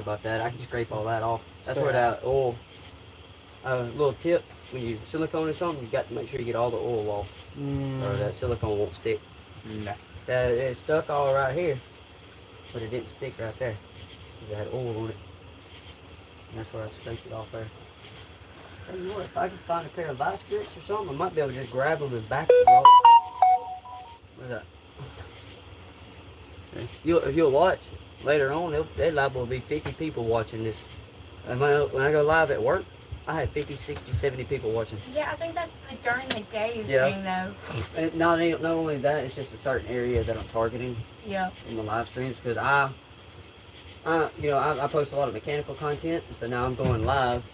about that. I can scrape all that off. That's where that oil, little tip, when you silicone or something, you got to make sure you get all the oil off, or that silicone won't stick. It's stuck all right here, but it didn't stick right there because it had oil on it. And that's where I scraped it off there. Hey, you know what? If I can find a pair of vice grips or something, I might be able to just grab them and back it off. What's that? If you'll watch later on, there's liable to be 50 people watching this. And when I go live at work, I had 50, 60, 70 people watching. Yeah, I think that's the during the day thing, though. And not only that, it's just a certain area that I'm targeting. Yeah. In the live streams, because I post a lot of mechanical content, so now I'm going live,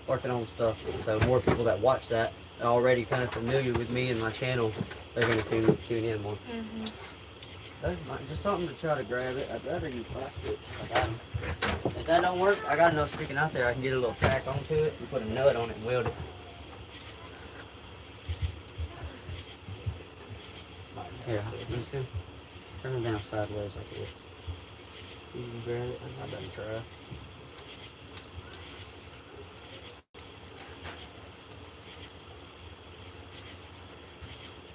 working on stuff. So more people that watch that are already kind of familiar with me and my channel, they're going to tune in more. Just something to try to grab it. I'd rather use plastic. If that don't work, I got enough sticking out there. I can get a little tack onto it and put a nut on it and weld it. Here, let me see. Turn it down sideways like this. You can grab it. I better try.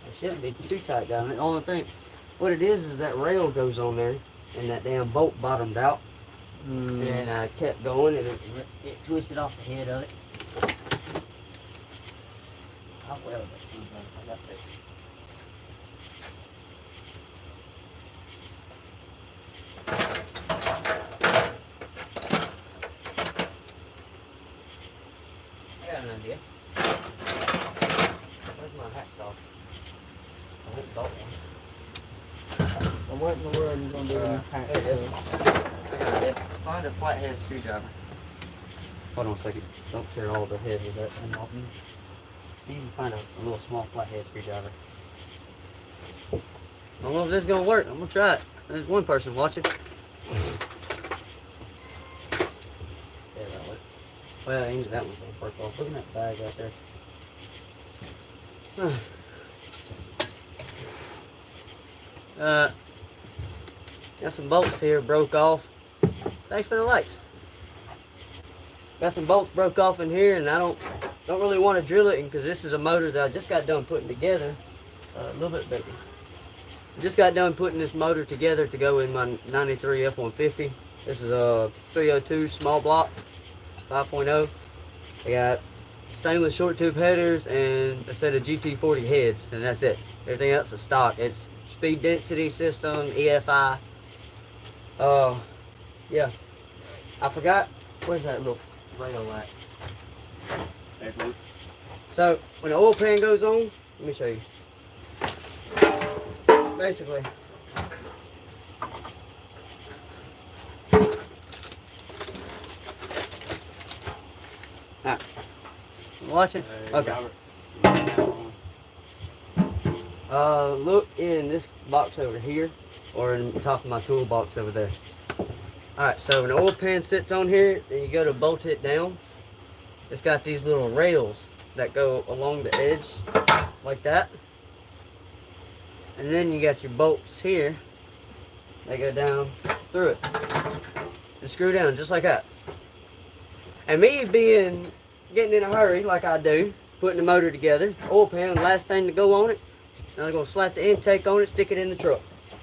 It shouldn't be too tight down. The only thing, what it is that rail goes on there, and that damn bolt bottomed out. And I kept going, and it twisted off the head of it. I'll weld that sometime. I got this. I got an idea. Where's my hacksaw? I went and bought one. So what in the world are you going to do with There it is. I got it. Find a flathead screwdriver. Hold on a second. Don't tear all the head of that thing off me. See if you can find a little small flathead screwdriver. I don't know if this is going to work. I'm going to try it. There's one person watching. Yeah, that worked. Well, I that one's going to work off. Look at that bag right there. Got some bolts here broke off. Thanks for the likes. Got some bolts broke off in here, and I don't really want to drill it because this is a motor that I just got done putting together. A little bit bigger. Just got done putting this motor together to go in my 93 F-150. This is a 302 small block, 5.0. I got stainless short tube headers and a set of GT40 heads, and that's it. Everything else is stock. It's speed density system, EFI. Yeah. I forgot. Where's that little rail at? So when the oil pan goes on, let me show you. Basically, watching? Okay. Look in this box over here, or in the top of my toolbox over there. Alright, so when the oil pan sits on here, and you go to bolt it down, it's got these little rails that go along the edge, like that. And then you got your bolts here, they go down through it, and screw down just like that. And me getting in a hurry like I do, putting the motor together, oil pan, last thing to go on it, I'm going to slap the intake on it, stick it in the truck.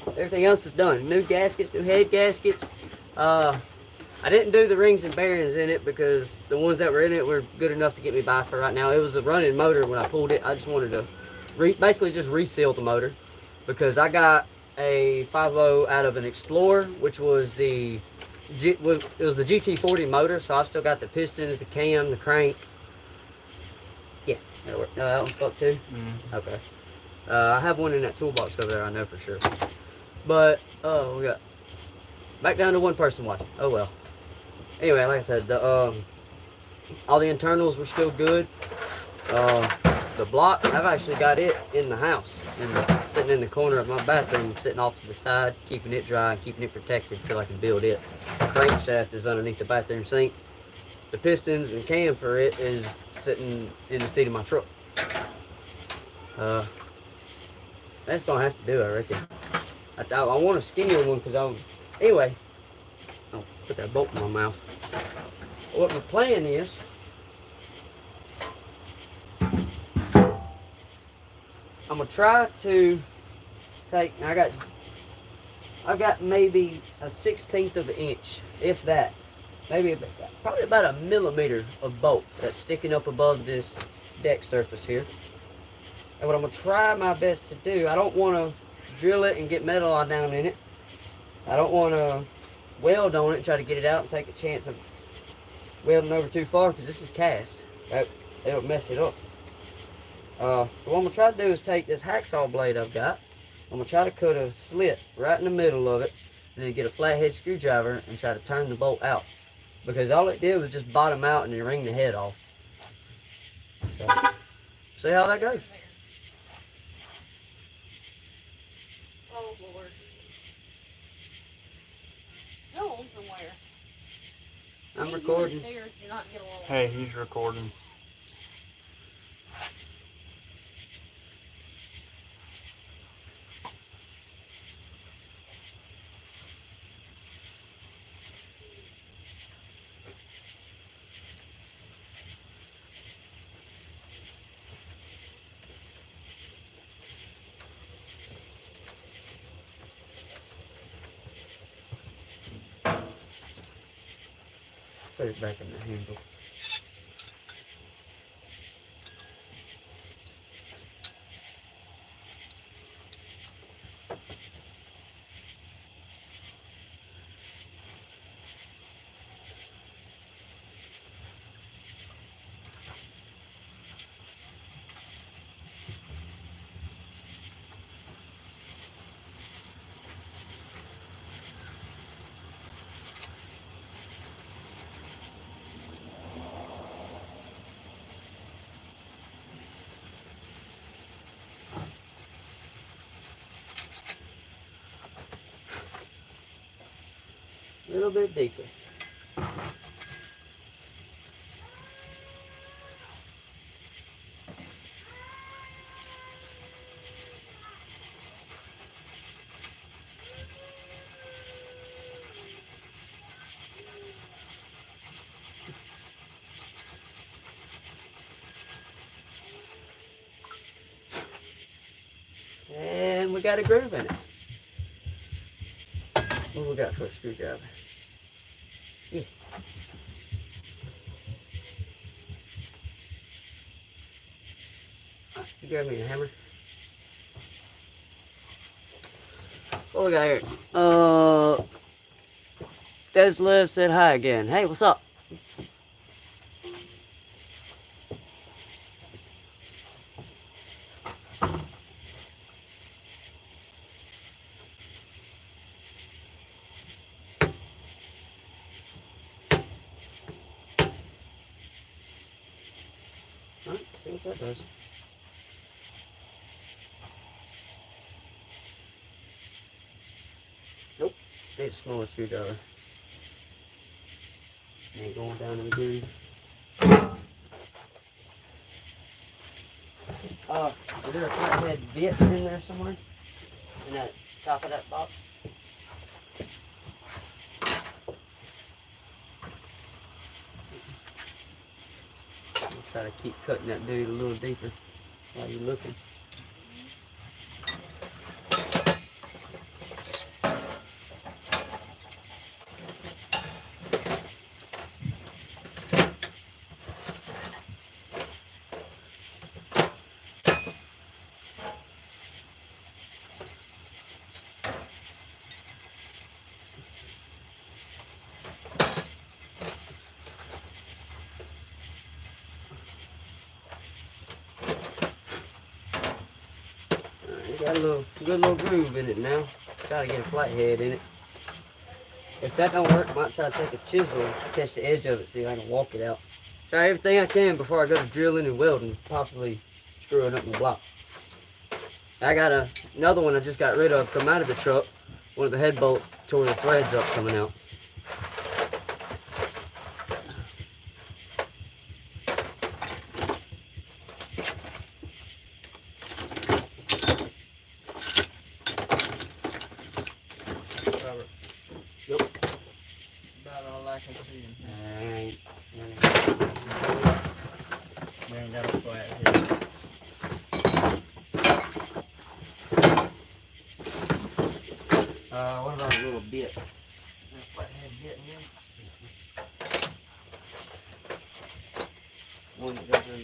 Everything else is done. New gaskets, new head gaskets. I didn't do the rings and bearings in it because the ones that were in it were good enough to get me by for right now. It was a running motor when I pulled it. I just wanted to basically just reseal the motor because I got a 5.0 out of an Explorer, which was the GT40 motor, so I've still got the pistons, the cam, the crank. Yeah, that'll work. That one's stuck too? Okay. I have one in that toolbox over there, I know for sure. But, we got back down to one person watching. Oh well. Anyway, like I said, all the internals were still good. The block, I've actually got it in the house, sitting in the corner of my bathroom, sitting off to the side, keeping it dry and keeping it protected until I can build it. The crankshaft is underneath the bathroom sink. The pistons and cam for it is sitting in the seat of my truck. That's gonna have to do, I reckon. I want a skinnier one because anyway. Oh, Put that bolt in my mouth. What my plan is, I'm gonna try to take. I've got maybe a 1/16 of an inch, if that. Probably about a millimeter of bolt that's sticking up above this deck surface here. And what I'm gonna try my best to do, I don't want to drill it and get metal all down in it. I don't want to weld on it and try to get it out and take a chance of welding over too far, because this is cast. It'll mess it up. So what I'm gonna try to do is take this hacksaw blade I've got. I'm gonna try to cut a slit right in the middle of it, and then get a flathead screwdriver and try to turn the bolt out, because all it did was just bottom out and then ring the head off. So see how that goes. Oh Lord. Go somewhere. I'm recording. Hey, he's recording. Put it back in the handle. A little bit deeper. And we got a groove in it. What we got for a screwdriver? Yeah. You grab me a hammer. What we got here? Deslev said hi again. Hey, what's up? Alright, see what that does. Nope, need a smaller screwdriver. Ain't going down in the groove. Is there a flathead bit in there somewhere? In that top of that box? I'll try to keep cutting that dude a little deeper while you're looking. Got a good little groove in it now. Try to get a flathead in it. If that don't work, I might try to take a chisel, catch the edge of it, see if I can walk it out. Try everything I can before I go to drilling and welding, possibly screwing up my block. I got another one I just got rid of come out of the truck. One of the head bolts tore the threads up coming out. Man, that'll flat here. What about a little bit? Flathead bit here. One that goes in.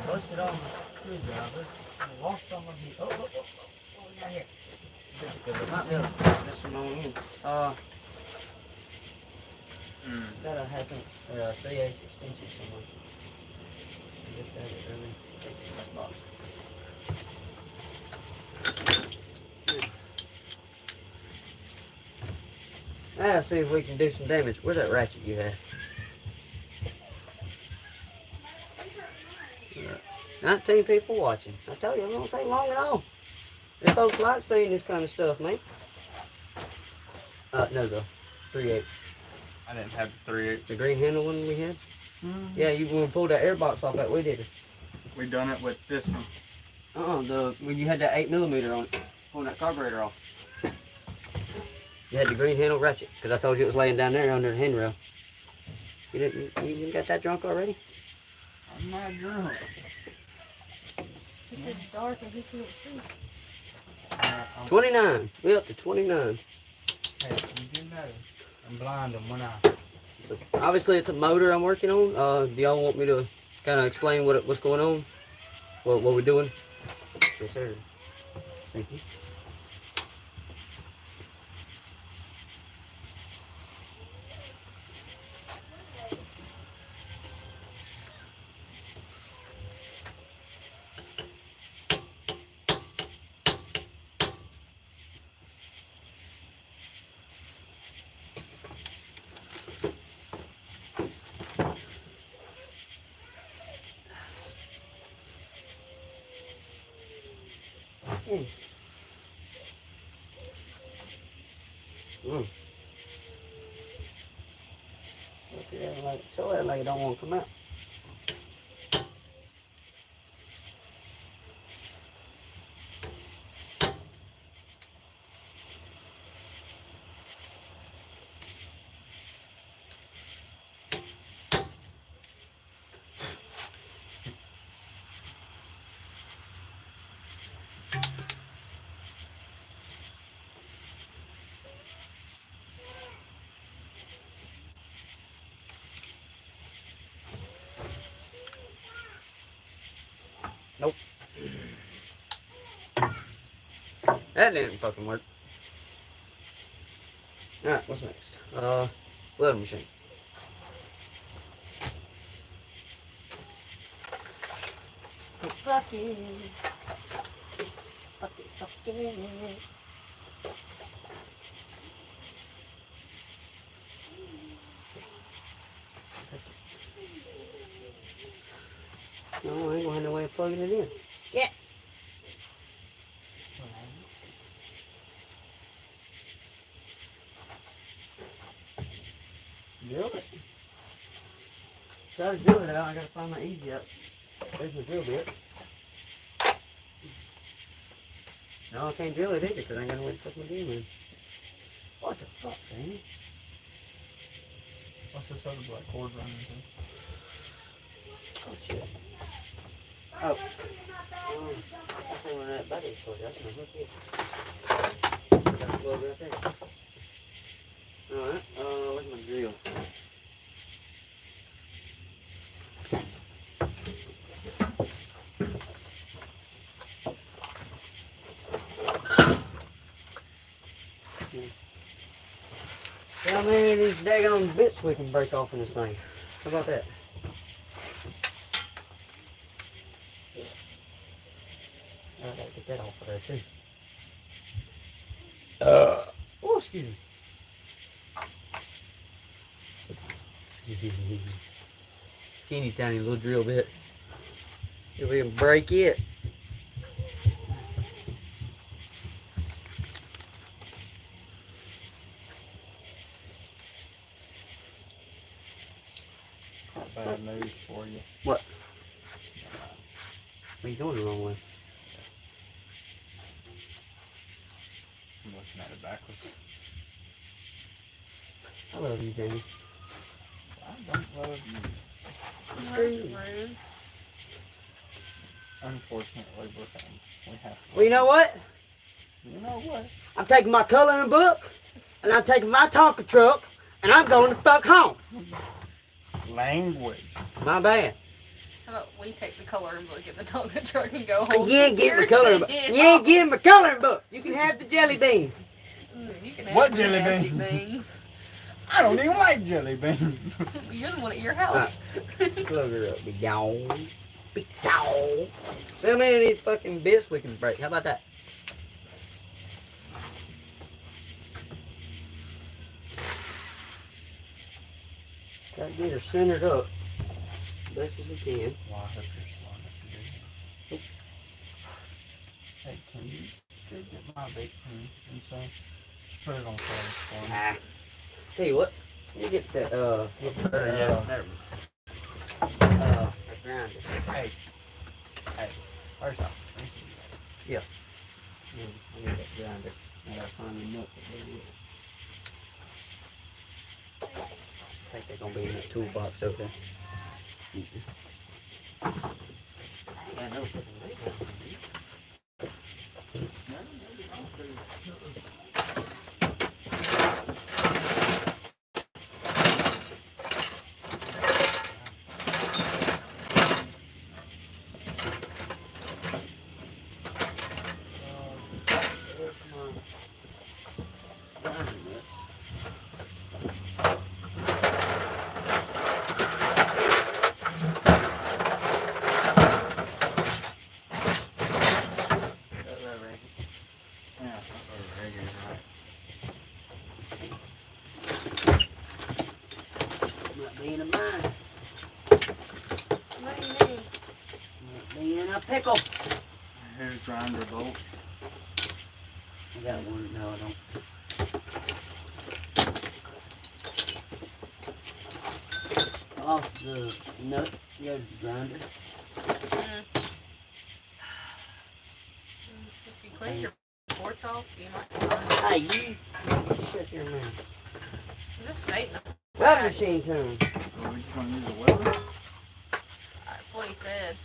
Busted on my screwdriver. I lost some of the. Oh, what we got here? Might be able to put this one on in. Got a half inch or a 3/8 extension somewhere. I guess that it really takes this box. Now let's see if we can do some damage. Where's that ratchet you had? 19 people watching. I tell you, it don't take long at all. If folks like seeing this kind of stuff, mate. No, the 3/8. I didn't have the 3/8. The green handle one we had? Yeah, you when we pulled that air box off that, we did it. We done it with this one. When you had that 8mm on it, pulling that carburetor off. You had the green handle ratchet, because I told you it was laying down there under the handrail. You even got that drunk already? I'm not drunk. He said it's dark and he can't see. 29. We up to 29. Hey, you get better. I'm blind in one eye. So obviously it's a motor I'm working on. Do y'all want me to kind of explain what's going on? What we're doing? Yes, sir. Thank you. Show that like it don't want to come out. Nope. That didn't fucking work. Alright, what's next? Welding machine. Fucking. No, I ain't gonna have no way of plugging it in. Yeah. Drill it. Try to drill it out. I gotta find my easy outs. There's my drill bits. No, I can't drill it either because I ain't got no way to put my drill in. What the fuck, man? What's this other black cord running to? Oh shit. Oh. That's one of that battery cord. That's gonna hook it. Got a plug right there. Alright, where's my drill? How many of these daggone bits we can break off in this thing? How about that? I gotta get that off of there too. Oh, excuse me. Teeny tiny little drill bit. If we can break it. Bad news for you. What? What are you going the wrong way? I'm looking at it backwards. I love you, Jamie. I don't love you. That's rude. Unfortunately, we have to. Well, you know what? You know what? I'm taking my coloring book, and I'm taking my Tonka truck, and I'm going the fuck home. Language. My bad. How about we take the coloring book in the Tonka truck and go home? You ain't getting my You're coloring book. saying You ain't getting my coloring book. You can have the jelly beans. You can have What the jelly nasty beans? things. I don't even like jelly beans. You're the one at your house. Plug her up, big dog. Big dog. See how many of these fucking bits we can break. How about that? Gotta get her centered up best as we can. Well, I hope you're slow enough to do it. Hey, can you go get my big pen and so just put it on fire for me? Ah. Tell you what, you get that, the grinder. Hey, first off, Yeah, I need that grinder. I gotta find the nut that goes with it. I think they're gonna be in that toolbox over there. Yeah, no fucking way. Being a mine. What do you mean? Being a pickle. hair grinder bolt. I got one. No, I don't. Off the nut, you got the grinder. If you clean your porch off, you might find Hey, you shut your mouth. I'm just stating. Weld machine time. Are we just gonna use a welder? That's what he said.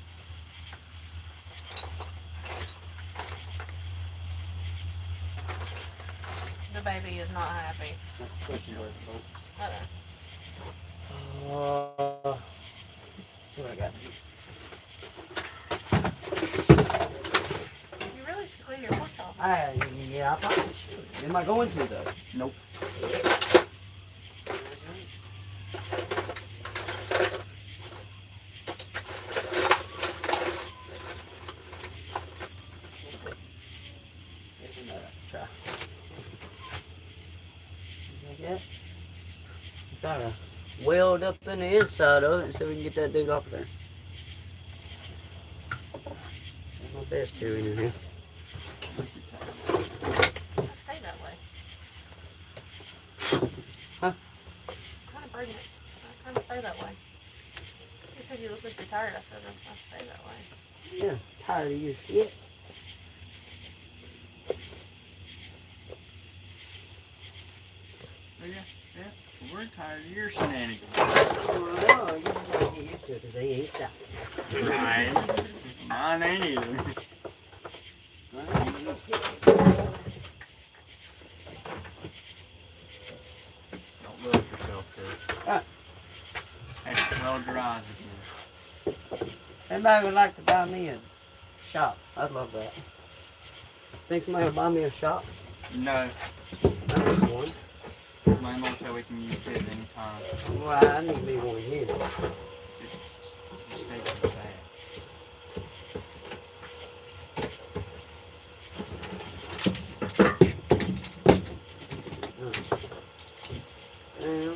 The baby is not happy. Uh-oh. See what I got. You really should clean your porch off. Yeah, I probably should. Am I going to though? Nope. There's another try. Like that. Try to weld up in the inside of it so we can get that dude off there. That's my best two in here. Stay that way. Huh? Kind of bring it. Kind of stay that way. You said you look like you're tired. I said I'll stay that way. Yeah, tired of your shit. Yeah, we're tired of your shenanigans. Oh, no, you just gotta get used to it because they ain't stopping. Mine ain't either. Don't look yourself, Kurt. Hey, weld your eyes again. Everybody would like to buy me a shop. I'd love that. Think somebody will buy me a shop? No. I need one. Landlord said we can use his anytime. Well, I need me one here. Just stay with the bag. Down.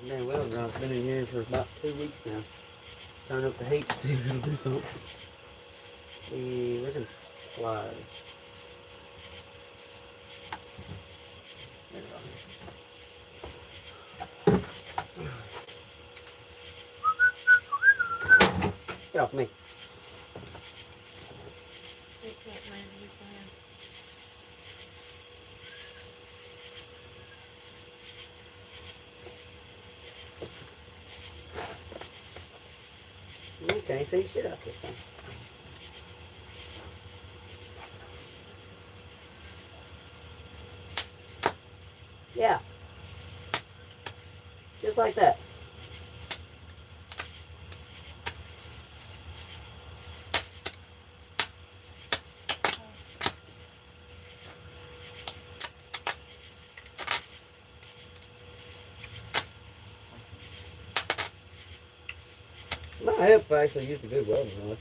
Damn, welding rod's been in here for about 2 weeks now. Turn up the heat to see if it'll do something. Where's them pliers? There they are. Get off me. You can't move, you can. You can't see shit out this thing. Yeah. Just like that. Might help if I actually used a good welding rod.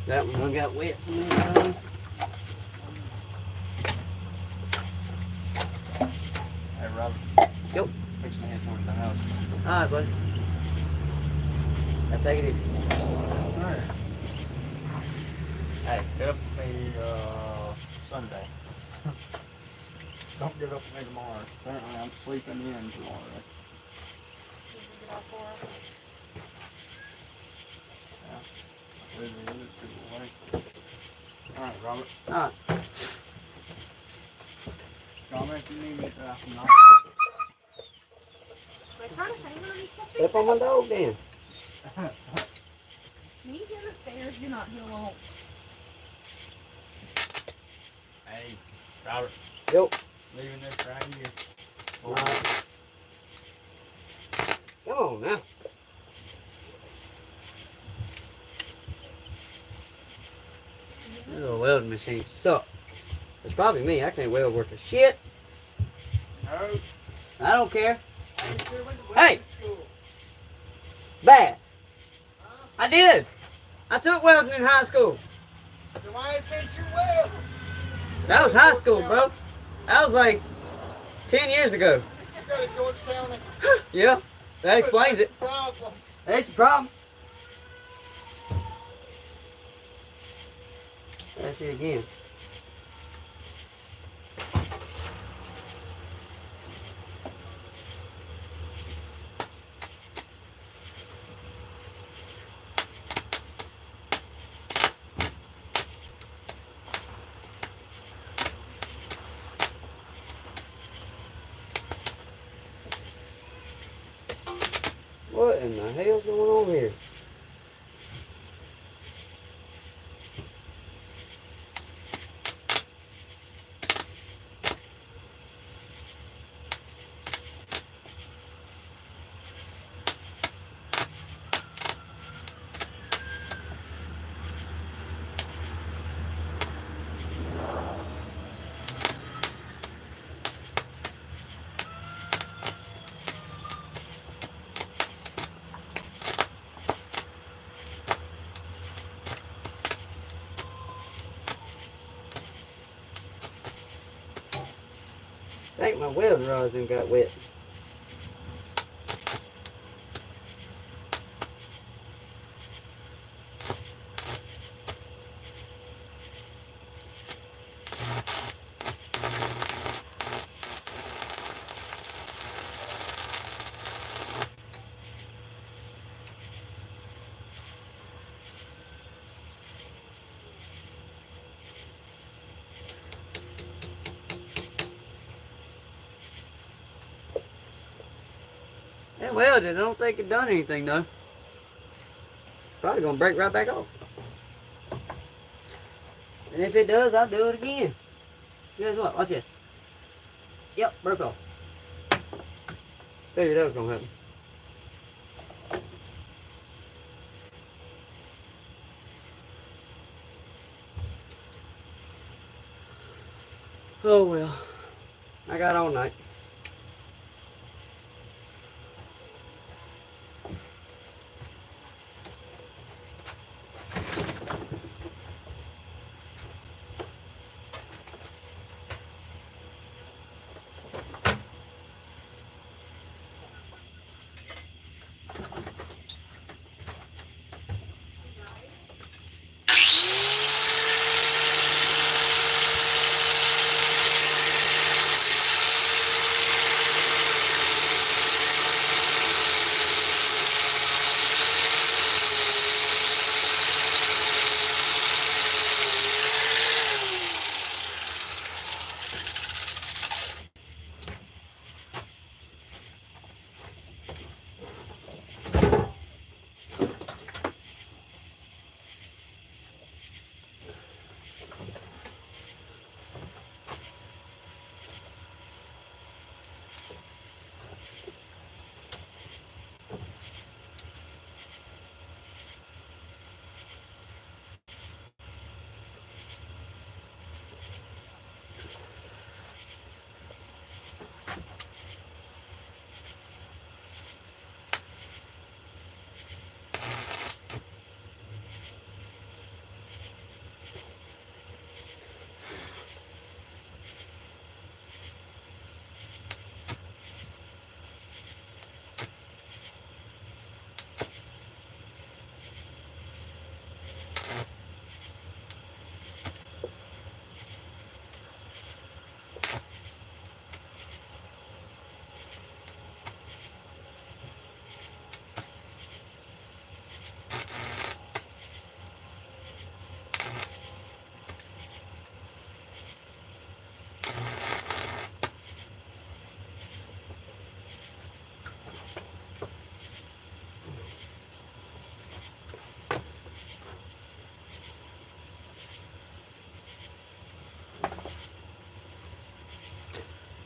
That one done got wet so many times. Hey, Robert. Yep. Fixing to head towards the house. Alright, buddy. I take it easy. Alright. Hey, get up with me Sunday. Don't get up with me tomorrow. Apparently I'm sleeping in tomorrow. Did you get all 4 of them? Yeah. Leave the other 2 away. Alright, Robert. Alright. Call me if you need me to I can knock. Like, trying to hang on these puppy. Step on my dog then. Me down the stairs, you're not here alone. Hey, Robert. Yep. Leaving this right here. Alright. Come on now. This little welding machine sucks. It's probably me. I can't weld worth a shit. No. I don't care. You sure went to Hey! welding school? Bad. I did. I took welding in high school. Then why can't you weld? That was high school, bro. That was like 10 years ago. You go to George County. Yeah, that explains it. Problem. That's the problem. That's it again. What in the hell's going on here? I think my welding rods done got wet. It welded. I don't think it done anything though. Probably gonna break right back off. And if it does, I'll do it again. Guess what? Watch this. Yep, broke off. Figured that was gonna happen. Oh well, I got all night.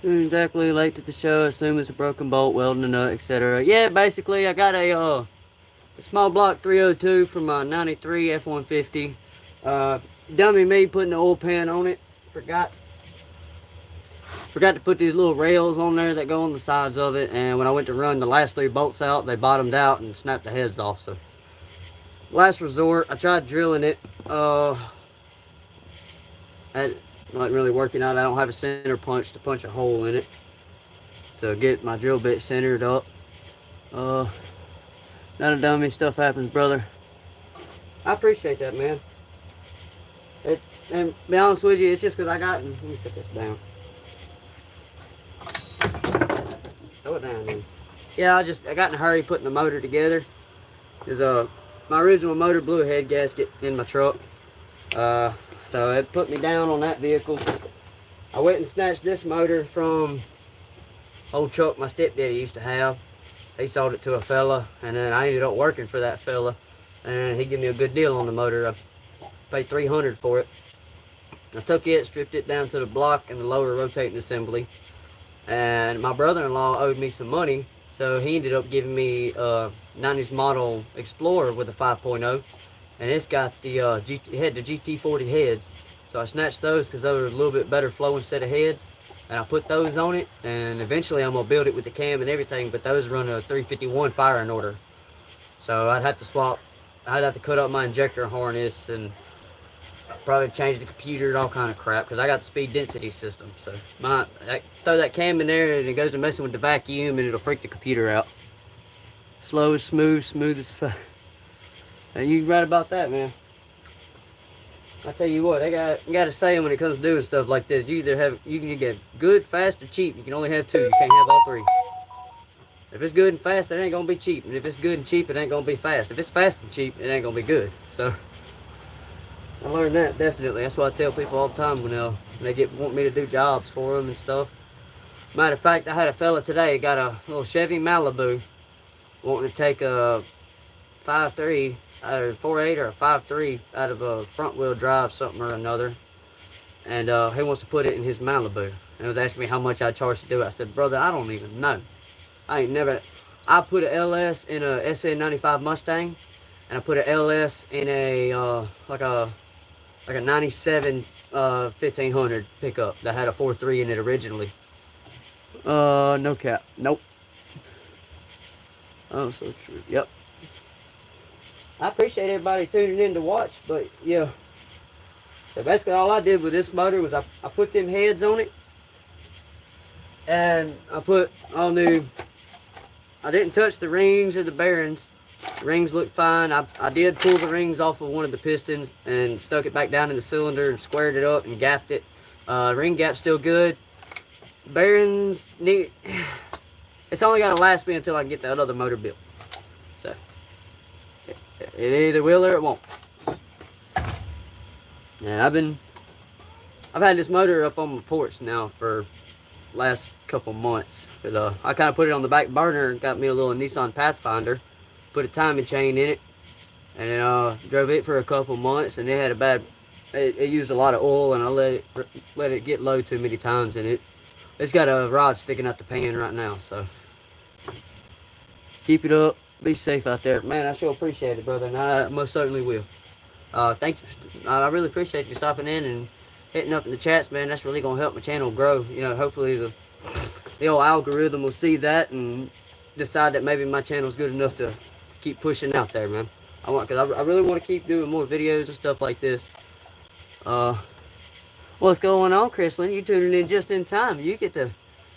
Exactly late to the show. Assume it's a broken bolt, welding a nut, etc. Yeah, basically, I got a small block 302 from my 93 F-150. Dummy me putting the oil pan on it. Forgot to put these little rails on there that go on the sides of it. And when I went to run the last 3 bolts out, they bottomed out and snapped the heads off. So, last resort, I tried drilling it. Not really working out. I don't have a center punch to punch a hole in it to get my drill bit centered up. Not a dummy. Stuff happens, brother. I appreciate that, man. And to be honest with you, it's just because I got. Let me set this down. Throw it down, man. Yeah, I got in a hurry putting the motor together. Cause my original motor blew a head gasket in my truck. So it put me down on that vehicle. I went and snatched this motor from old truck my stepdaddy used to have. He sold it to a fella, and then I ended up working for that fella, and he gave me a good deal on the motor. I paid $300 for it. I took it, stripped it down to the block and the lower rotating assembly, and my brother-in-law owed me some money, so he ended up giving me a 90s model Explorer with a 5.0. And it's got the it had the GT40 heads, so I snatched those because they were a little bit better flowing set of heads, and I put those on it. And eventually I'm gonna build it with the cam and everything, but those run a 351 firing order, so I'd have to cut up my injector harness and probably change the computer and all kind of crap because I got the speed density system. So I throw that cam in there and it goes to messing with the vacuum and it'll freak the computer out. Slow, smooth as fuck. And you right about that, man. I tell you what, you got a saying when it comes to doing stuff like this. You can get good, fast, or cheap. You can only have 2. You can't have all 3. If it's good and fast, it ain't gonna be cheap. And if it's good and cheap, it ain't gonna be fast. If it's fast and cheap, it ain't gonna be good. So I learned that definitely. That's what I tell people all the time when they want me to do jobs for them and stuff. Matter of fact, I had a fella today got a little Chevy Malibu wanting to take a 5.3. Either a 4.8 or a 5.3 out of a front wheel drive something or another. and he wants to put it in his Malibu. And was asking me how much I'd charge to do it. I said, brother, I don't even know. I ain't never. I put an LS in a SN95 Mustang, and I put an LS in a like a 97 1500 pickup that had a 4.3 in it originally. No cap. Nope. Oh, so true. Yep. I appreciate everybody tuning in to watch, but yeah. So basically all I did with this motor was I put them heads on it, and I put all new. I didn't touch the rings or the bearings. The rings looked fine. I did pull the rings off of one of the pistons and stuck it back down in the cylinder and squared it up and gapped it. Ring gap's still good. Bearings need. It's only gotta last me until I can get that other motor built. So it either will or it won't. And I've had this motor up on my porch now for last couple months. But I kind of put it on the back burner and got me a little Nissan Pathfinder. Put a timing chain in it, and then drove it for a couple months, and it had a bad. It used a lot of oil, and I let it get low too many times, and it's got a rod sticking out the pan right now. So keep it up. Be safe out there, man. I sure appreciate it, brother, and I most certainly will. Thank you. I really appreciate you stopping in and hitting up in the chats, man. That's really gonna help my channel grow. You know, hopefully the old algorithm will see that and decide that maybe my channel's good enough to keep pushing out there, man. Cause I really want to keep doing more videos and stuff like this. What's going on, Chrislyn? You tuning in just in time. You get to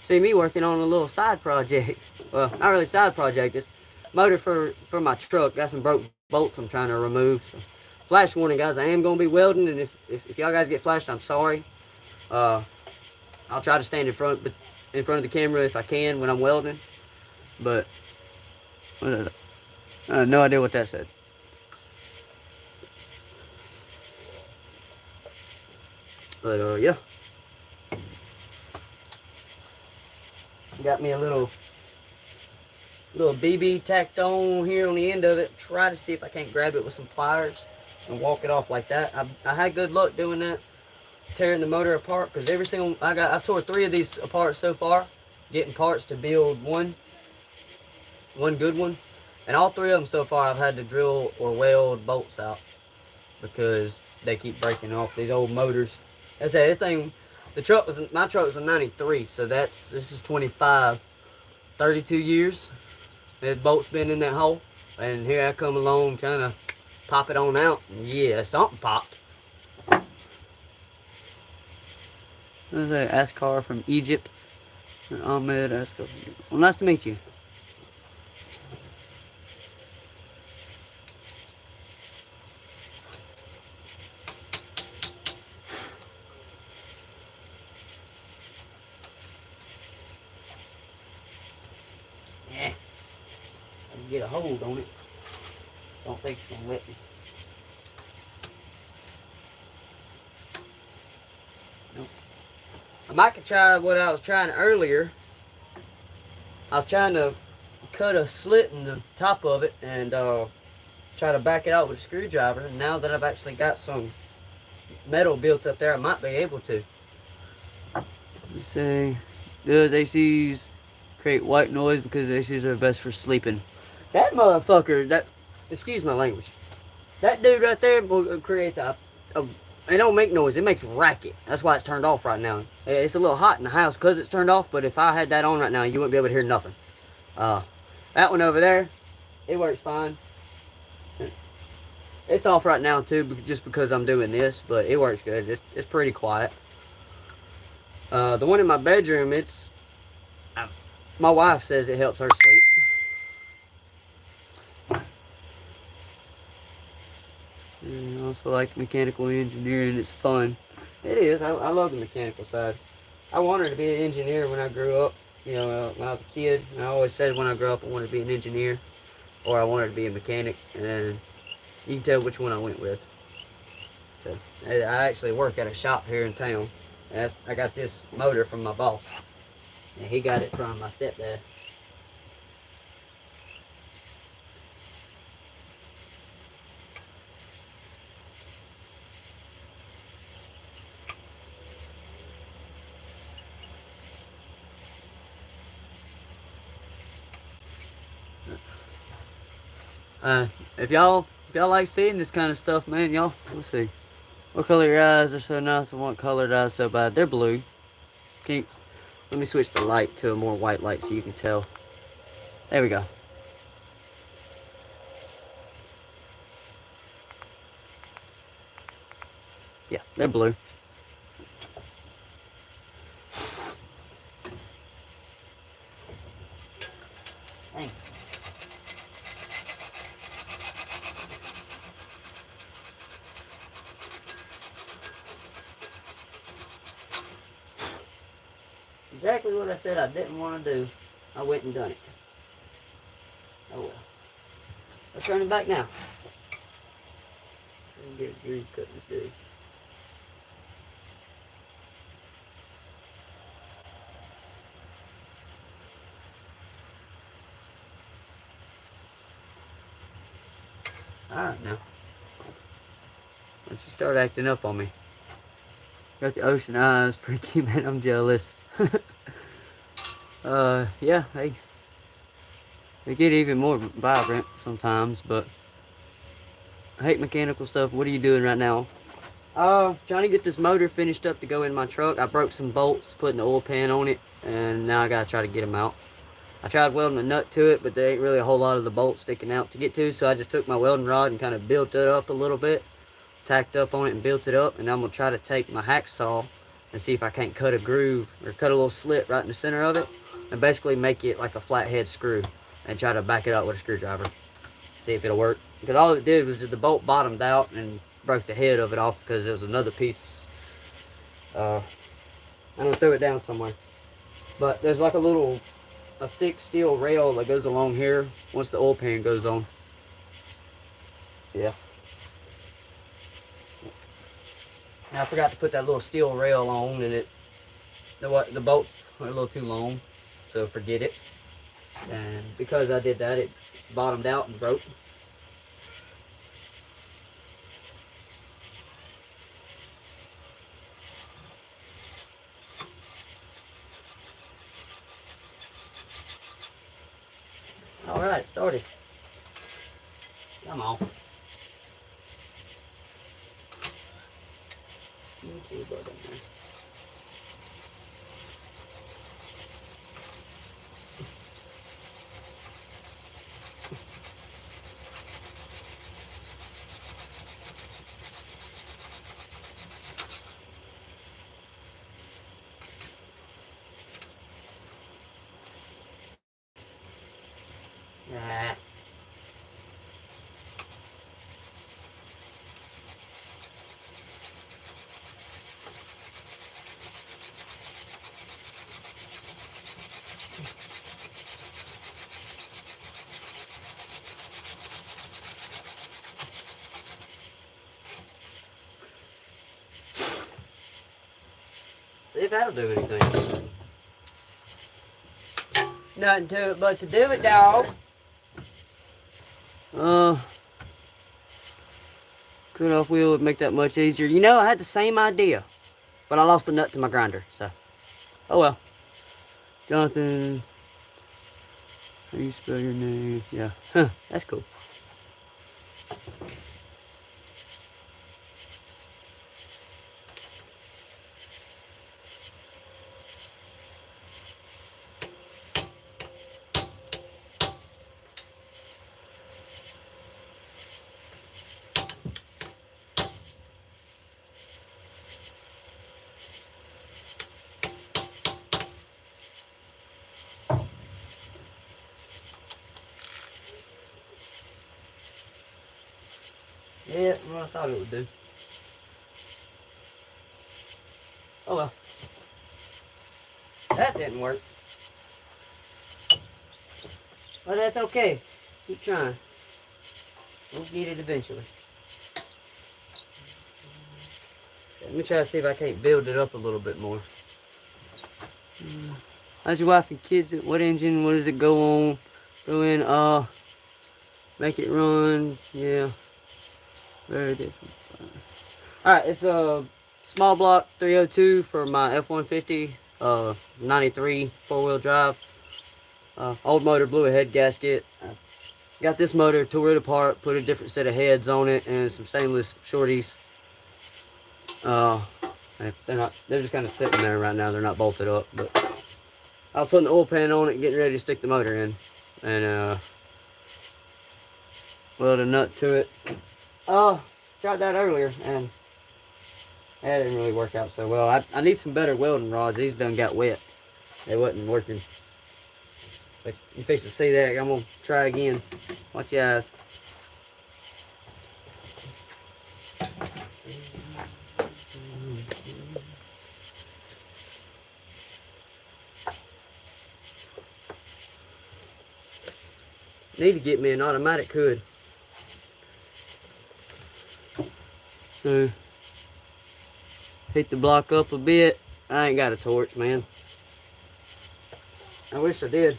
see me working on a little side project. Well, not really side project. It's motor for my truck. Got some broke bolts I'm trying to remove. So, flash warning, guys. I am gonna be welding, and if y'all guys get flashed, I'm sorry. I'll try to stand in front of the camera if I can when I'm welding. But I have no idea what that said. But yeah. Got me a little BB tacked on here on the end of it. Try to see if I can't grab it with some pliers and walk it off like that. I had good luck doing that, tearing the motor apart, because every single I tore 3 of these apart so far, getting parts to build one good one, and all 3 of them so far I've had to drill or weld bolts out because they keep breaking off. These old motors. I said this thing, my truck was a 93, so this is 25, 32 years. That bolt's been in that hole, and here I come along trying to pop it on out. And yeah, something popped. There's an Ascar from Egypt. And Ahmed Ascar. Well, nice to meet you. Yeah. I can get a hold on it. Don't think it's gonna let me. Nope. I might try what I was trying earlier. I was trying to cut a slit in the top of it and try to back it out with a screwdriver. And now that I've actually got some metal built up there, I might be able to. You say, does ACs create white noise because ACs are best for sleeping? That motherfucker, excuse my language, that dude right there creates it don't make noise, it makes racket. That's why it's turned off right now. It's a little hot in the house because it's turned off, but if I had that on right now, you wouldn't be able to hear nothing. That one over there, it works fine. It's off right now too, just because I'm doing this, but it works good. It's pretty quiet. The one in my bedroom, my wife says it helps her sleep. I also like mechanical engineering. It's fun. It is. I love the mechanical side. I wanted to be an engineer when I grew up. You know, when I was a kid. I always said when I grew up I wanted to be an engineer, or I wanted to be a mechanic. And you can tell which one I went with. So, I actually work at a shop here in town. I got this motor from my boss, and he got it from my stepdad. If y'all like seeing this kind of stuff, man, y'all, let's see. What color your eyes are so nice and what colored eyes so bad? They're blue. Let me switch the light to a more white light so you can tell. There we go. Yeah, they're blue. Dang. Exactly what I said I didn't want to do. I went and done it. Oh well. Let's turn it back now. Get a groove cut this dude. Alright now. Once you start acting up on me. Got the ocean eyes, freaky man, I'm jealous. Yeah, they get even more vibrant sometimes, but I hate mechanical stuff. What are you doing right now? Trying to get this motor finished up to go in my truck. I broke some bolts, putting the oil pan on it, and now I gotta try to get them out. I tried welding a nut to it, but there ain't really a whole lot of the bolts sticking out to get to, so I just took my welding rod and kind of built it up a little bit, tacked up on it and built it up, and I'm gonna try to take my hacksaw and see if I can't cut a groove or cut a little slit right in the center of it and basically make it like a flathead screw and try to back it up with a screwdriver. See if it'll work. Because all it did was just the bolt bottomed out and broke the head of it off because there was another piece. I'm gonna throw it down somewhere. But there's like a thick steel rail that goes along here once the oil pan goes on. Yeah. Now I forgot to put that little steel rail on, and the bolts are a little too long, so forget it. And because I did that, it bottomed out and broke. All right, started. Come on. Let me see what in there. Nah. See if that'll do anything. Nothing to it but to do it, dog. Cut off wheel would make that much easier. You know, I had the same idea, but I lost the nut to my grinder, so. Oh well. Jonathan, how do you spell your name? Yeah, huh, that's cool. Yeah, well, I thought it would do. Oh well. That didn't work. But that's okay. Keep trying. We'll get it eventually. Let me try to see if I can't build it up a little bit more. How's your wife and kids? What engine? What does it go on? Go in, make it run. Yeah. Very different. Alright, it's a small block 302 for my F-150, 93 four-wheel drive. Old motor, blew a head gasket. Got this motor, tore it apart, put a different set of heads on it, and some stainless shorties. They're just kind of sitting there right now. They're not bolted up, but I was putting the oil pan on it and getting ready to stick the motor in, and weld a nut to it. Tried that earlier, and that didn't really work out so well. I need some better welding rods. These done got wet. They wasn't working. But you fix to see that. I'm gonna try again. Watch your eyes. Need to get me an automatic hood. So, heat the block up a bit. I ain't got a torch, man. I wish I did.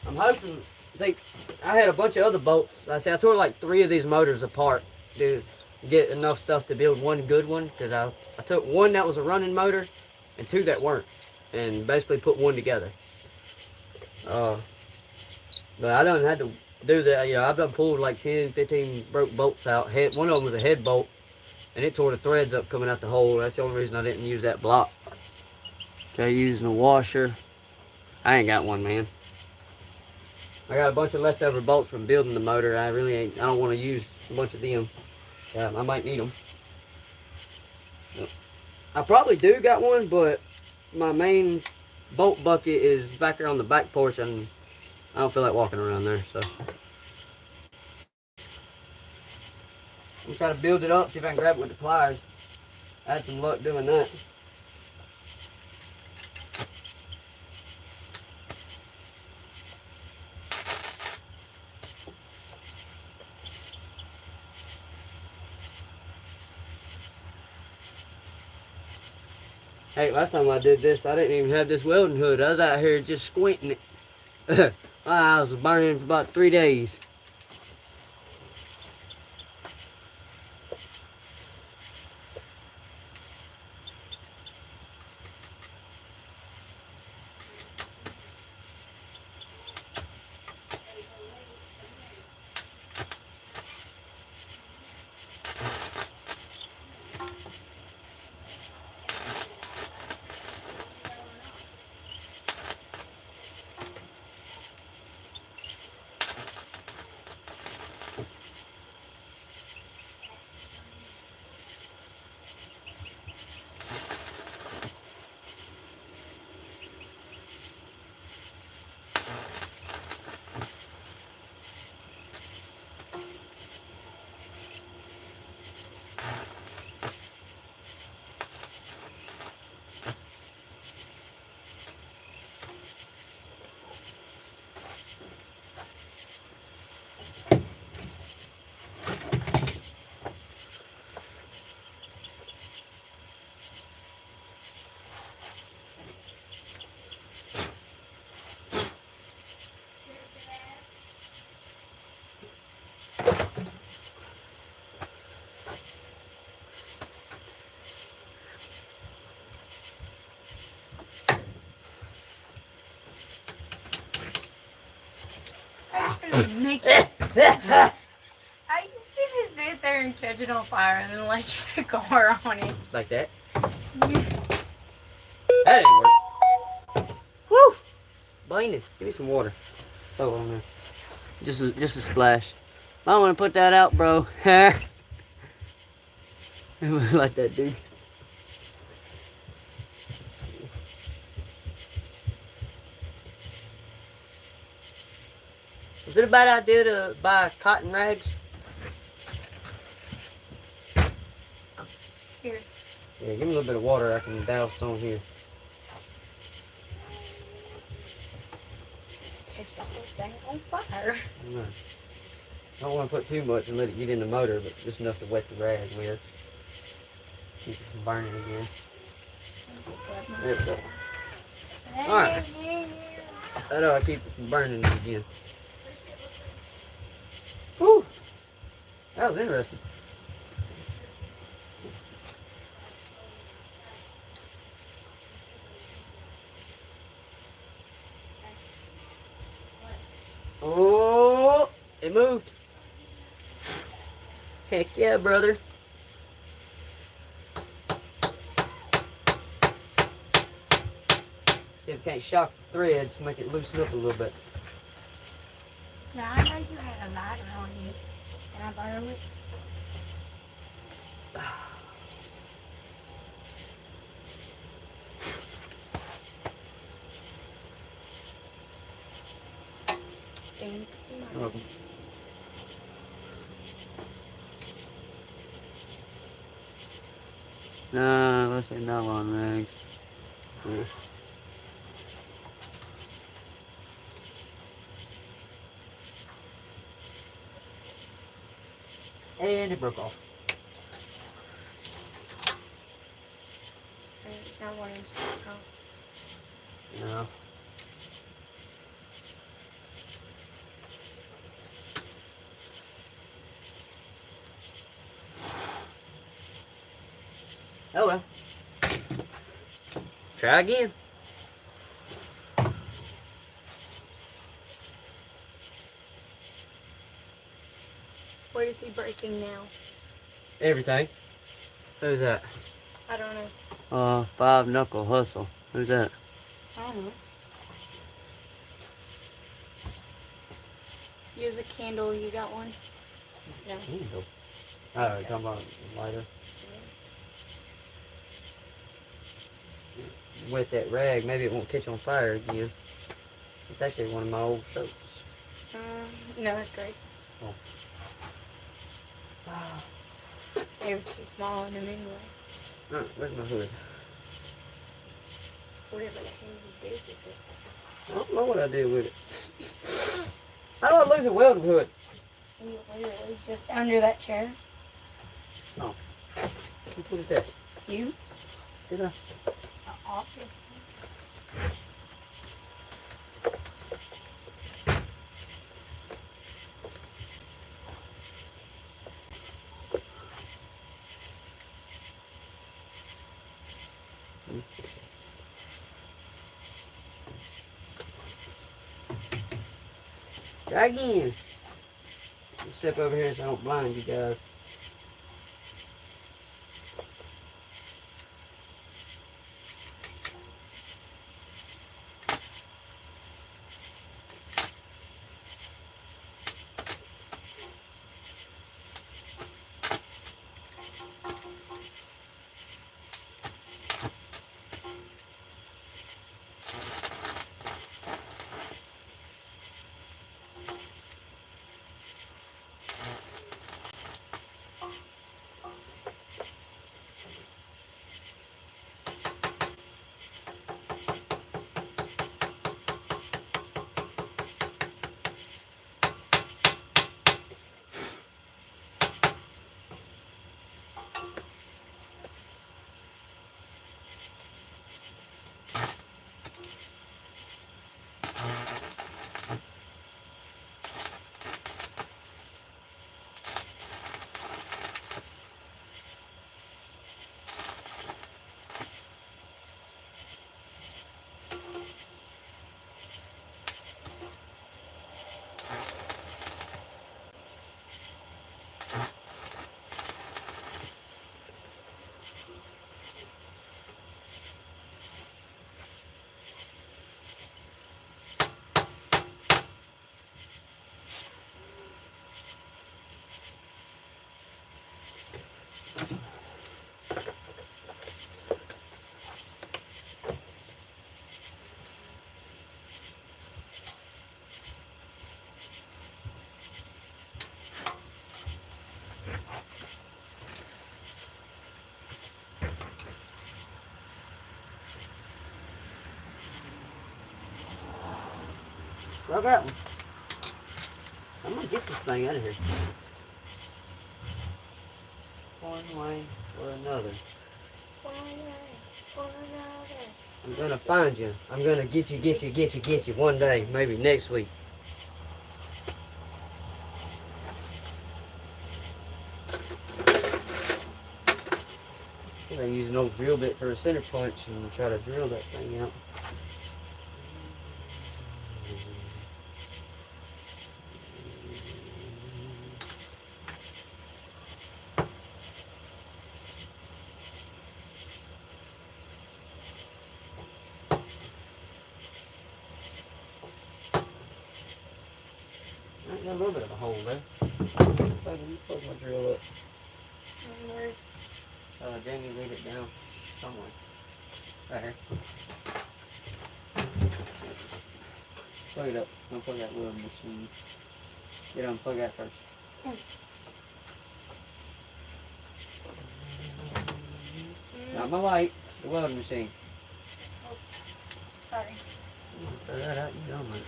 I'm hoping, see, I had a bunch of other bolts. I tore like 3 of these motors apart to get enough stuff to build one good one. Because I took one that was a running motor and 2 that weren't. And basically put one together. But I done had to do that. You know, I've done pulled like 10, 15 broke bolts out. One of them was a head bolt. And it tore the threads up coming out the hole. That's the only reason I didn't use that block. Okay, using a washer. I ain't got one, man. I got a bunch of leftover bolts from building the motor. I don't want to use a bunch of them. I might need them. I probably do got one, but my main bolt bucket is back there on the back porch, and I don't feel like walking around there, so. I'm gonna try to build it up, see if I can grab it with the pliers. I had some luck doing that. Hey, last time I did this, I didn't even have this welding hood. I was out here just squinting it. My eyes was burning for about 3 days. Make it. How you gonna sit there and catch it on fire and then light your cigar on it? It's like that. That didn't work. Woo! Blaining, give me some water. Oh, on there. Just a splash. I don't want to put that out, bro. Like that, dude. Is it a bad idea to buy cotton rags? Here. Yeah, give me a little bit of water I can douse on here. Catch that whole thing on fire. I don't want to put too much and let it get in the motor, but just enough to wet the rag with. Keep it from burning again. There we go. Alright. I know I keep it from burning again. Whew. That was interesting. Oh. it moved? Heck yeah, brother. See if we can't shock the threads, make it loosen up a little bit. Now, I know you had a lighter on you. Can I borrow it? Thank you. Welcome. No, let's say nylon rags. Yeah. And it broke off. It's not one inch thick, huh? No. Oh well. Try again. What is he breaking now? Everything. Who's that? I don't know. 5 knuckle hustle. Who's that? I don't know. Use a candle. You got one? No. Candle. Oh, you're talking about lighter. With that rag, maybe it won't catch on fire again. It's actually one of my old shirts. No, it's Grace. Oh. It was too small on him anyway. Where's my hood? Whatever the hell you did with it. I don't know what I did with it. How do I lose a welding hood? You literally just under that chair. Oh. Who put it there? You? Did I? Obviously. Try again. Step over here so I don't blind you guys. Grab that one. I'm gonna get this thing out of here. One way or another. One way or another. I'm gonna find you. I'm gonna get you one day, maybe next week. See if I can use an old drill bit for a center punch and try to drill that thing out. Got a little bit of a hole there. You plug my drill up. Where's Jamie laid it down somewhere. Right here. Plug it up. Unplug that welding machine. Get unplug that first. Not my light, the welding machine. Oh, sorry. Throw that out, you done with it.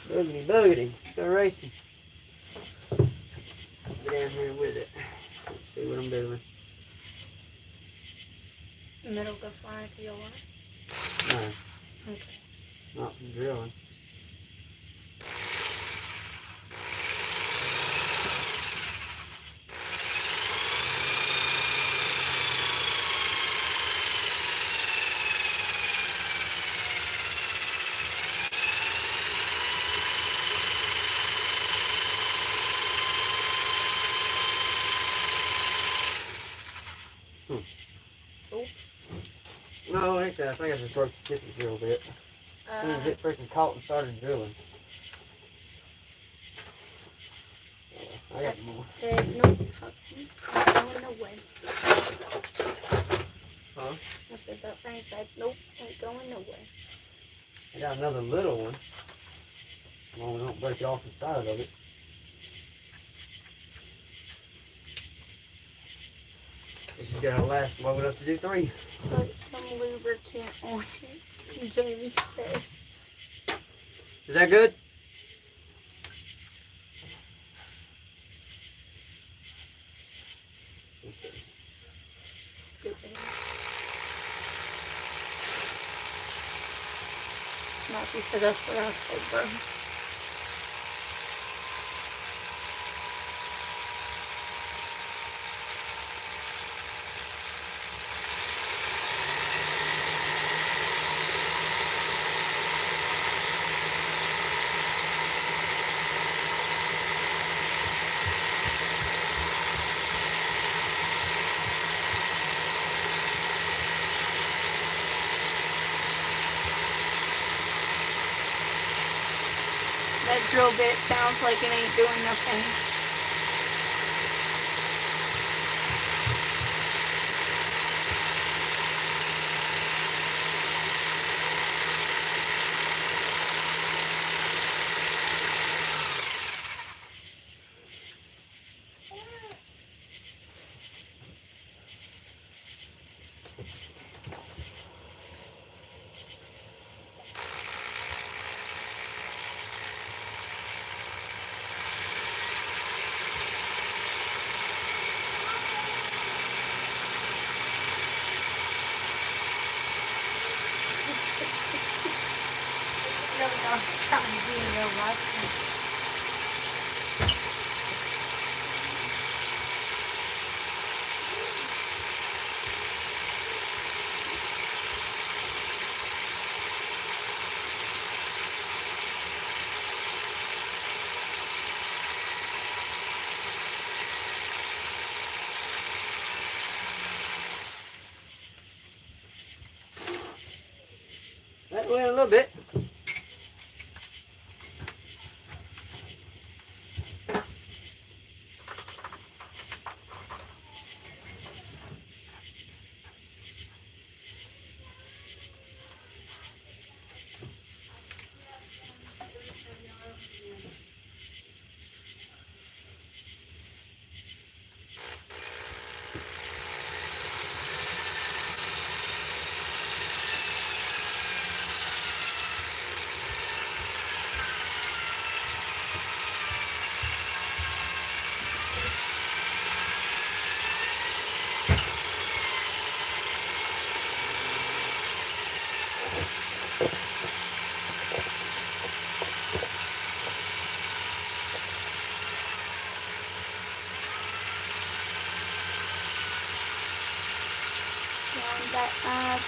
Boogity boogity, let's go racing. Get down here with it. See what I'm doing. And it'll go flying to your left. No, Okay. not from drilling. Oh. No, I think that. I think I just broke the tip of the drill bit. As soon as it freaking caught and started drilling. I got more. Said, nope, fuck you. Ain't going nowhere. Huh? I said that thing said, nope, ain't going nowhere. I got another little one. As long as I don't break it off the side of it. This is gonna last long enough to do 3. Put some lubricant on it, Jamie said. Is that good? Let's see. Stupid. Matthew said that's what I said, bro. That drill bit sounds like it ain't doing nothing. I'm trying to be in real life. That went a little bit.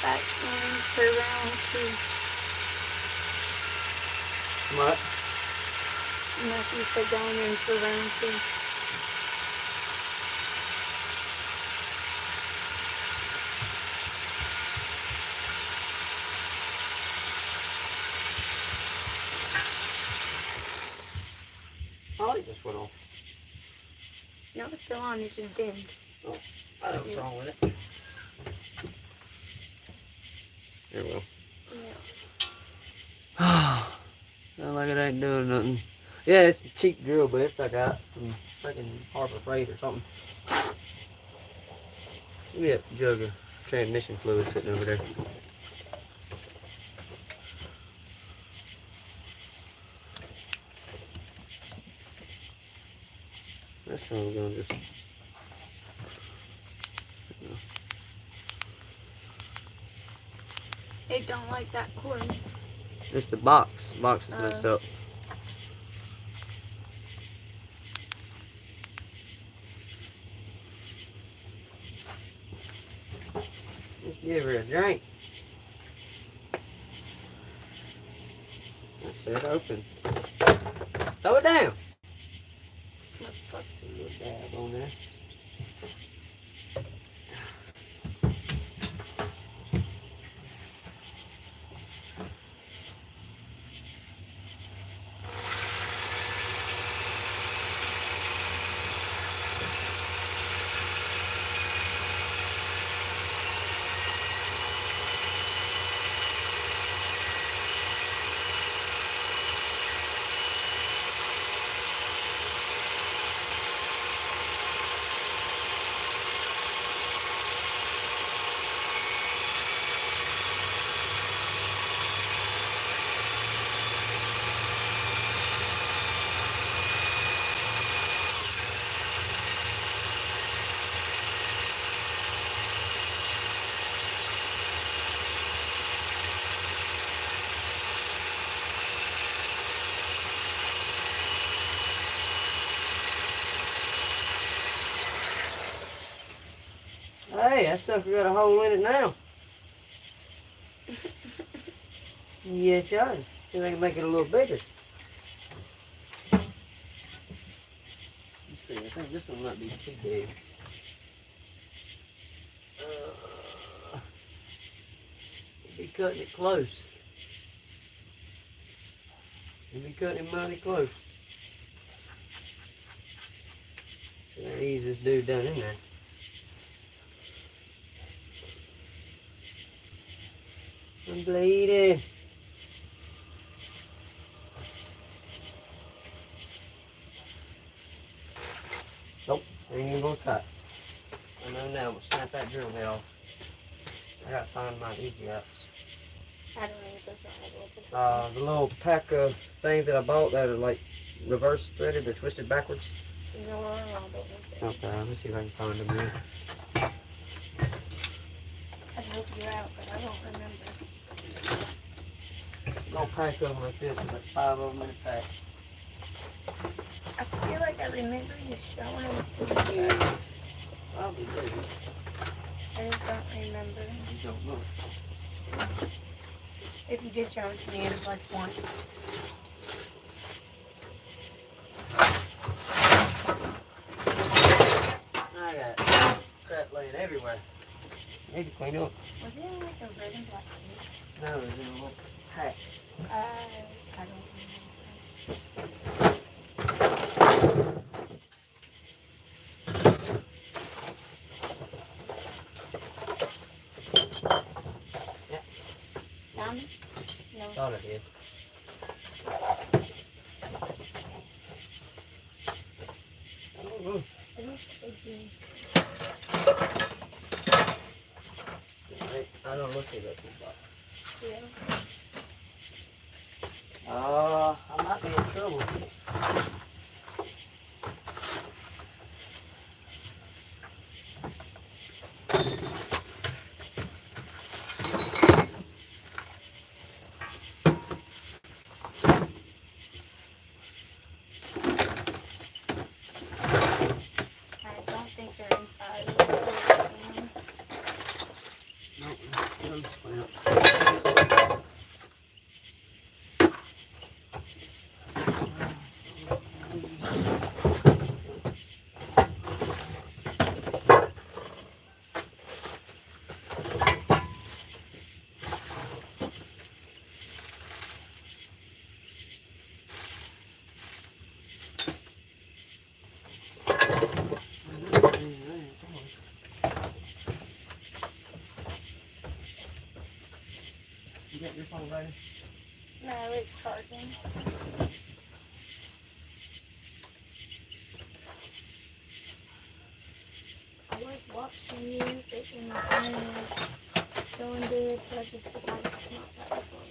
Back in for round 2. What? Matthew said going in for round 2. just went off. No, it's still on. It just dimmed. I don't know what's wrong with it. There we go. Yeah. Sound like it ain't doing nothing. Yeah, it's cheap drill bits I got from freaking Harbor Freight or something. Give me a jug of transmission fluid sitting over there. That sounds gonna just. It don't like that cord. It's the box. The box is messed up. Just give her a drink. I said open. Throw it down. Let's put A little dab on there. Hey, that sucker got a hole in it now. Yes, sir. See if I can make it a little bigger. Let's see, I think this one might be too big. Be cutting it close. Be cutting it mighty close. So I ease this dude down in there. I'm bleeding. Nope, I ain't even gonna try it. I know now I'm gonna snap that drill head off. I gotta find my easy outs. I don't know what those are. The little pack of things that I bought that are like reverse threaded or twisted backwards. No, I don't know. Okay, let me see if I can find them here. I'd help you out, but I don't remember. Little pack of them like this, there's like 5 of them in a pack. I feel like I remember you showing them to me. Probably do. I just don't remember. You don't know. If you did show them to me, it was like once. I got crap laying everywhere. Need to clean up. Was it in like a red and black case? No, it's in a little pack. I don't remember. Yeah. Found it? No. Thought I did. Oh, It looks big. I don't look at that box. Yeah. I might be in trouble. I don't think they're inside. Nope, those clamps. You got your phone ready? No, it's charging. I was watching you, but in my phone was going good, so I just decided it's not that for me.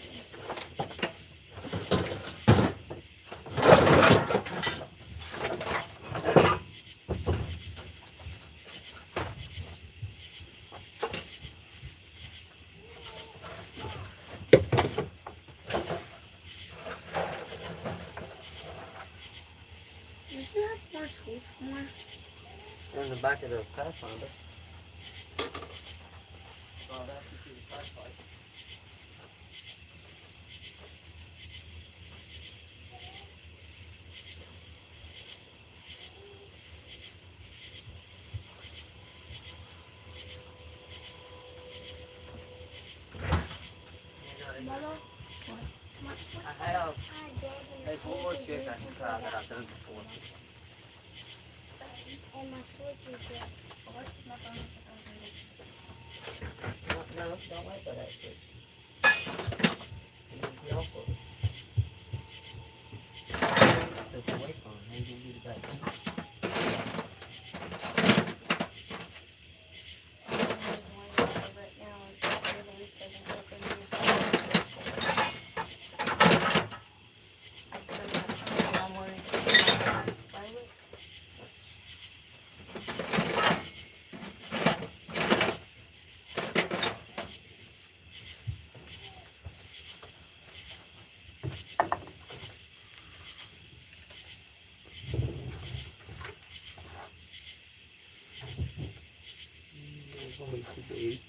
Did you have more tools somewhere? They're in the back of the Pathfinder. Oh, that's the flashlight. Mama? What? I have a board trick I can try that I've done before. And my switch is there. No, don't wait for that switch. Get off of it. Take away from it. Maybe you'll get it back. Today.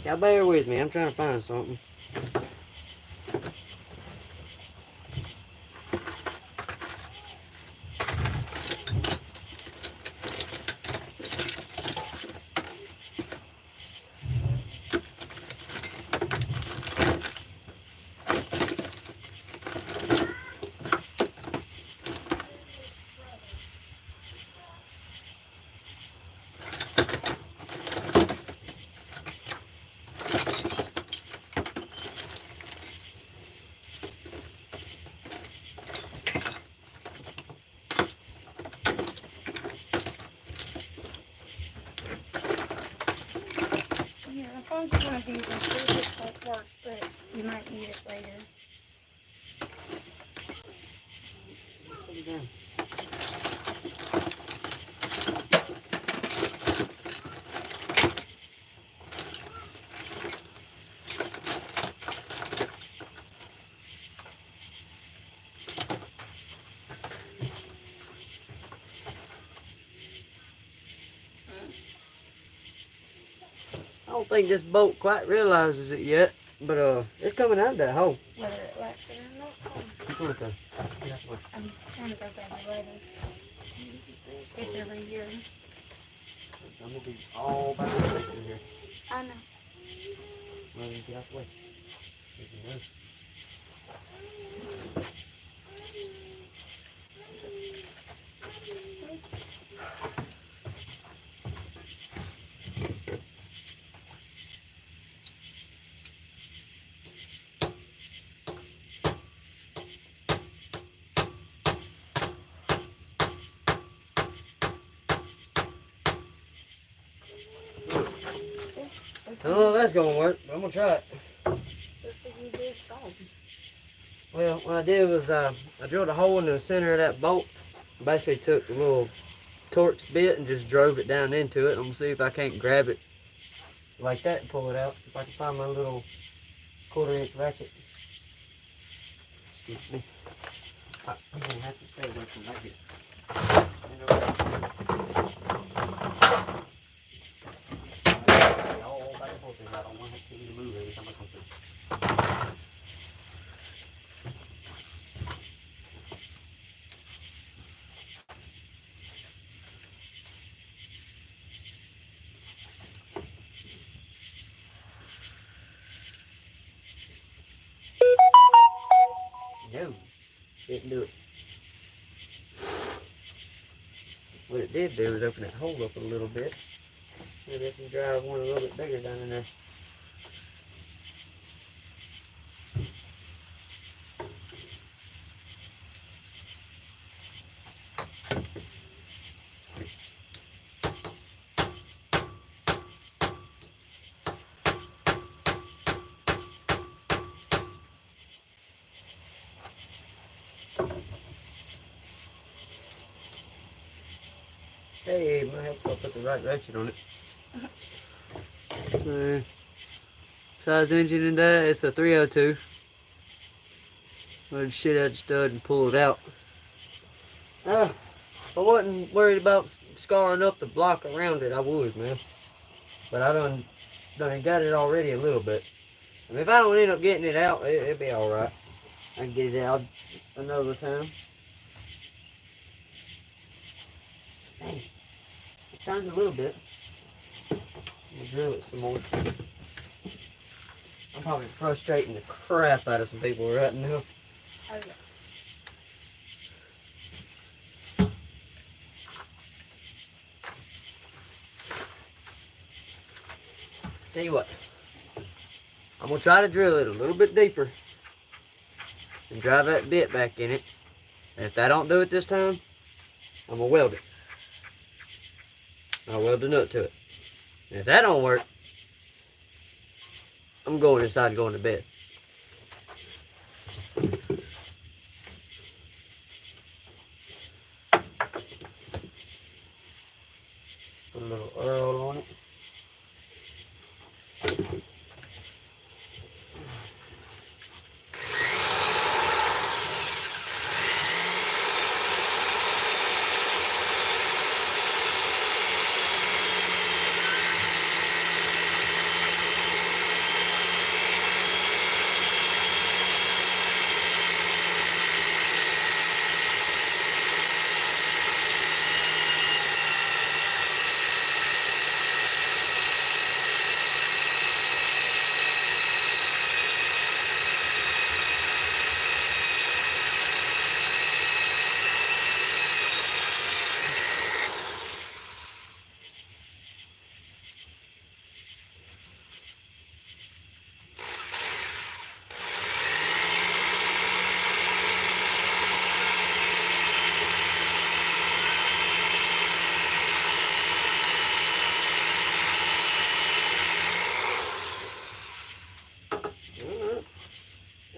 Y'all bear with me. I'm trying to find something. Yeah, the phone's one of these in case it won't work, but you might need it later. Sit it down. I don't think this boat quite realizes it yet, but it's coming out of that hole. Whether it likes it or not. Keep on it though. I'm trying to go back later. It's every year. I'm gonna be all by myself in here. I know. Well, then get out the way. You can move. I don't know if that's gonna work, but I'm gonna try it. Looks like you did something. Well, what I did was I drilled a hole in the center of that bolt. Basically took the little Torx bit and just drove it down into it. I'm gonna see if I can't grab it like that and pull it out. If I can find my little 1/4-inch ratchet. Excuse me. You're gonna have to stay away from that here. Stand over there. All back and forth, and I don't want to have to move every time I come through. No, didn't do it. What it did do was open that hole up a little bit. Maybe I can drive one a little bit bigger down in there. Hey, it might help if I put the right ratchet on it. So, size engine in that, it's a 302. Load the shit out the stud and pull it out. If I wasn't worried about scarring up the block around it, I would, man. But I done got it already a little bit. I mean, if I don't end up getting it out, it'll be alright. I can get it out another time. Dang. It turned a little bit. We'll drill it some more. I'm probably frustrating the crap out of some people right now. Oh, yeah. Tell you what, I'm going to try to drill it a little bit deeper and drive that bit back in it. And if that don't do it this time, I'm going to weld it. I'll weld the nut to it. And if that don't work, I'm going inside and going to bed. Put a little oil on it.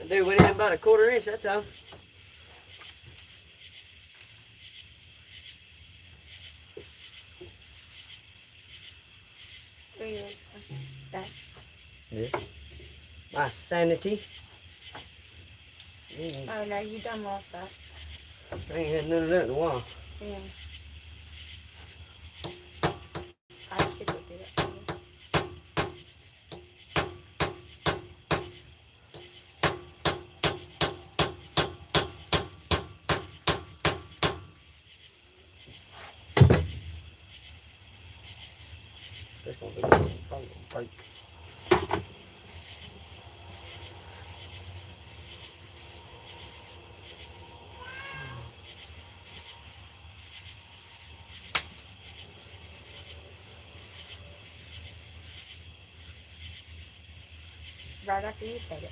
Dude, went in about a 1/4 inch that time. That. Yeah. My sanity. Oh no, you done lost that. I ain't had none of that in a while. Yeah. I should go do that for you. This one probably gonna break. Right after you said it.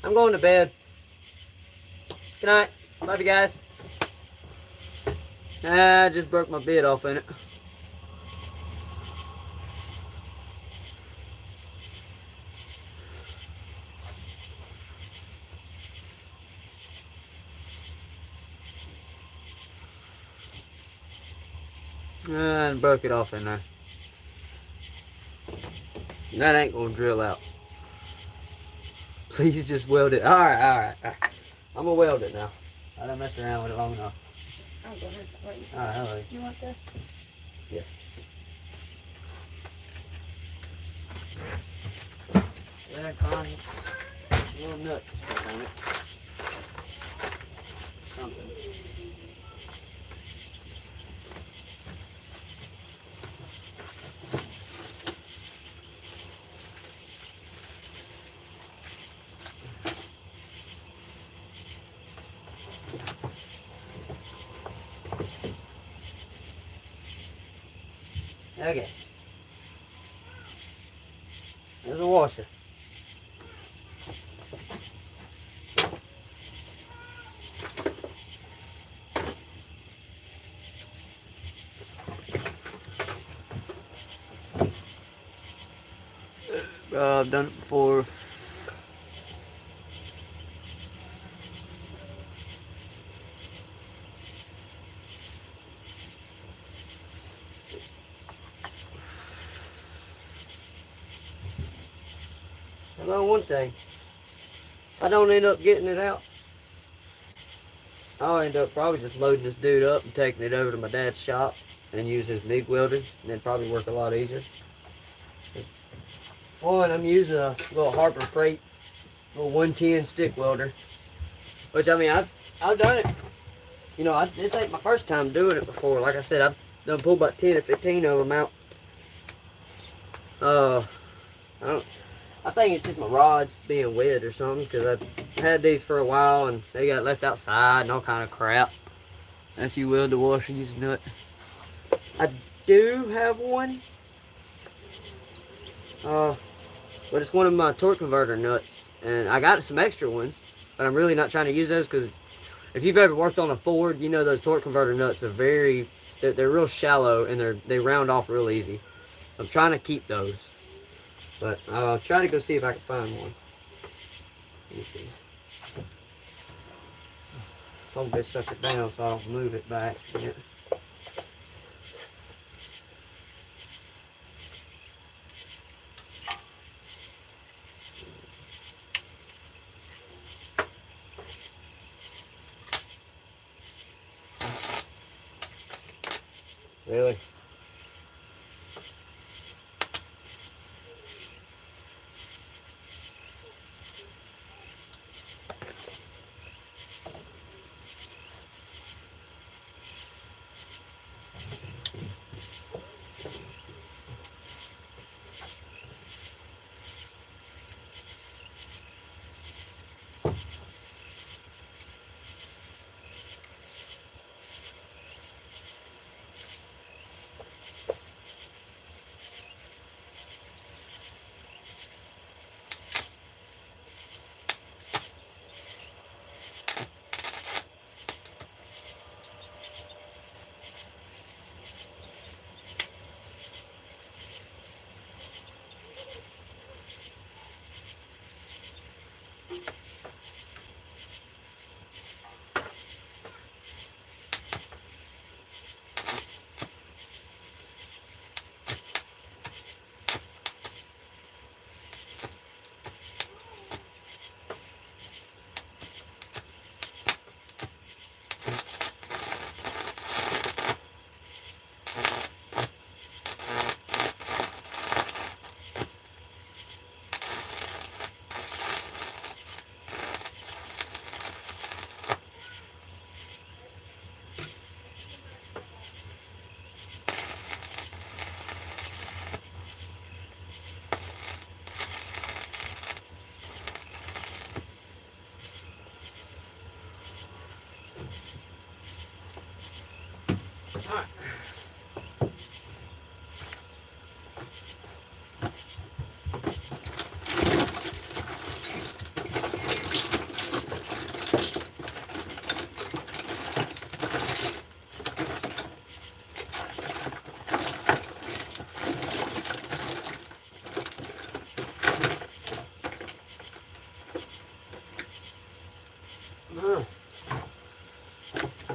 I'm going to bed. Good night. Love you guys. I just broke my bit off in it. And broke it off in there. That ain't gonna drill out. Please just weld it. Alright. I'm gonna weld it now. I done messed around with it long enough. I'm going this way. Alright, hello. You want this? Yeah. There, Connie. Little nut stuck on it. Something. Okay. There's a washer. I've done it before. Well, one thing, if I don't end up getting it out, I'll end up probably just loading this dude up and taking it over to my dad's shop and use his MIG welder, and then probably work a lot easier. One, I'm using a little Harbor Freight, little 110 stick welder, which I mean, I've done it. You know, this ain't my first time doing it before. Like I said, I've done pulled about 10 or 15 of them out. I think it's just my rods being wet or something, because I've had these for a while and they got left outside and all kind of crap. If you will, the washer use a nut. I do have one, but it's one of my torque converter nuts, and I got some extra ones, but I'm really not trying to use those, because if you've ever worked on a Ford, you know those torque converter nuts are they're real shallow and they round off real easy. So I'm trying to keep those. But I'll try to go see if I can find one. Let me see. Hold this sucker down so I don't move it by accident. Really?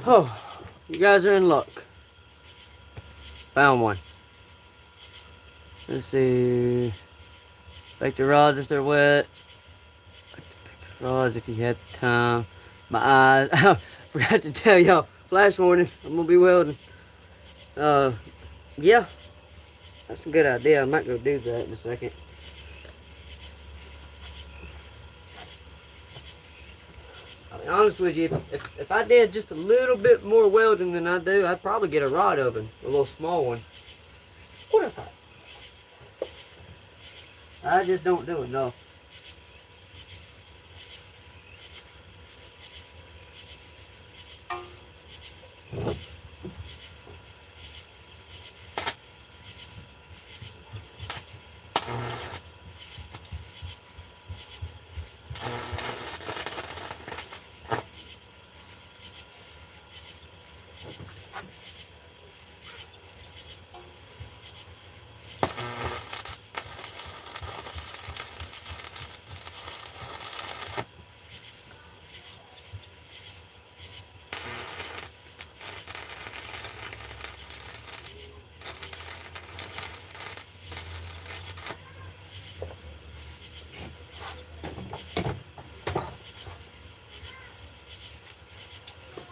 Oh, you guys are in luck. Found one. Let's see. Bake the rods if they're wet. Bake the rods if you had time. My eyes. I forgot to tell y'all. Flash warning. I'm gonna be welding. Yeah. That's a good idea. I might go do that in a second. I'll be honest with you, if I did just a little bit more welding than I do, I'd probably get a rod oven, a little small one. What is that? I just don't do enough.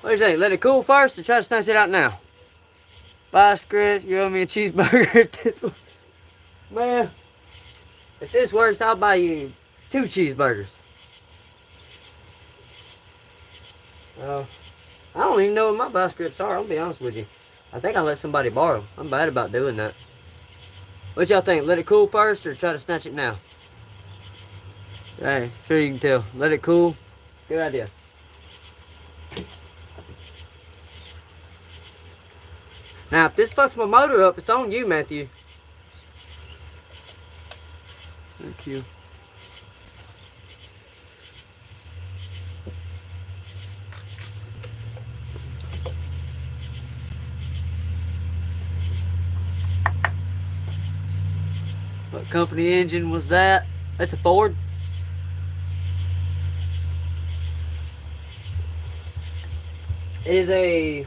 What do you think? Let it cool first or try to snatch it out now? Bye, Chris. You owe me a cheeseburger if this one. Man, if this works, I'll buy you 2 cheeseburgers. I don't even know what my vice grips are, I'll be honest with you. I think I let somebody borrow them. I'm bad about doing that. What y'all think? Let it cool first or try to snatch it now? Hey, sure you can tell. Let it cool. Good idea. Now, if this fucks my motor up, it's on you, Matthew. Thank you. What company engine was that? That's a Ford. It is a...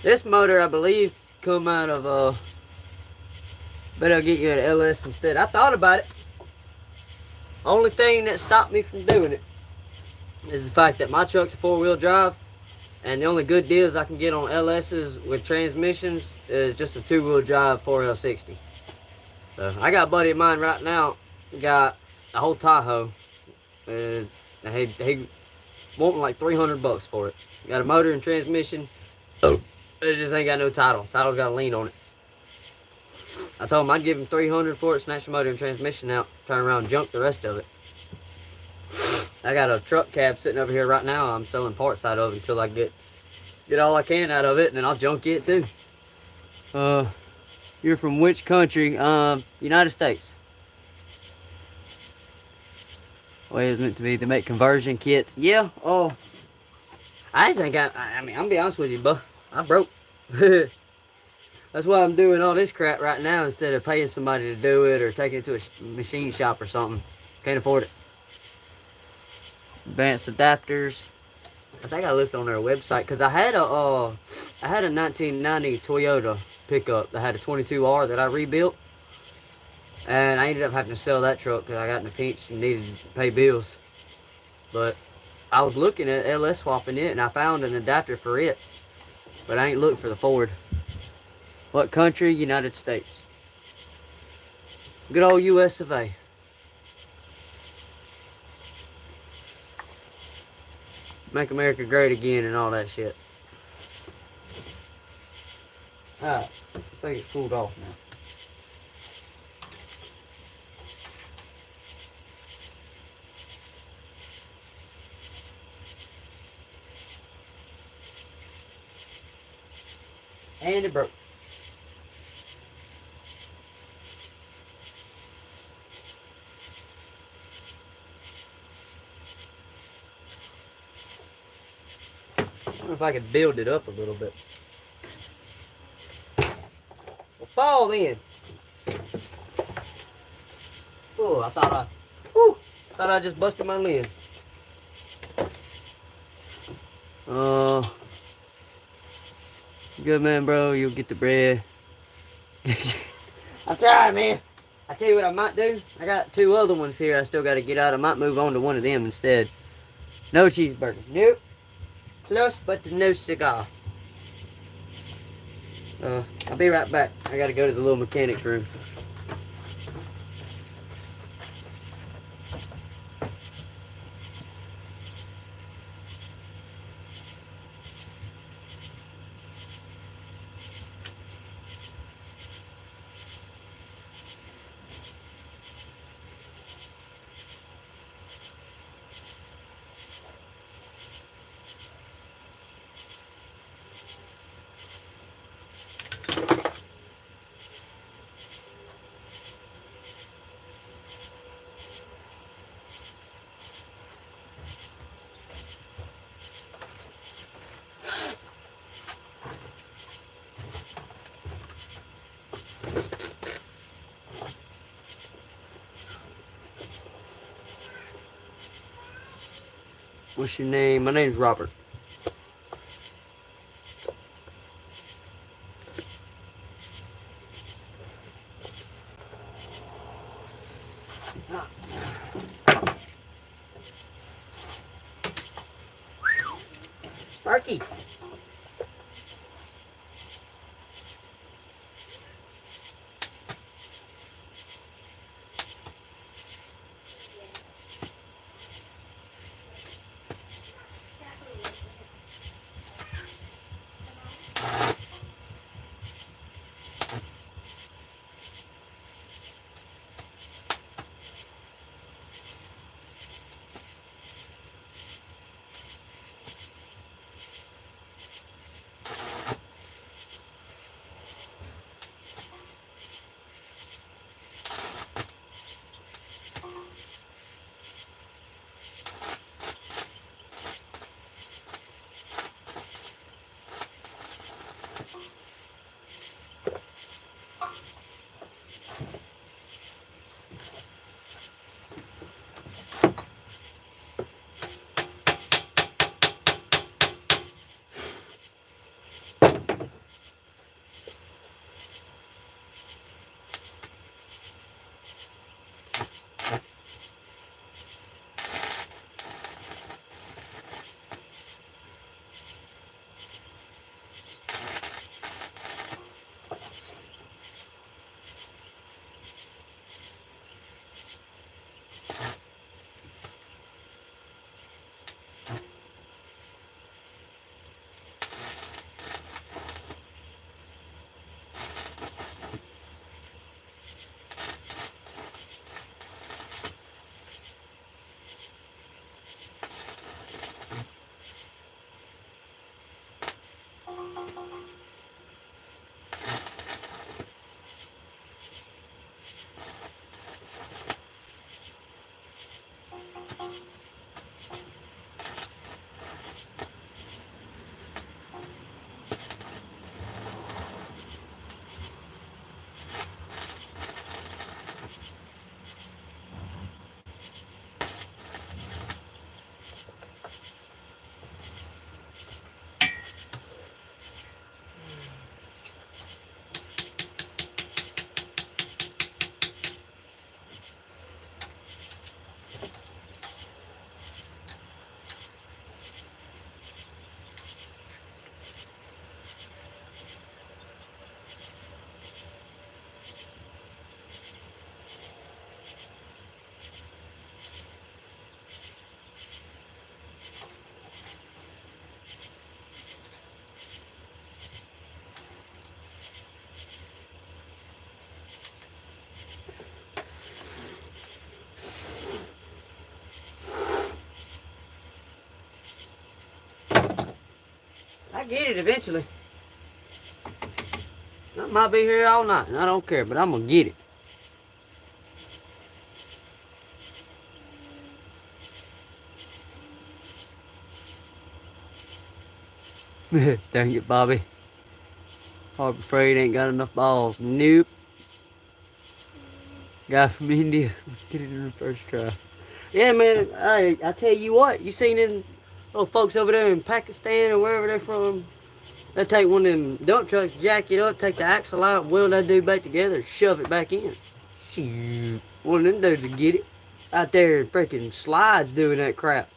This motor, I believe, come out of, bet I'll get you an LS instead. I thought about it. Only thing that stopped me from doing it is the fact that my truck's a 4-wheel drive, and the only good deals I can get on LSs with transmissions is just a 2-wheel drive 4L60. So I got a buddy of mine right now, got a whole Tahoe. He wanting like $300 for it. Got a motor and transmission. Oh. It just ain't got no title. Title's got a lien on it. I told him I'd give him $300 for it, snatch the motor and transmission out, turn around and junk the rest of it. I got a truck cab sitting over here right now. I'm selling parts out of until I get all I can out of it, and then I'll junk it too. You're from which country? United States. Way it's meant to be to make conversion kits. Yeah. Oh, I just ain't got. I mean, I'm gonna be honest with you, bud. I'm broke. That's why I'm doing all this crap right now instead of paying somebody to do it or taking it to a machine shop or something. Can't afford it. Advanced adapters. I think I looked on their website because I had a 1990 Toyota pickup that had a 22R that I rebuilt, and I ended up having to sell that truck because I got in a pinch and needed to pay bills. But I was looking at LS swapping it, and I found an adapter for it. But I ain't looked for the Ford. What country? United States. Good old US of A. Make America great again and all that shit. Alright, I think it's cooled off now. And it broke. I wonder if I could build it up a little bit. Well, fall in. Oh, I thought I just busted my lens. Good man, bro. You'll get the bread. I'm trying, man. I tell you what I might do. I got 2 other ones here I still got to get out. I might move on to one of them instead. No cheeseburger. Nope. Plus, but no cigar. I'll be right back. I got to go to the little mechanic's room. What's your name? My name's Robert. Sparky. I get it eventually. I might be here all night, and I don't care, but I'm gonna get it. Dang it, Bobby. Harbor Freight ain't got enough balls. Nope. Guy from India. Get it in the first try. Yeah, man, I tell you what, you seen them little folks over there in Pakistan or wherever they're from? They take one of them dump trucks, jack it up, take the axle out, weld that dude back together, shove it back in. Shoot. One of them dudes would get it. Out there freaking slides doing that crap.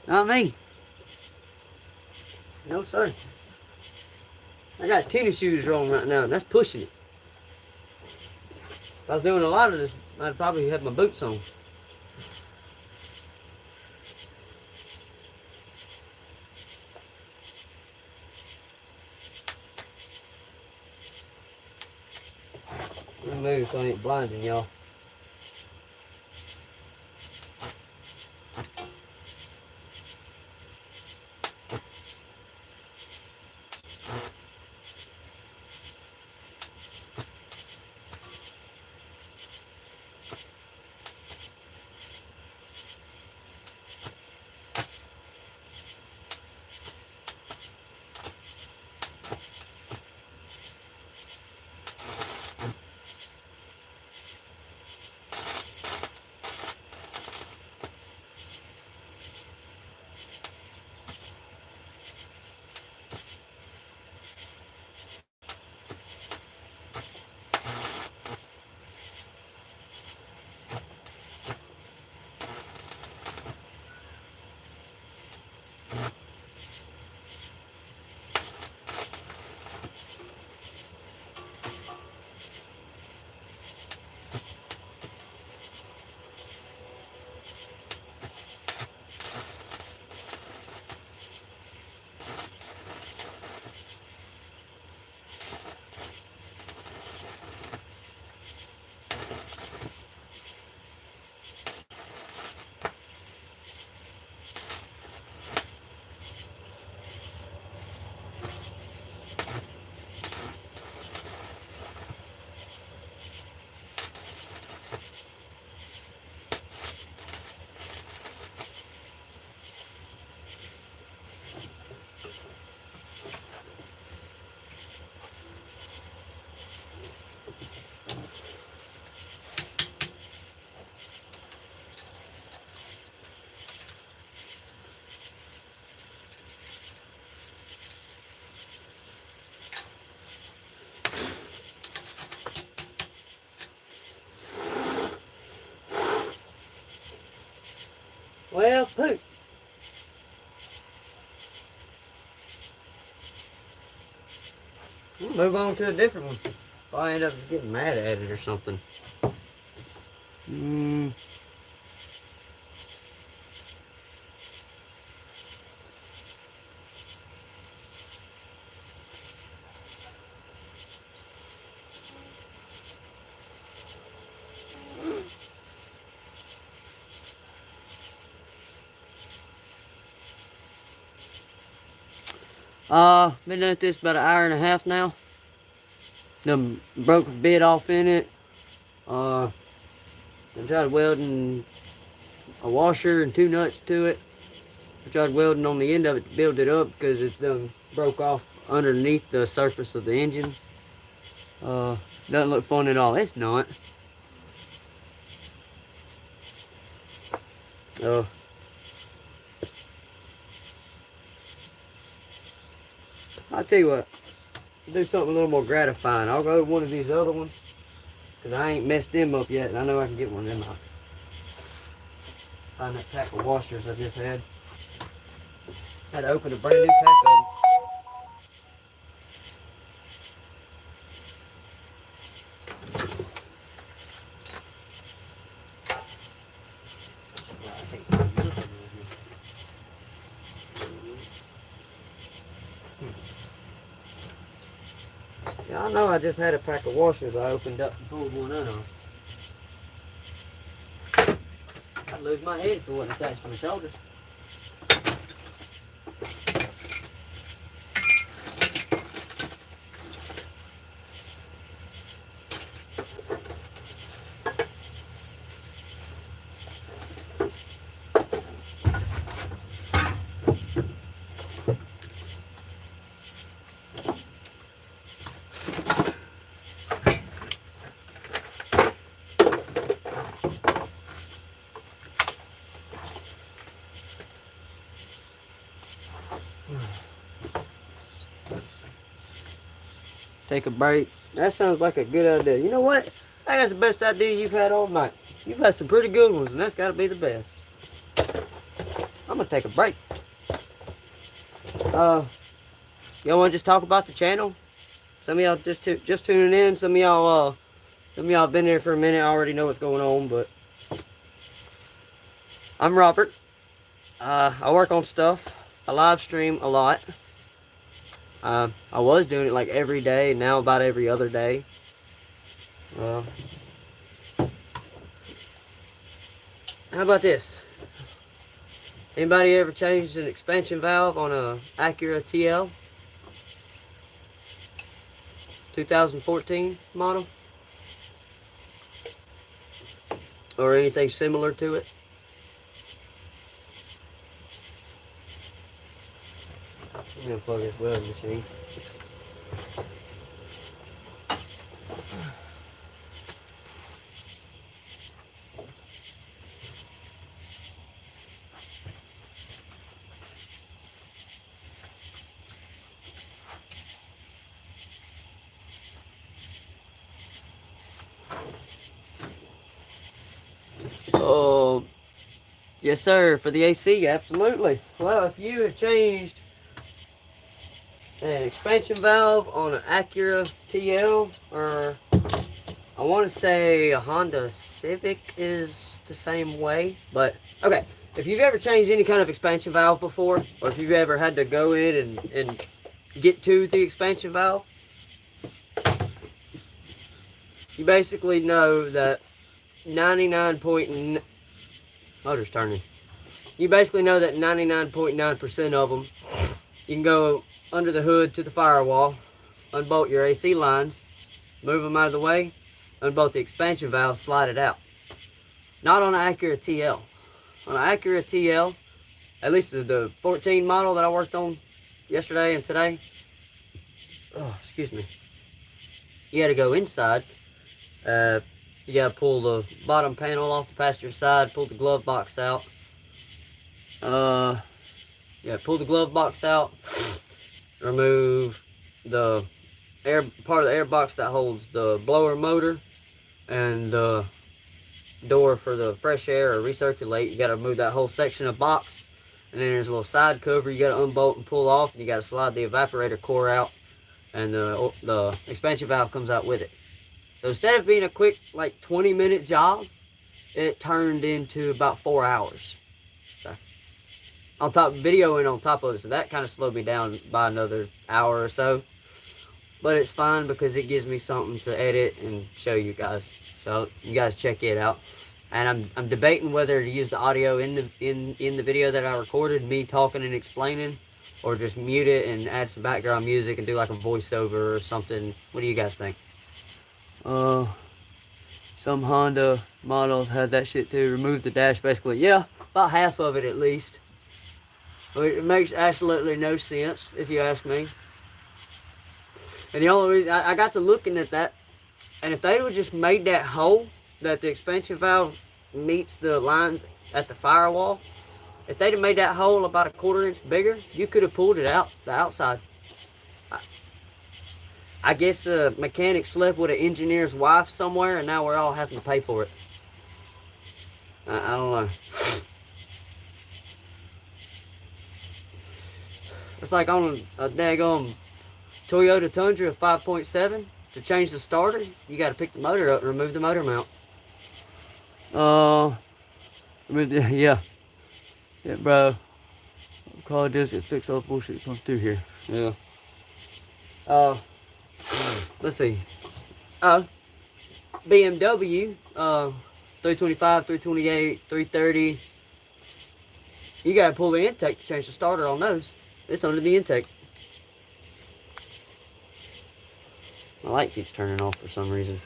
Not me. No, sir. I got tennis shoes wrong right now, and that's pushing it. If I was doing a lot of this, I'd probably have my boots on. Let me move so I ain't blinding y'all. Well, poop. We'll move on to a different one. If I end up just getting mad at it or something. Been at this about an hour and a half now. Done broke a bit off in it. I tried welding a washer and 2 nuts to it. I tried welding on the end of it to build it up because it broke off underneath the surface of the engine. Doesn't look fun at all. It's not. I'll tell you what, I'll do something a little more gratifying. I'll go to one of these other ones, because I ain't messed them up yet, and I know I can get one of them out. Find that pack of washers I just had. Had to open a brand new pack of them. Yeah, I know I just had a pack of washers I opened up and pulled one out of. I'd lose my head if it wasn't attached to my shoulders. take a break. That sounds like a good idea. You know what? I think that's the best idea you've had all night. You've had some pretty good ones, and that's got to be the best. I'm gonna take a break. Y'all want to just talk about the channel? Some of y'all just tuning in. Some of y'all been there for a minute. I already know what's going on, but I'm Robert. I work on stuff. I live stream a lot. I was doing it like every day. Now about every other day. How about this? Anybody ever changed an expansion valve on a Acura TL? 2014 model? Or anything similar to it? I'm gonna plug this welding machine. Oh, yes sir, for the AC, absolutely. Well, if you have changed an expansion valve on an Acura TL, or I want to say a Honda Civic is the same way, but okay. If you've ever changed any kind of expansion valve before, or if you've ever had to go in and get to the expansion valve, you basically know that 99.9 motor's turning. You basically know that 99.9% of them, you can go under the hood to the firewall, unbolt your AC lines, move them out of the way, unbolt the expansion valve, slide it out. Not on an Acura TL. On an Acura TL, at least the 14 model that I worked on yesterday and today, oh, excuse me, you had to go inside. You gotta pull the bottom panel off the passenger side, pull the glove box out. Yeah, pull the glove box out, remove the part of the air box that holds the blower motor and the door for the fresh air or recirculate. You gotta remove that whole section of box, and then there's a little side cover you gotta unbolt and pull off, and you gotta slide the evaporator core out, and the expansion valve comes out with it. So instead of being a quick, like 20-minute job, it turned into about 4 hours. So, on top, videoing on top of it, so that kind of slowed me down by another hour or so. But it's fine because it gives me something to edit and show you guys. So you guys check it out. And I'm debating whether to use the audio in the video that I recorded, me talking and explaining, or just mute it and add some background music and do like a voiceover or something. What do you guys think? Some Honda models had that shit too. Remove the dash, basically. Yeah, about half of it at least. It makes absolutely no sense, if you ask me. And the only reason I got to looking at that, and if they would just made that hole that the expansion valve meets the lines at the firewall, if they'd have made that hole about a 1/4 inch bigger, you could have pulled it out the outside. I guess a mechanic slept with an engineer's wife somewhere, and now we're all having to pay for it. I don't know. It's like on a daggone Toyota Tundra 5.7, to change the starter, you got to pick the motor up and remove the motor mount. Yeah, bro. Call this and fix all the bullshit that comes through here. Yeah. Let's see. BMW, 325, 328, 330. You gotta pull the intake to change the starter on those. It's under the intake. My light keeps turning off for some reason.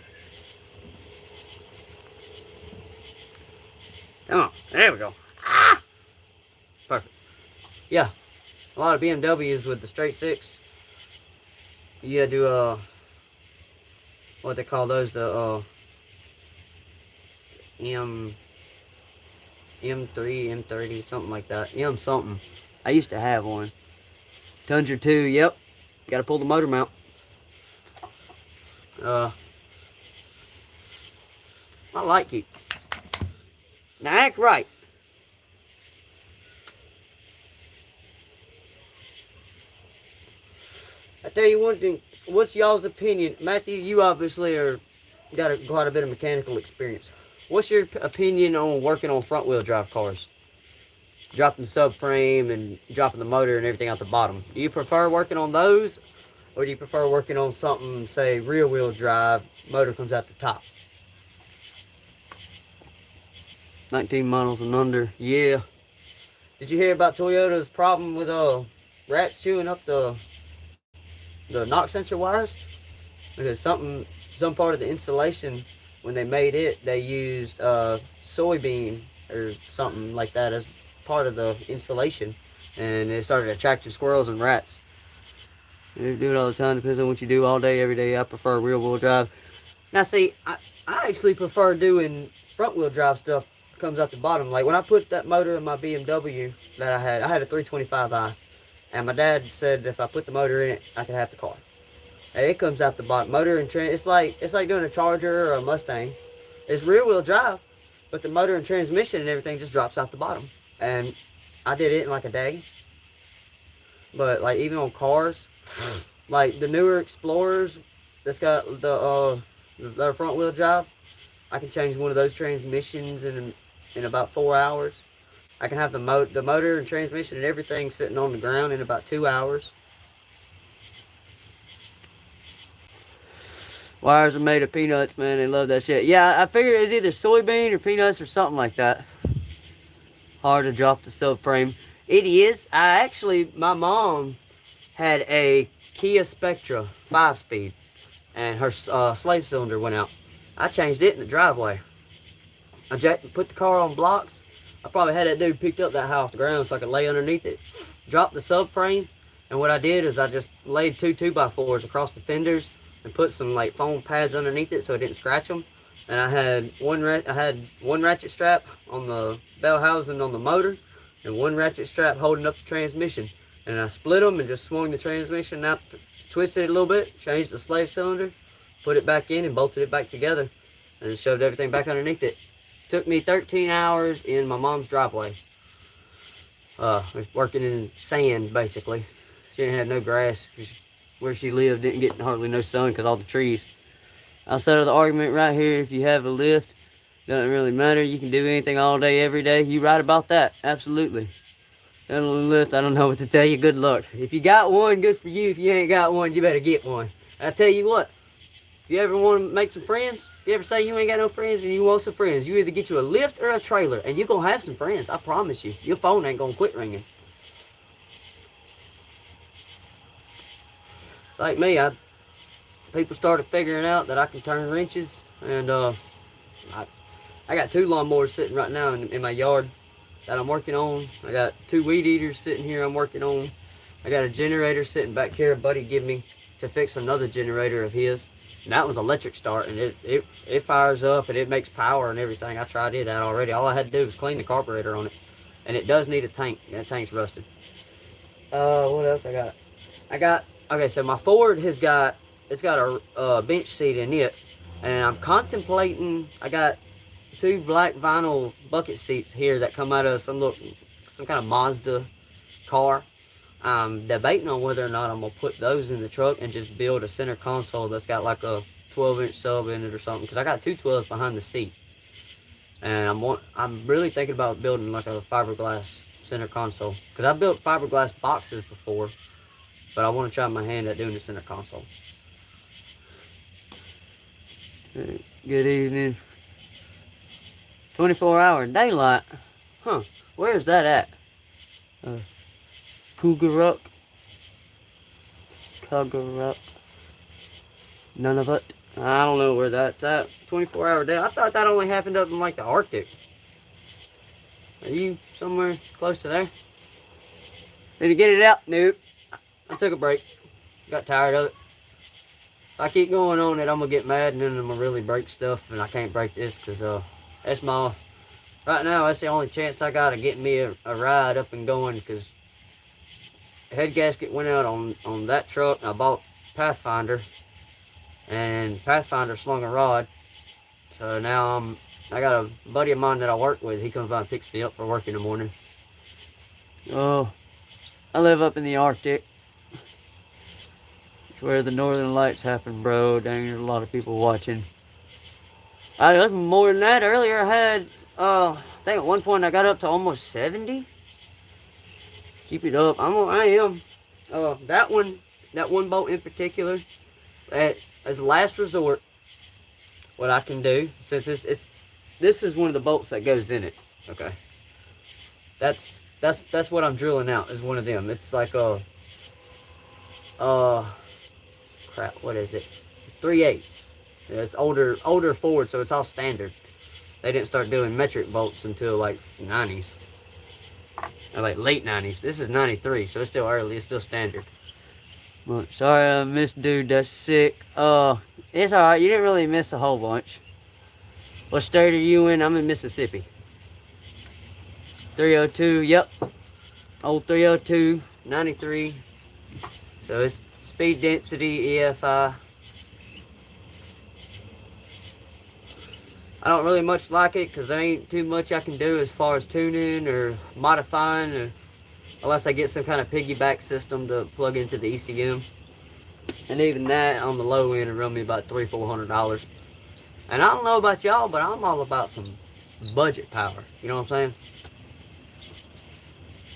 Come on, there we go. Ah! Perfect. Yeah, a lot of BMWs with the straight six. You gotta do what they call those, the M3, M30, something like that. M something. I used to have one. Tundra 2, yep. Gotta pull the motor mount. I like you. Now act right. I tell you one thing. What's y'all's opinion? Matthew, you obviously got quite a bit of mechanical experience. What's your opinion on working on front wheel drive cars? Dropping the subframe and dropping the motor and everything out the bottom. Do you prefer working on those? Or do you prefer working on something, say, rear wheel drive, motor comes out the top? 19 models and under, yeah. Did you hear about Toyota's problem with rats chewing up the knock sensor wires? Because some part of the insulation, when they made it, they used soybean or something like that as part of the insulation, and it started attracting squirrels and rats. You do it all the time, depends on what you do all day, every day. I prefer rear wheel drive. Now see, I actually prefer doing front wheel drive stuff comes out the bottom. Like when I put that motor in my BMW that I had a 325i, and my dad said if I put the motor in it, I could have the car. And it comes out the bottom. Motor and it's like doing a Charger or a Mustang. It's rear wheel drive, but the motor and transmission and everything just drops out the bottom. And I did it in like a day. But like even on cars, like the newer Explorers that's got the front wheel drive, I can change one of those transmissions in about 4 hours. I can have the motor and transmission and everything sitting on the ground in about 2 hours. Wires are made of peanuts, man. They love that shit. Yeah, I figured it was either soybean or peanuts or something like that. Hard to drop the subframe. It is. My mom had a Kia Spectra 5-speed, and her slave cylinder went out. I changed it in the driveway. I put the car on blocks. I probably had that dude picked up that high off the ground so I could lay underneath it. Dropped the subframe, and what I did is I just laid 2 2x4s across the fenders and put some like foam pads underneath it so it didn't scratch them. And I had one ratchet strap on the bell housing on the motor, and one ratchet strap holding up the transmission. And I split them and just swung the transmission out, twisted it a little bit, changed the slave cylinder, put it back in and bolted it back together, and just shoved everything back underneath it. Took me 13 hours in my mom's driveway. I was working in sand, basically. She didn't have no grass. Where she lived didn't get hardly no sun because all the trees. Outside of the argument right here, if you have a lift, doesn't really matter. You can do anything all day, every day. You right about that. Absolutely. Lift, I don't know what to tell you. Good luck. If you got one, good for you. If you ain't got one, you better get one. I tell you what, if you ever want to make some friends, if you ever say you ain't got no friends and you want some friends, you either get you a lift or a trailer, and you're going to have some friends. I promise you. Your phone ain't going to quit ringing. It's like me. People started figuring out that I can turn wrenches, and I got 2 lawnmowers sitting right now in my yard that I'm working on. I got 2 weed eaters sitting here I'm working on. I got a generator sitting back here a buddy gave me to fix another generator of his. And that was electric start, and it fires up and it makes power and everything. I tried it out already. All I had to do was clean the carburetor on it. And it does need a tank. That tank's rusted. What else I got? Okay, so my Ford it's got a bench seat in it. And I'm contemplating, I got 2 black vinyl bucket seats here that come out of some kind of Mazda car. I'm debating on whether or not I'm gonna put those in the truck and just build a center console that's got like a 12-inch sub in it or something, because I got 2 12s behind the seat, and I'm really thinking about building like a fiberglass center console, because I built fiberglass boxes before, but I want to try my hand at doing the center console. Good evening. 24-hour daylight. Huh. Where's that at? Cougaruck. None of it. I don't know where that's at. 24-hour day. I thought that only happened up in like the Arctic. Are you somewhere close to there? Did you get it out? Nope. I took a break. Got tired of it. If I keep going on it, I'm going to get mad and then I'm going to really break stuff, and I can't break this because that's right now, that's the only chance I got of getting me a ride up and going, because head gasket went out on that truck, and I bought Pathfinder, and Pathfinder slung a rod. So now I got a buddy of mine that I work with. He comes by and picks me up for work in the morning. Oh, I live up in the Arctic. It's where the northern lights happen, bro. Dang, there's a lot of people watching. I was more than that. Earlier I had, I think at one point I got up to almost 70. Keep it up. I am. That one bolt in particular, as a last resort, what I can do, since this is one of the bolts that goes in it. Okay. That's what I'm drilling out, is one of them. It's like a, crap, what is it? It's 3/8. It's older Ford, so it's all standard. They didn't start doing metric bolts until like 90s. Or like late 90s. This is 93, so it's still early. It's still standard. But sorry I missed, dude. That's sick. It's alright. You didn't really miss a whole bunch. What state are you in? I'm in Mississippi. 302, yep. Old 302, 93. So it's speed density, EFI. I don't really much like it because there ain't too much I can do as far as tuning or modifying, unless I get some kind of piggyback system to plug into the ECM. And even that on the low end will run me about $300-400. And I don't know about y'all, but I'm all about some budget power. You know what I'm saying?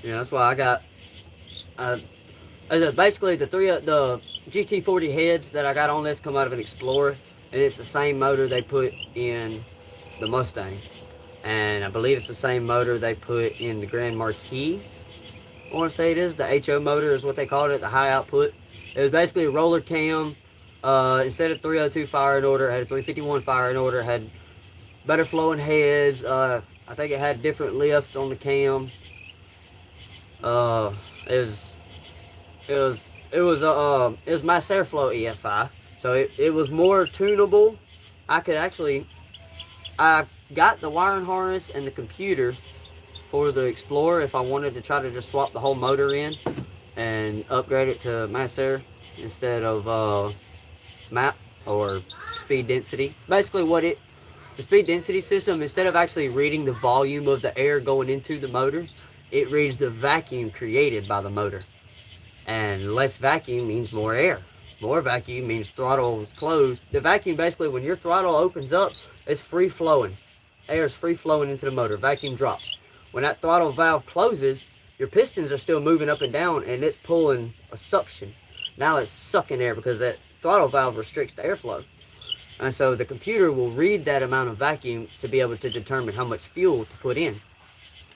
Yeah, that's why I got basically the GT40 heads that I got on this come out of an Explorer, and it's the same motor they put in the Mustang, and I believe it's the same motor they put in the Grand Marquis. I want to say it is the HO motor is what they called it, the high output. It was basically a roller cam. Instead of 302 firing order, it had a 351 firing order. Had better flowing heads. I think it had different lift on the cam. It was mass airflow EFI, so it was more tunable. I've got the wiring harness and the computer for the Explorer if I wanted to try to just swap the whole motor in and upgrade it to mass air instead of map or speed density. Basically the speed density system, instead of actually reading the volume of the air going into the motor, it reads the vacuum created by the motor. And less vacuum means more air. More vacuum means throttle is closed. The vacuum, basically, when your throttle opens up, it's free flowing. Air is free flowing into the motor. Vacuum drops. When that throttle valve closes, your pistons are still moving up and down, and it's pulling a suction. Now it's sucking air because that throttle valve restricts the airflow. And so the computer will read that amount of vacuum to be able to determine how much fuel to put in.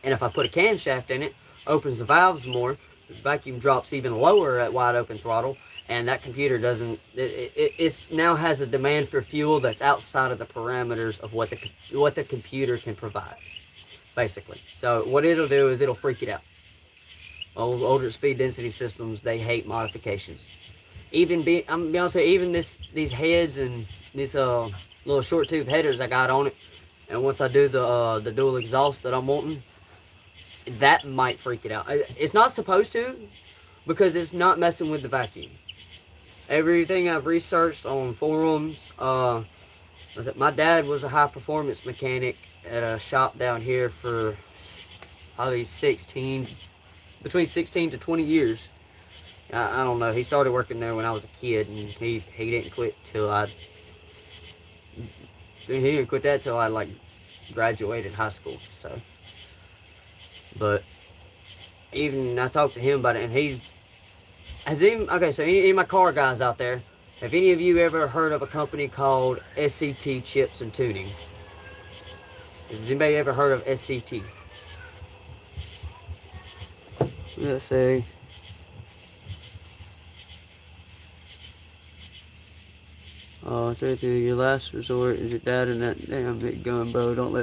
And if I put a camshaft in it, opens the valves more, the vacuum drops even lower at wide open throttle, and that computer doesn't, it now has a demand for fuel that's outside of the parameters of what the computer can provide, basically. So what it'll do is it'll freak it out. Older speed density systems, they hate modifications. I'm gonna be honest with you, even these heads and these little short tube headers I got on it, and once I do the dual exhaust that I'm wanting, that might freak it out. It's not supposed to, because it's not messing with the vacuum. Everything I've researched on forums, my dad was a high performance mechanic at a shop down here for probably between 16 to 20 years. I don't know, he started working there when I was a kid, and he didn't quit till he didn't quit that till I like graduated high school. So, but even I talked to him about it, and so any of my car guys out there, have any of you ever heard of a company called SCT Chips and Tuning? Has anybody ever heard of SCT? Let's see. Oh, it's right there. Your last resort is your dad and that damn big gun, bro. Don't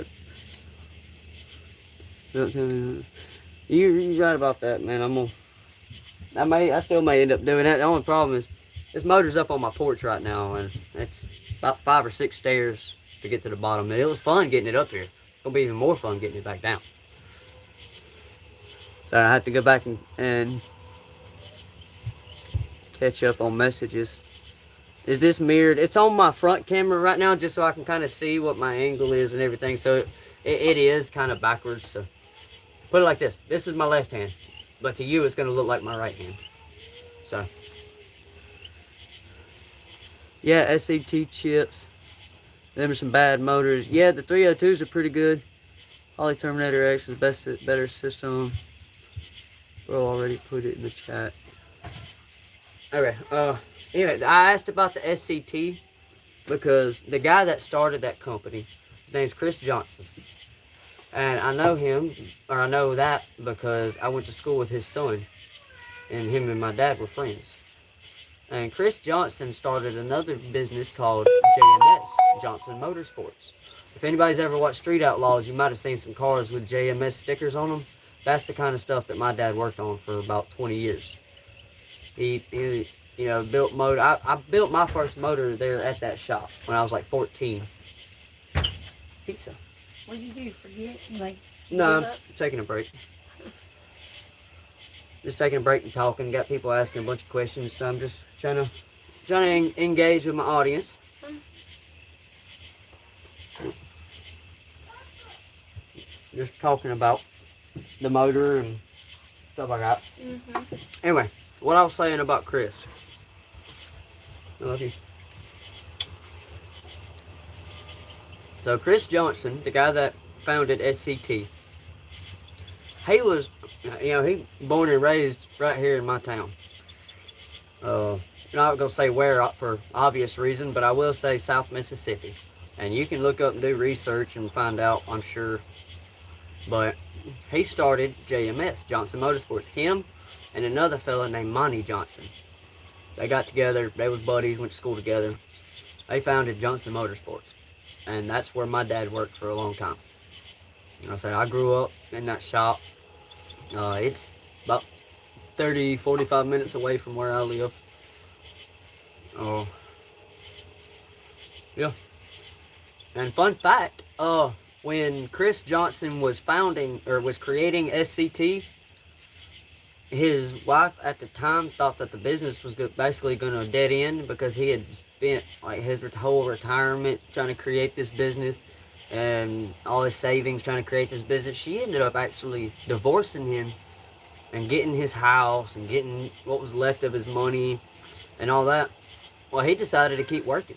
tell me. You're right about that, man. I still may end up doing that. The only problem is this motor's up on my porch right now, and it's about 5 or 6 stairs to get to the bottom. And it was fun getting it up here. It's gonna be even more fun getting it back down. So I have to go back and catch up on messages. is this mirrored. It's on my front camera right now just so I can kind of see what my angle is and everything. So it is kind of backwards. So put it like this. This is my left hand. But to you, it's going to look like my right hand. So. Yeah, SCT chips. Them are some bad motors. Yeah, the 302s are pretty good. Holly Terminator X is better system. Bro already put it in the chat. Okay, anyway, I asked about the SCT because the guy that started that company, his name's Chris Johnson. And I know him, or I know that because I went to school with his son. And him and my dad were friends. And Chris Johnson started another business called JMS, Johnson Motorsports. If anybody's ever watched Street Outlaws, you might have seen some cars with JMS stickers on them. That's the kind of stuff that my dad worked on for about 20 years. He you know, built motor. I built my first motor there at that shop when I was like 14. Pizza. What'd you do? Forget? Like, No, I'm taking a break. Just taking a break and talking. Got people asking a bunch of questions, so I'm just trying to engage with my audience. Just talking about the motor and stuff like that. Anyway, what I was saying about Chris. I love you. So Chris Johnson, the guy that founded SCT, he was, you know, he born and raised right here in my town. I'm not gonna say where for obvious reason, but I will say South Mississippi. And you can look up and do research and find out, I'm sure. But he started JMS, Johnson Motorsports. Him and another fella named Monty Johnson. They got together, they was buddies, went to school together. They founded Johnson Motorsports. And that's where my dad worked for a long time. And I said, I grew up in that shop. It's about 30, 45 minutes away from where I live. Yeah. And fun fact, when Chris Johnson was creating SCT, his wife at the time thought that the business was basically going to dead end because he had spent like his whole retirement trying to create this business and all his savings trying to create this business. She ended up actually divorcing him and getting his house and getting what was left of his money and all that. Well, he decided to keep working.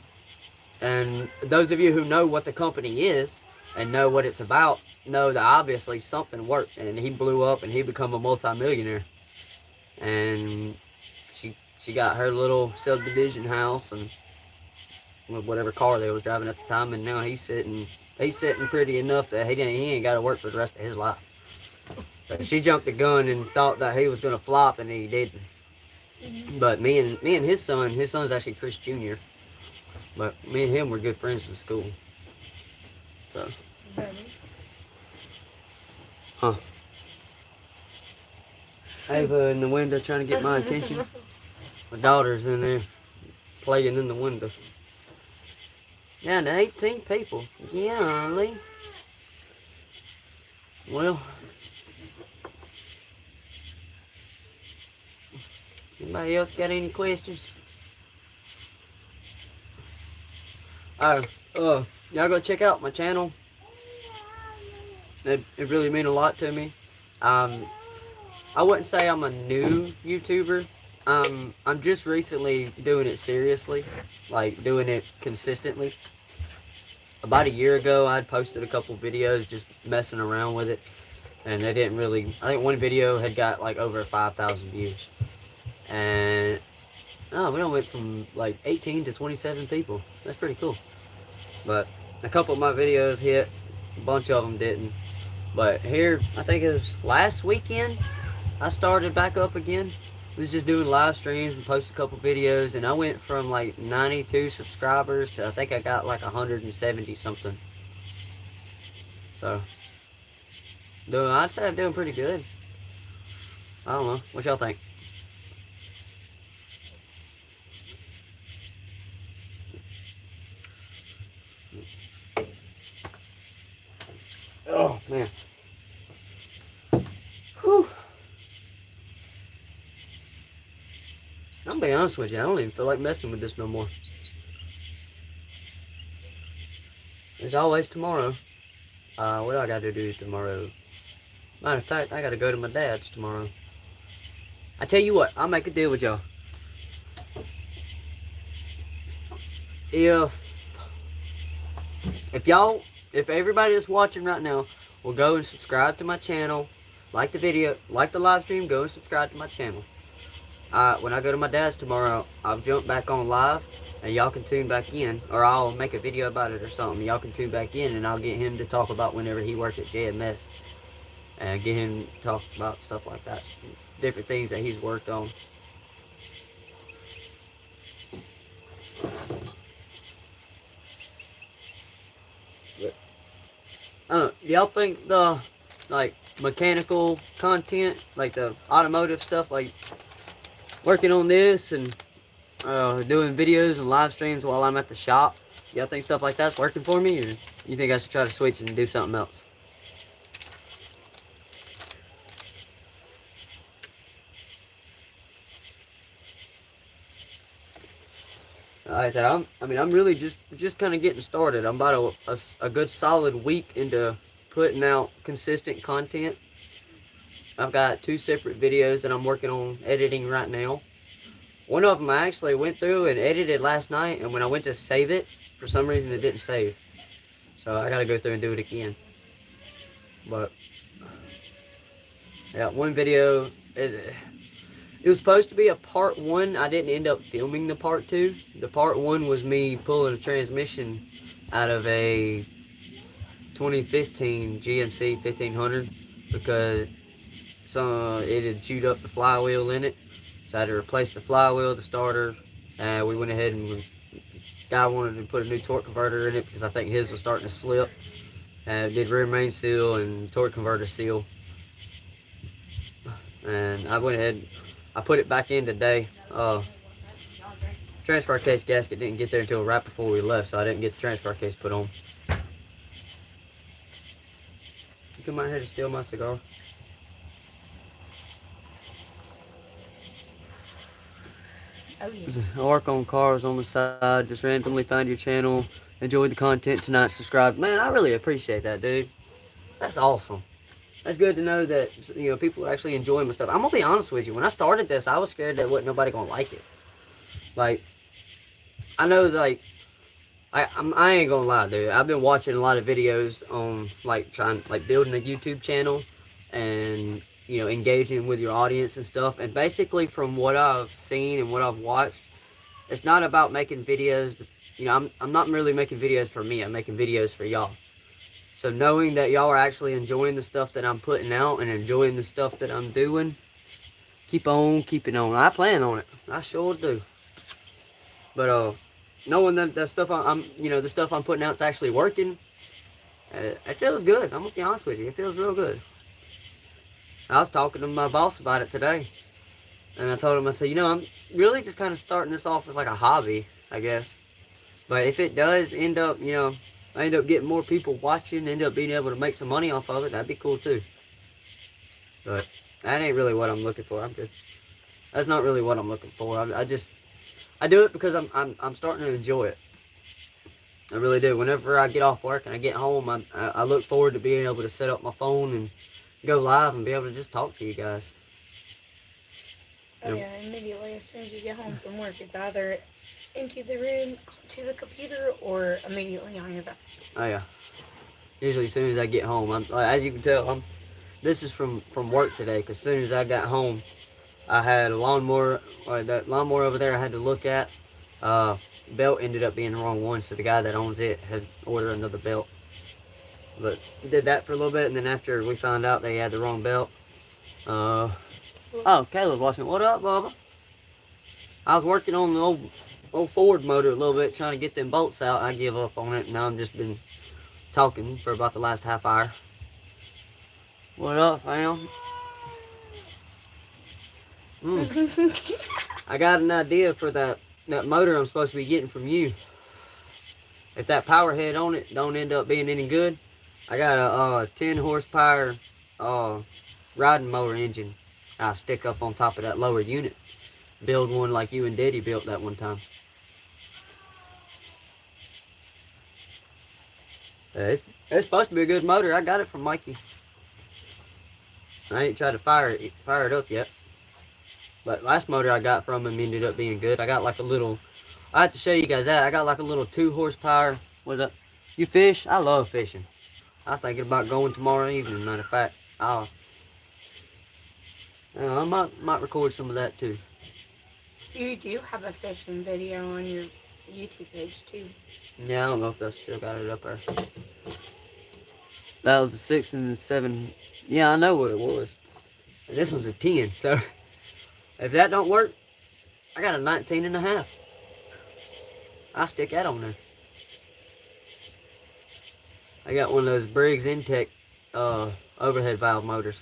And those of you who know what the company is and know what it's about know that obviously something worked, and he blew up and he became a multi-millionaire. And she got her little subdivision house and with whatever car they was driving at the time, and now he's sitting pretty enough that he ain't got to work for the rest of his life. But she jumped the gun and thought that he was gonna flop, and he didn't. But me and his son's actually Chris Jr. But me and him were good friends in school. So. Huh. Ava in the window trying to get my attention. My daughter's in there playing in the window. Down to 18 people. Golly. Well. Anybody else got any questions? Y'all go check out my channel. It really mean a lot to me. I wouldn't say I'm a new YouTuber. I'm just recently doing it seriously, like doing it consistently. About a year ago, I'd posted a couple videos just messing around with it, and they didn't really. I think one video had got like over 5,000 views, and we done went from like 18 to 27 people. That's pretty cool. But a couple of my videos hit, a bunch of them didn't. But here, I think it was last weekend, I started back up again. I was just doing live streams and posted a couple videos, and I went from like 92 subscribers to I think I got like 170 something. So, I'd say I'm doing pretty good. I don't know. What y'all think? Oh, man. Whew. I'm gonna be honest with you, I don't even feel like messing with this no more. as always, tomorrow. What do I gotta do tomorrow? Matter of fact, I gotta go to my dad's tomorrow. I tell you what, I'll make a deal with y'all. If everybody that's watching right now will go and subscribe to my channel, like the video, like the live stream, go and subscribe to my channel. When I go to my dad's tomorrow, I'll jump back on live, and y'all can tune back in, or I'll make a video about it or something. Y'all can tune back in, and I'll get him to talk about whenever he worked at JMS, and get him to talk about stuff like that, different things that he's worked on. Do y'all think the like mechanical content, like the automotive stuff, like working on this and doing videos and live streams while I'm at the shop, y'all think stuff like that's working for me, or you think I should try to switch and do something else? Like I said, I'm really just kind of getting started. I'm about a good solid week into putting out consistent content. I've got 2 separate videos that I'm working on editing right now. One of them I actually went through and edited last night, and when I went to save it, for some reason it didn't save. So I gotta go through and do it again. But yeah, one video, it was supposed to be a part 1. I didn't end up filming the part 2. The part 1 was me pulling a transmission out of a 2015 GMC 1500 because it had chewed up the flywheel in it. So I had to replace the flywheel, the starter, and we went ahead and guy wanted to put a new torque converter in it because I think his was starting to slip. And it did rear main seal and torque converter seal. And I went ahead, I put it back in today. Transfer case gasket didn't get there until right before we left, so I didn't get the transfer case put on. You come out here to steal my cigar? Oh, yeah. I work on cars on the side, just randomly find your channel, enjoyed the content tonight, subscribe. Man, I really appreciate that, dude. That's awesome. That's good to know that, you know, people are actually enjoying my stuff. I'm gonna be honest with you, when I started this, I was scared that wasn't nobody gonna like it. Like, I know, like, I ain't gonna lie, dude. I've been watching a lot of videos on, like, building a YouTube channel and, you know, engaging with your audience and stuff. And basically, from what I've seen and what I've watched, it's not about making videos. You know, I'm not really making videos for me. I'm making videos for y'all. So knowing that y'all are actually enjoying the stuff that I'm putting out and enjoying the stuff that I'm doing, keep on keeping on. I plan on it. I sure do. But knowing that the stuff the stuff I'm putting out is actually working, it feels good. I'm gonna be honest with you. It feels real good. I was talking to my boss about it today, and I told him, I said, you know, I'm really just kind of starting this off as like a hobby, I guess. But if it does end up, you know, I end up getting more people watching, end up being able to make some money off of it, that'd be cool too. But that ain't really what I'm looking for. That's not really what I'm looking for. I do it because I'm starting to enjoy it. I really do. Whenever I get off work and I get home, I look forward to being able to set up my phone and go live and be able to just talk to you guys. Oh, yeah, immediately as soon as you get home from work, it's either into the room, to the computer, or immediately on your phone. Oh, yeah. Usually as soon as I get home. As you can tell, this is from work today, because as soon as I got home, I had a lawnmower, that lawnmower over there I had to look at. Belt ended up being the wrong one, so the guy that owns it has ordered another belt. But did that for a little bit, and then after we found out they had the wrong belt, oh, Caleb's watching. What up, Bubba? I was working on the old Ford motor a little bit, trying to get them bolts out. I give up on it, and now I've just been talking for about the last half hour. What up, fam? I got an idea for that motor I'm supposed to be getting from you. If that power head on it don't end up being any good, I got a 10 horsepower riding mower engine I'll stick up on top of that lower unit. Build one like you and Daddy built that one time. It's supposed to be a good motor. I got it from Mikey. I ain't tried to fire it up yet. But last motor I got from him ended up being good. I got like a little, I have to show you guys that. I got like a little 2 horsepower. What's up? You fish? I love fishing. I was thinking about going tomorrow evening, matter of fact. I might record some of that too. You do have a fishing video on your YouTube page too. Yeah, I don't know if I still got it up there. That was a 6 and a 7. Yeah, I know what it was. And this was a 10, so if that don't work, I got a 19 and a half. I'll stick that on there. I got one of those Briggs Intech overhead valve motors.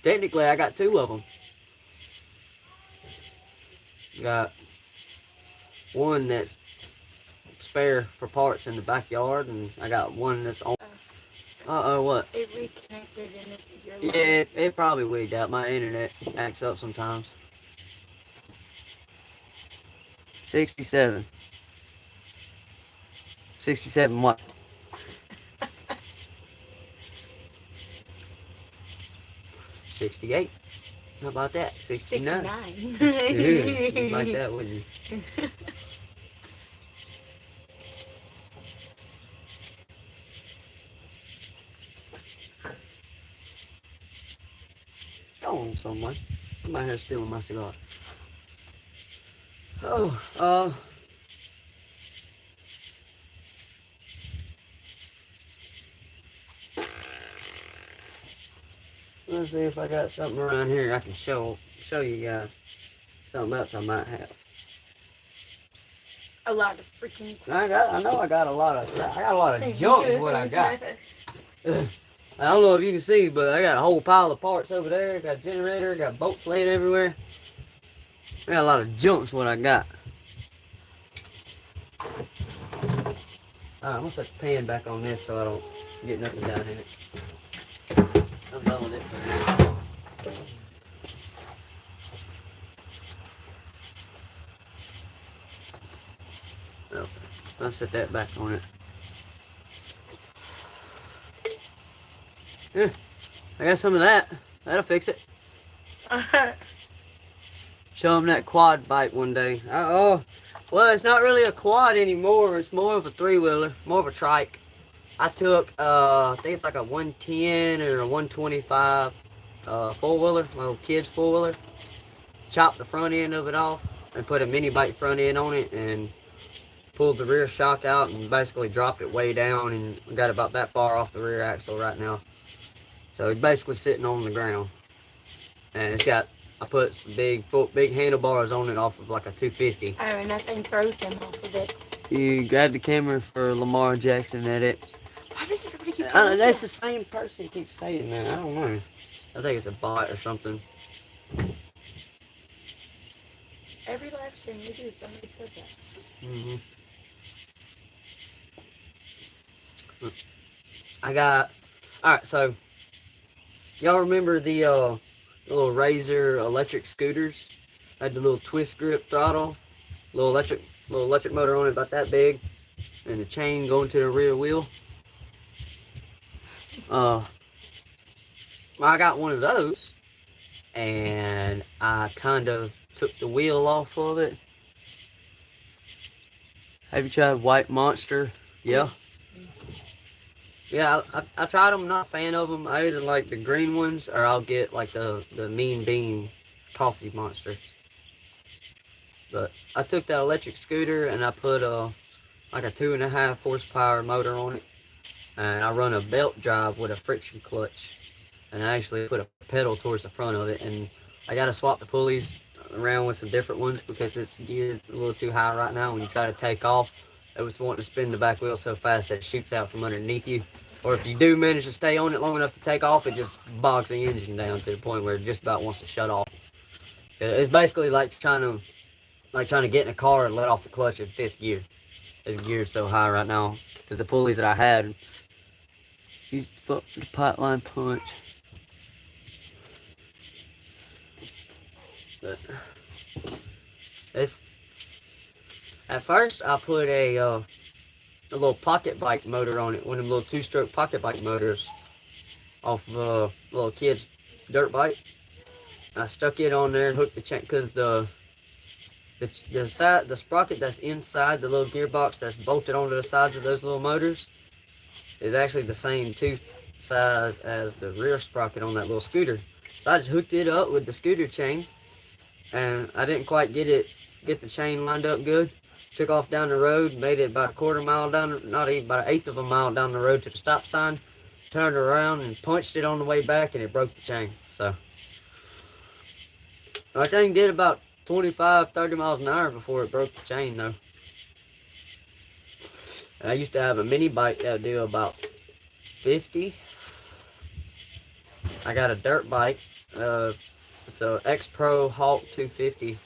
Technically, I got 2 of them. Got one that's spare for parts in the backyard, and I got one that's on. What? It reconnected and it's your line. Yeah, it probably wigged out. My internet acts up sometimes. 67. 67 what? $68. How about that? 69. 69. You'd like that, wouldn't you? Go on, someone. Somebody here stealing my cigar. Oh, let's see if I got something around here I can show you guys. Something else I might have. A lot of freaking. I know I got a lot of junk is what I got. I don't know if you can see, but I got a whole pile of parts over there. Got a generator, got bolts laying everywhere. I got a lot of junk's what I got. Alright, I'm gonna set the pan back on this so I don't get nothing down in it. I'm done with it for now. Okay, I'll set that back on it. Yeah, I got some of that. That'll fix it. Show them that quad bike one day. Well, it's not really a quad anymore. It's more of a 3-wheeler, more of a trike. I took, I think it's like a 110 or a 125 4-wheeler, my little kid's 4-wheeler. Chopped the front end of it off and put a mini bike front end on it and pulled the rear shock out and basically dropped it way down and got about that far off the rear axle right now. So it's basically sitting on the ground. And it's got, I put some big handlebars on it off of like a 250. Oh, and that thing throws them off of it. You grab the camera for Lamar Jackson at it. Why does everybody keep saying That's that? the same person keeps saying that. I don't know. I think it's a bot or something. Every live stream we do, somebody says that. I got. Alright, so. Y'all remember the little Razor electric scooters? Had the little twist grip throttle. Little electric motor on it about that big. And the chain going to the rear wheel. I got one of those. And I kind of took the wheel off of it. Have you tried White Monster? Yeah. Yeah, I tried them, not a fan of them. I either like the green ones or I'll get like the Mean Bean coffee monster. But I took that electric scooter and I put like a 2.5 horsepower motor on it. And I run a belt drive with a friction clutch. And I actually put a pedal towards the front of it. And I got to swap the pulleys around with some different ones because it's geared a little too high right now when you try to take off. It was wanting to spin the back wheel so fast that it shoots out from underneath you. Or if you do manage to stay on it long enough to take off, it just bogs the engine down to the point where it just about wants to shut off. It's basically like trying to get in a car and let off the clutch in 5th gear. It's geared so high right now because the pulleys that I had used the pipeline punch. But At first, I put a little pocket bike motor on it, one of them little 2-stroke pocket bike motors off of a little kid's dirt bike. I stuck it on there and hooked the chain, because the sprocket that's inside the little gearbox that's bolted onto the sides of those little motors is actually the same tooth size as the rear sprocket on that little scooter. So I just hooked it up with the scooter chain, and I didn't quite get the chain lined up good. Took off down the road, made it about a quarter mile down, not even about an eighth of a mile down the road to the stop sign, turned around and punched it on the way back, and it broke the chain. So I think did about 25, 30 miles an hour before it broke the chain though. And I used to have a mini bike that would do about 50. I got a dirt bike. It's a X-Pro Hawk 250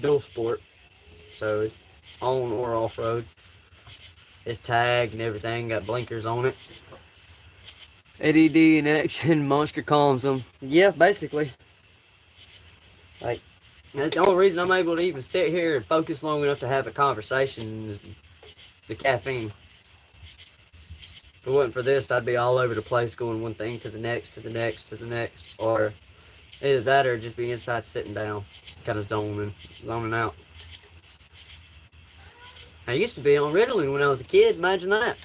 dual sport. So it's on or off road. It's tagged and everything, got blinkers on it. ADD in action, Monster calms them. Yeah, basically. Like, that's the only reason I'm able to even sit here and focus long enough to have a conversation is the caffeine. If it wasn't for this, I'd be all over the place going one thing to the next, to the next, to the next. Or either that or just be inside sitting down, kind of zoning out. I used to be on Ritalin when I was a kid, imagine that.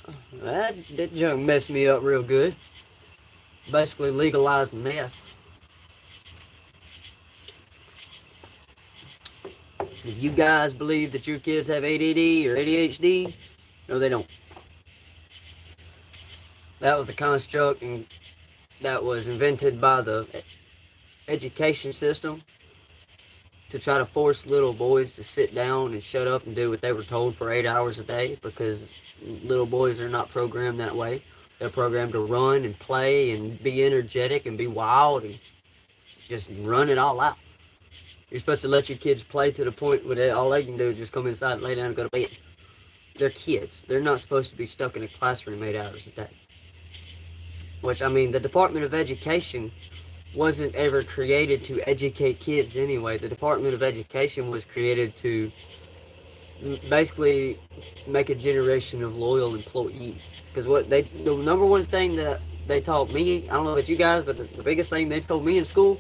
That junk messed me up real good. Basically legalized meth. If you guys believe that your kids have ADD or ADHD, no they don't. That was a construct and that was invented by the education system to try to force little boys to sit down and shut up and do what they were told for 8 hours a day, because little boys are not programmed that way. They're programmed to run and play and be energetic and be wild and just run it all out. You're supposed to let your kids play to the point where all they can do is just come inside and lay down and go to bed. They're kids. They're not supposed to be stuck in a classroom 8 hours a day. Which, I mean, the Department of Education wasn't ever created to educate kids anyway. The Department of Education was created to basically make a generation of loyal employees. Because the number one thing that they taught me, I don't know about you guys, but the biggest thing they told me in school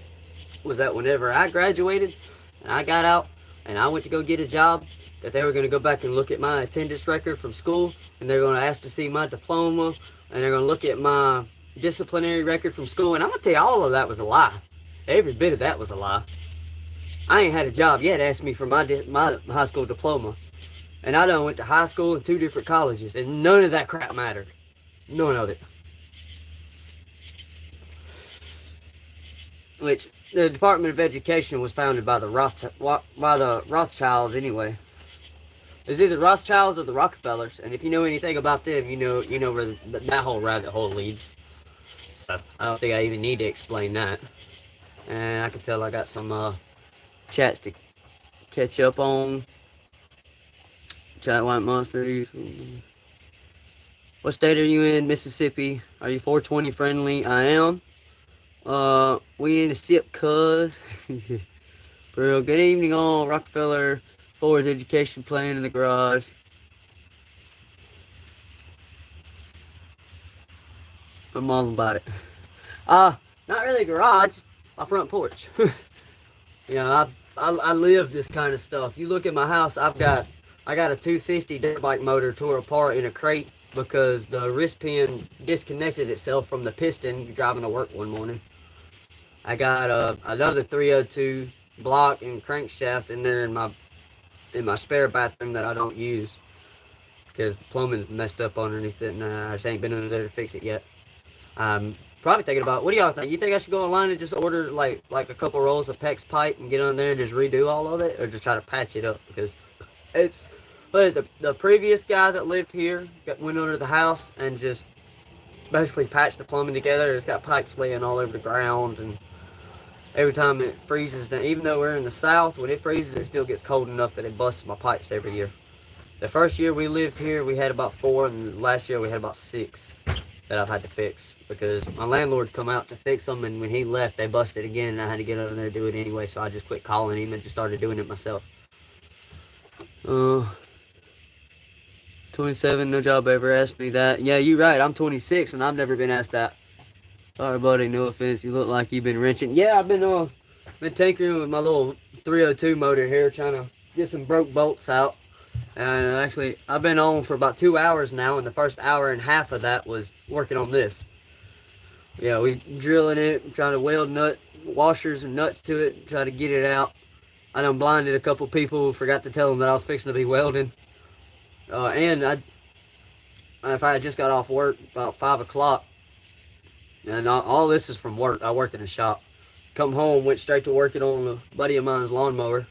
was that whenever I graduated and I got out and I went to go get a job, that they were going to go back and look at my attendance record from school, and they're going to ask to see my diploma, and they're going to look at my disciplinary record from school. And I'm going to tell you, all of that was a lie. Every bit of that was a lie. I ain't had a job yet ask me for my high school diploma, and I done went to high school and 2 different colleges, and none of that crap mattered. None of it. Which the Department of Education was founded by the Rothschilds anyway. It's either Rothschilds or the Rockefellers, and if you know anything about them, you know where that whole rabbit hole leads. So I don't think I even need to explain that. And I can tell I got some chats to catch up on. Chat White Monster. What state are you in? Mississippi. Are you 420 friendly? I am. We in the SIP cuz. Bro, good evening all. Rockefeller Ford's education plan in the garage. I'm all about it. Not really a garage, my front porch. You know, I live this kind of stuff. You look at my house, I got a 250 dirt bike motor tore apart in a crate because the wrist pin disconnected itself from the piston driving to work one morning. I got another 302 block and crankshaft in there in my spare bathroom that I don't use because the plumbing's messed up underneath it, and I just ain't been under there to fix it yet. I'm probably thinking about, what do y'all think? You think I should go online and just order like a couple rolls of PEX pipe and get on there and just redo all of it, or just try to patch it up? Because it's, but the previous guy that lived here went under the house and just basically patched the plumbing together. It's got pipes laying all over the ground, and every time it freezes, even though we're in the south, when it freezes, it still gets cold enough that it busts my pipes every year. The first year we lived here, we had about 4, and last year we had about 6 that I've had to fix, because my landlord come out to fix them, and when he left, they busted again, and I had to get over there and do it anyway, so I just quit calling him and just started doing it myself. Uh, 27, no job ever asked me that. Yeah, you're right. I'm 26 and I've never been asked that. Sorry, buddy. No offense. You look like you've been wrenching. Yeah, I've been tinkering with my little 302 motor here, trying to get some broke bolts out. And actually, I've been on for about 2 hours now, and the first hour and a half of that was working on this. Yeah, we drilling it, trying to weld washers and nuts to it, try to get it out. I done blinded a couple people, forgot to tell them that I was fixing to be welding. And if I had just got off work about 5 o'clock, and all this is from work. I work in a shop. Come home, went straight to working on a buddy of mine's lawnmower.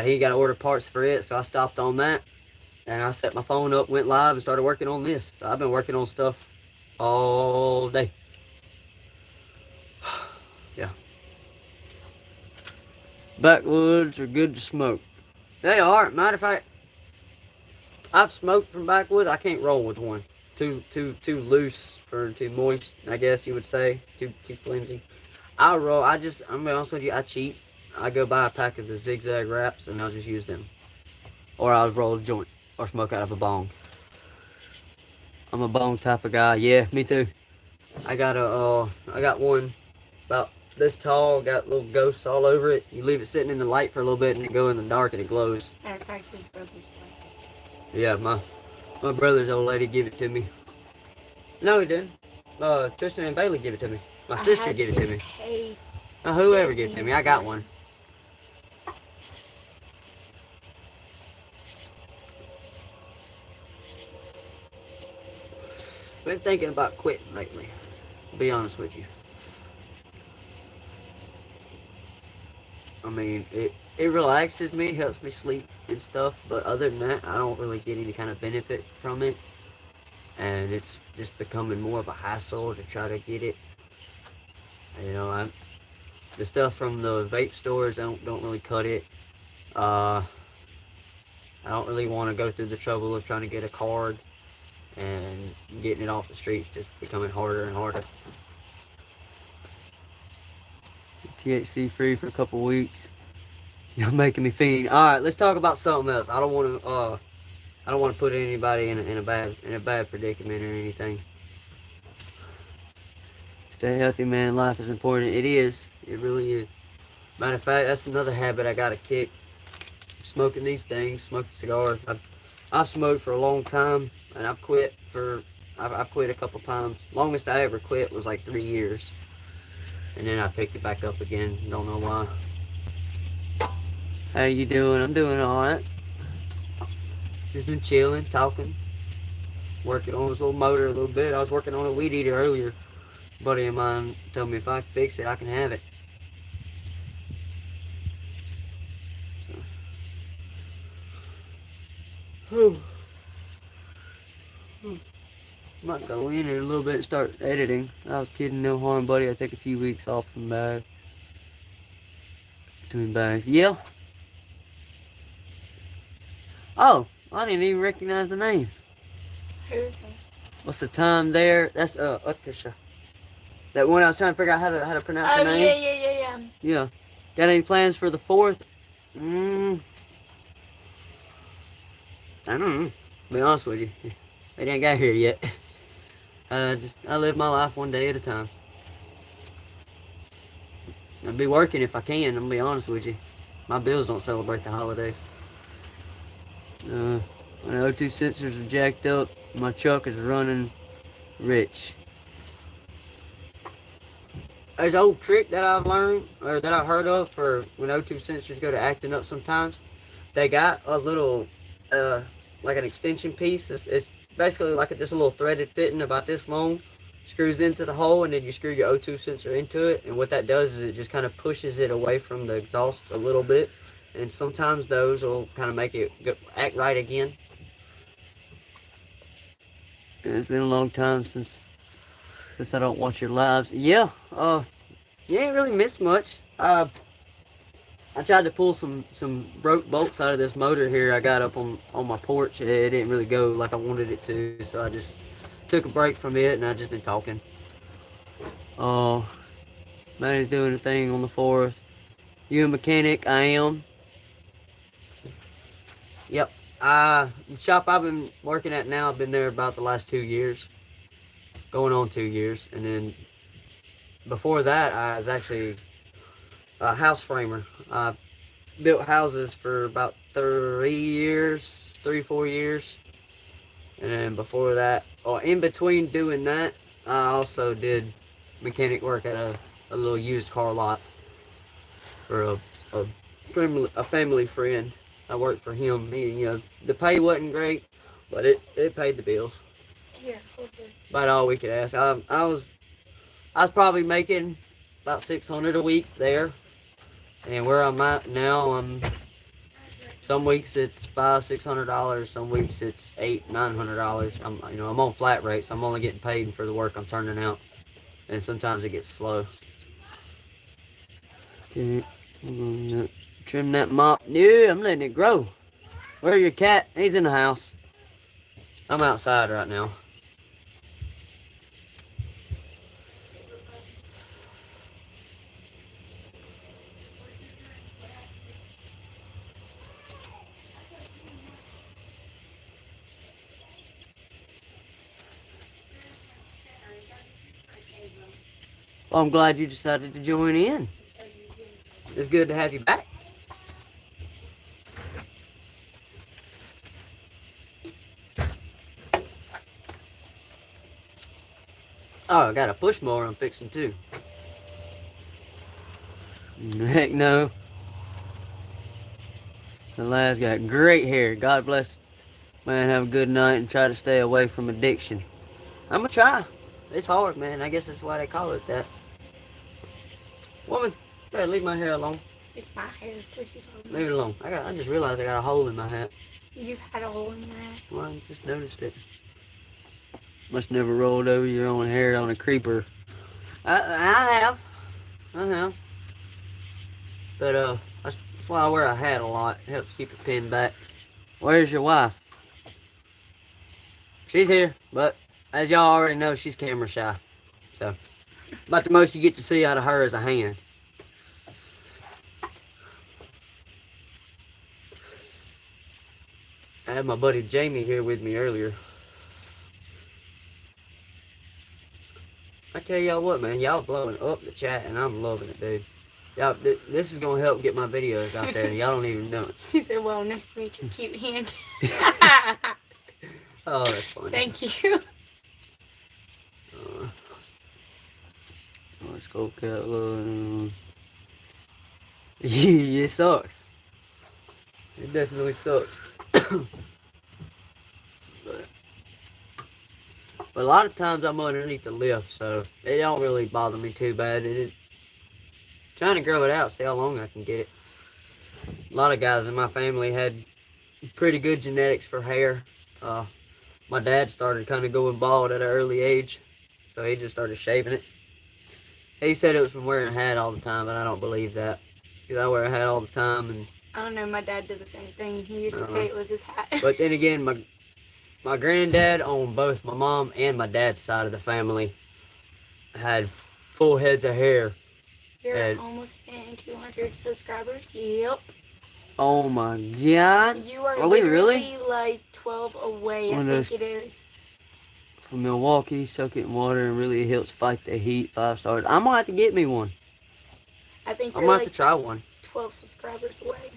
He got to order parts for it, so I stopped on that. And I set my phone up, went live, and started working on this. So I've been working on stuff all day. Yeah. Backwoods are good to smoke. They are. Matter of fact, I've smoked from backwoods. I can't roll with one. Too loose for too moist, I guess you would say. Too flimsy. I'm gonna be honest with you, I cheat. I go buy a pack of the zigzag wraps and I'll just use them. Or I'll roll a joint or smoke out of a bong. I'm a bong type of guy. Yeah, me too. I got one about this tall, got little ghosts all over it. You leave it sitting in the light for a little bit and it go in the dark and it glows. Matter of fact, his brother's like it. Yeah, my brother's old lady gave it to me. No, he didn't. Tristan and Bailey gave it to me. My sister gave it to me. Whoever gave it to me, I got one. Been thinking about quitting lately, to be honest with you. I mean, it relaxes me, helps me sleep and stuff, but other than that, I don't really get any kind of benefit from it. And it's just becoming more of a hassle to try to get it. You know, the stuff from the vape stores don't really cut it. I don't really want to go through the trouble of trying to get a card, and getting it off the streets just becoming harder and harder. THC free for a couple weeks. You're making me fiend. All right, let's talk about something else. I don't want to put anybody in a bad predicament or anything. Stay healthy, man. Life is important. It is. It really is. Matter of fact, that's another habit I got to kick. Smoking these things, smoking cigars. I've smoked for a long time, and I've quit a couple times. Longest I ever quit was like 3 years. And then I picked it back up again. Don't know why. How you doing? I'm doing alright. Just been chilling, talking. Working on this little motor a little bit. I was working on a weed eater earlier. A buddy of mine told me if I can fix it, I can have it. Whew. Might go in a little bit and start editing. I was kidding, no harm, buddy. I take a few weeks off from bag. Between bags. Yeah. Oh, I didn't even recognize the name. Who's that? What's the time there? That's Utkersha. That one I was trying to figure out how to pronounce the name. Yeah. Yeah. Got any plans for the 4th? I don't know. To be honest with you. They ain't got here yet. I live my life one day at a time. I'll be working if I can, I'm gonna be honest with you. My bills don't celebrate the holidays. My O2 sensors are jacked up. My truck is running rich. There's an old trick that I've learned, or that I've heard of, for when O2 sensors go to acting up sometimes. They got a little, like an extension piece. It's basically like just a little threaded fitting about this long. Screws into the hole, and then you screw your O2 sensor into it. And what that does is it just kind of pushes it away from the exhaust a little bit. And sometimes those will kind of make it act right again. It's been a long time since I don't watch your lives. Yeah, you ain't really missed much. I tried to pull some broke bolts out of this motor here I got up on my porch. It didn't really go like I wanted it to, so I just took a break from it, and I've just been talking. Manny's doing a thing on the 4th. You a mechanic? I am. Yep. The shop I've been working at now, I've been there about the last 2 years, going on 2 years, and then before that, I was actually a house framer. I built houses for about 3, 4 years, and then before that, or in between doing that, I also did mechanic work at a little used car lot for a family friend. I worked for him. The pay wasn't great, but it paid the bills. Here, hold this. About all we could ask. I was probably making about 600 a week there, and where I'm at now, some weeks it's $500-600. Some weeks it's $800-900. I'm on flat rate, so I'm only getting paid for the work I'm turning out, and sometimes it gets slow. Okay, I'm gonna trim that mop. No, I'm letting it grow. Where's your cat? He's in the house. I'm outside right now. Well, I'm glad you decided to join in. It's good to have you back. Oh, I got a push mower I'm fixing too. Heck no. The lad's got great hair. God bless. Man, have a good night and try to stay away from addiction. I'm gonna try. It's hard, man. I guess that's why they call it that. Woman, better leave my hair alone. It's my hair. Please Leave it alone. I just realized I got a hole in my hat. You've had a hole in your hat. Well, I just noticed it. Must never rolled over your own hair on a creeper. I have. But that's why I wear a hat a lot. It helps keep it pinned back. Where's your wife? She's here, but as y'all already know, she's camera shy. So, about the most you get to see out of her is a hand. I had my buddy Jamie here with me earlier. I tell y'all what, man, y'all blowing up the chat, and I'm loving it, dude. Y'all, this is gonna help get my videos out there, and y'all don't even know it. He said, "Well, nice to meet your cute hand." Oh, that's funny. Thank you. Let's go cat look. It sucks. It definitely sucks. But a lot of times I'm underneath the lift, so it don't really bother me too bad. Trying to grow it out, see how long I can get it. A lot of guys in my family had pretty good genetics for hair. My dad started kind of going bald at an early age, so he just started shaving it. He said it was from wearing a hat all the time, but I don't believe that, because I wear a hat all the time. And I don't know, my dad did the same thing. He used to say it was his hat. But then again, my granddad on both my mom and my dad's side of the family had full heads of hair. You're almost hitting 200 subscribers. Yep. Oh my God. You are we literally really? like 12 away, I think it is. From Milwaukee, soak it in water and really helps fight the heat. 5 stars. I'm gonna have to get me one. I think I'm you're gonna like have to try one. 12 subscribers away.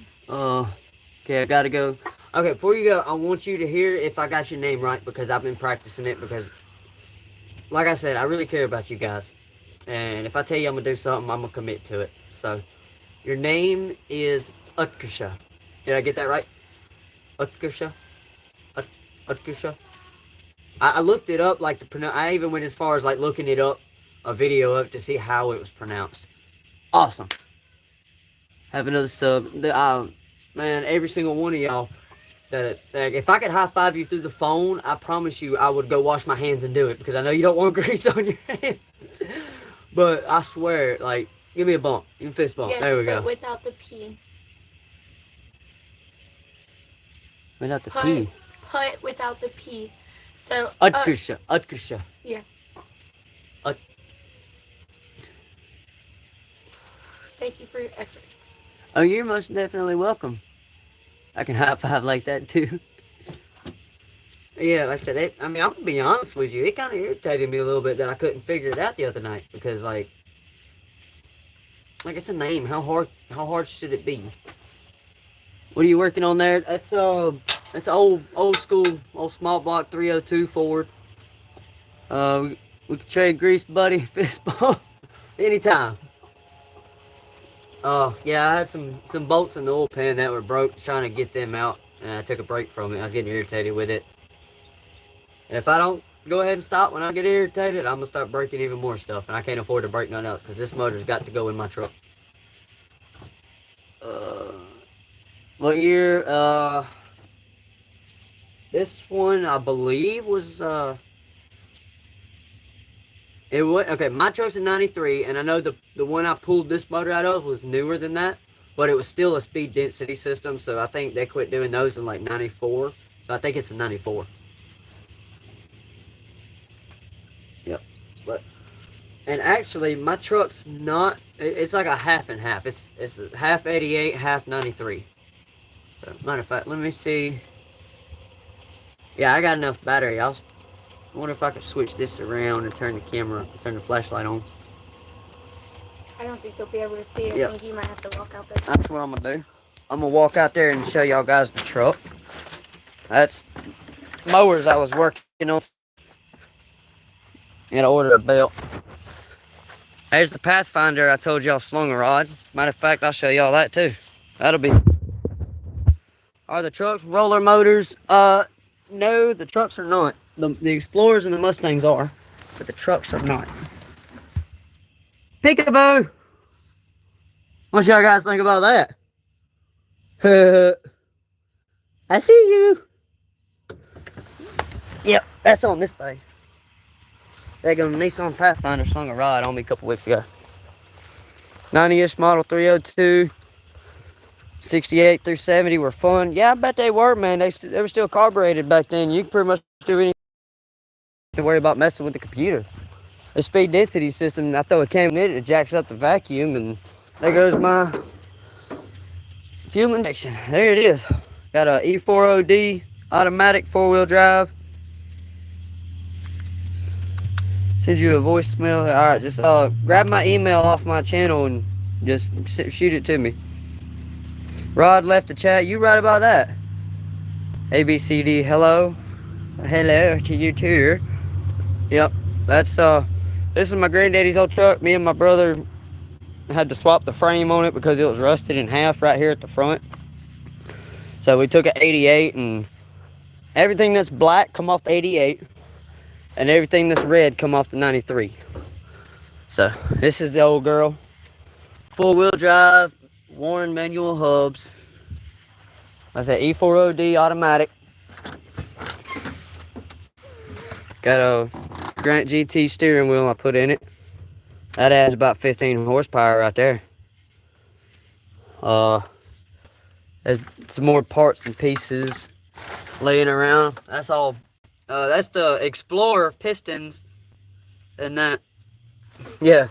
Okay, I gotta go. Okay, before you go, I want you to hear if I got your name right, because I've been practicing it, because, like I said, I really care about you guys. And if I tell you I'm gonna do something, I'm gonna commit to it. So, your name is Utkersha. Did I get that right? Utkersha? Utkersha? I looked it up, I even went as far as, looking it up, a video up to see how it was pronounced. Awesome. Have another sub. Man, every single one of y'all, that if I could high five you through the phone, I promise you I would go wash my hands and do it, because I know you don't want grease on your hands. But I swear, give me a bump. Give me a fist bump. Yes, there we go. But without the P. Without the P. Put without the P. So. Utkersha. Yeah. Thank you for your efforts. Oh, you're most definitely welcome. I can high five like that too. Yeah, like I said, I mean, I'm gonna be honest with you. It kind of irritated me a little bit that I couldn't figure it out the other night because, like it's a name. How hard should it be? What are you working on there? That's old school, old small block 302 Ford. We can trade grease, buddy. Fist bump anytime. Yeah, I had some bolts in the oil pan that were broke, trying to get them out, and I took a break from it. I was getting irritated with it. And if I don't go ahead and stop when I get irritated, I'm gonna start breaking even more stuff, and I can't afford to break nothing else because this motor's got to go in my truck. What year? This one I believe was it was okay. My truck's in '93, and I know the one I pulled this motor out of was newer than that, but it was still a speed density system. So I think they quit doing those in like '94. So I think it's a '94. Yep. And actually, my truck's not. It's like a half and half. It's half '88, half '93. So matter of fact, let me see. Yeah, I got enough battery. I wonder if I could switch this around and turn the flashlight on. I don't think you'll be able to see it. Yep. I think you might have to walk out there. That's what I'm gonna do. I'm gonna walk out there and show y'all guys the truck. That's mowers I was working on. And I ordered a belt. There's the Pathfinder I told y'all slung a rod. Matter of fact, I'll show y'all that too. That'll be. Are the trucks roller motors? No, the trucks are not. The Explorers and the Mustangs are, but the trucks are not. Peekaboo! What y'all guys think about that? I see you. Yep, that's on this thing. That Nissan Pathfinder slung a rod on me a couple weeks ago. 90-ish model 302. 68 through 70 were fun. Yeah, I bet they were, man. They were still carbureted back then. You could pretty much do anything to worry about messing with the computer. The speed density system, I throw a cam in it, it jacks up the vacuum, and there goes my fuel injection. There it is. Got a E40D automatic 4-wheel drive. Send you a voicemail. Alright, just grab my email off my channel and just shoot it to me. Rod left the chat. You right about that. ABCD, hello. Hello to you too. Yep, that's this is my granddaddy's old truck. Me and my brother had to swap the frame on it because it was rusted in half right here at the front. So we took an 88, and everything that's black come off the 88, and everything that's red come off the 93. So this is the old girl. 4-wheel drive. Warren manual hubs. Like I said, E40D automatic. Got a Grant GT steering wheel I put in it. That adds about 15 horsepower right there. There's some more parts and pieces laying around. That's all. That's the Explorer pistons. And that, yeah,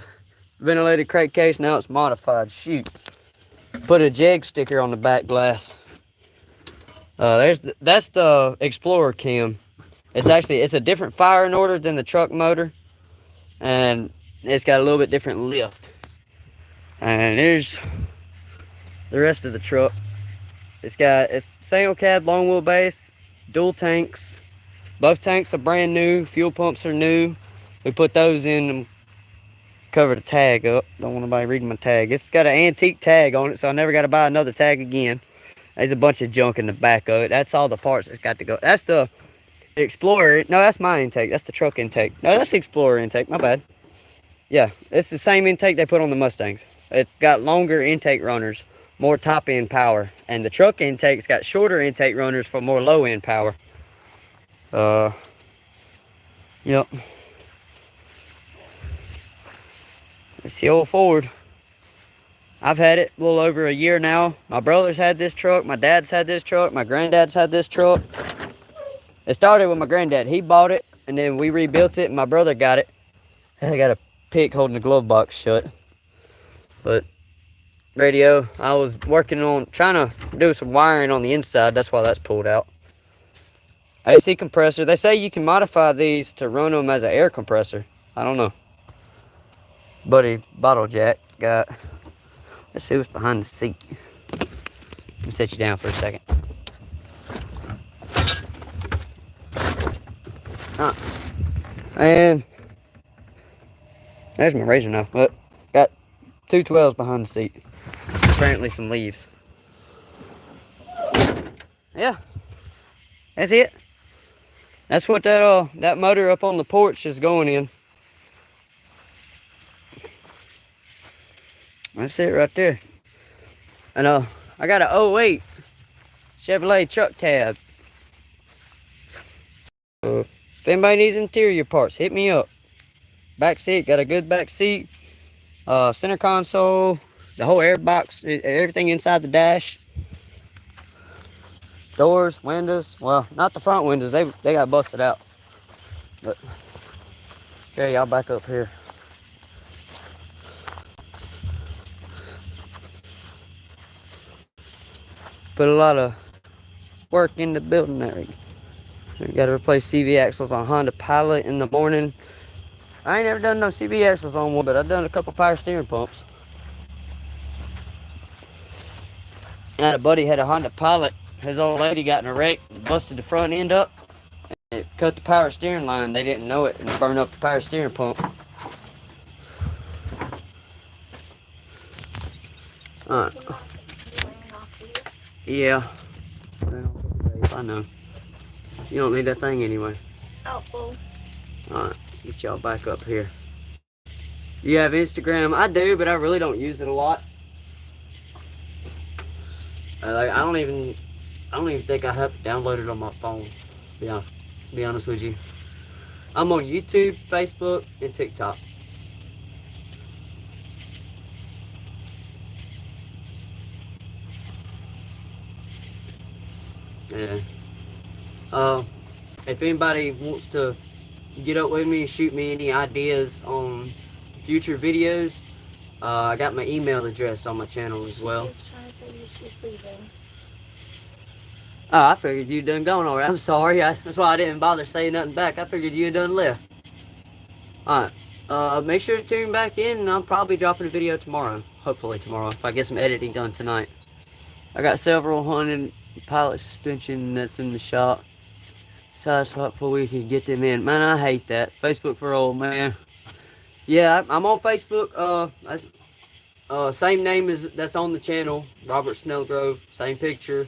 ventilated crate case. Now it's modified. Shoot. Put a Jeg sticker on the back glass. That's the Explorer cam. It's a different firing order than the truck motor, and it's got a little bit different lift. And there's the rest of the truck. It's single cab, long wheelbase, dual tanks. Both tanks are brand new. Fuel pumps are new. We put those in and cover the tag up. Don't want nobody reading my tag. It's got an antique tag on it, so I never got to buy another tag again. There's a bunch of junk in the back of it. That's all the parts that's got to go. That's the Explorer. No, that's my intake. That's the truck intake. No, that's the Explorer intake. My bad. Yeah, it's the same intake they put on the Mustangs. It's got longer intake runners, more top end power. And the truck intake's got shorter intake runners for more low end power. Yep. It's the old Ford. I've had it a little over a year now. My brother's had this truck. My dad's had this truck. My granddad's had this truck. It started with my granddad. He bought it, and then we rebuilt it, and my brother got it. I got a pick holding the glove box shut. But radio. I was working on trying to do some wiring on the inside. That's why that's pulled out. AC compressor. They say you can modify these to run them as an air compressor. I don't know. Buddy bottle jack got. Let's see what's behind the seat. Let me set you down for a second. And there's my razor knife. But got 2 12s behind the seat. Apparently some leaves. Yeah, that's it. That's what that motor up on the porch is going in. That's it right there. And I got an '08 Chevrolet truck cab. If anybody needs interior parts, hit me up. Back seat, got a good back seat. Center console, the whole air box, everything inside the dash. Doors, windows. Well, not the front windows. They got busted out. But okay, y'all back up here. Put a lot of work into building that. We got to replace CV axles on Honda Pilot in the morning. I ain't never done no CV axles on one, but I've done a couple power steering pumps. I had a buddy had a Honda Pilot. His old lady got in a wreck, busted the front end up, and it cut the power steering line. They didn't know it, and burned up the power steering pump. Alright. Yeah. I know. You don't need that thing anyway. Oh, well. Alright, get y'all back up here. You have Instagram? I do, but I really don't use it a lot. I don't even think I have to download it on my phone. Be honest with you. I'm on YouTube, Facebook, and TikTok. Yeah. If anybody wants to get up with me, shoot me any ideas on future videos, I got my email address on my channel as well. She's leaving. Oh, I figured you done gone already. I'm sorry. That's why I didn't bother saying nothing back. I figured you done left. Alright. Make sure to tune back in, and I'll probably dropping a video tomorrow. Hopefully tomorrow, if I get some editing done tonight. I got several hundred Pilot suspension that's in the shop. So that's hopefully we can get them in. Man, I hate that. Facebook for old man. Yeah, I'm on Facebook. Same name as that's on the channel. Robert Snellgrove. Same picture.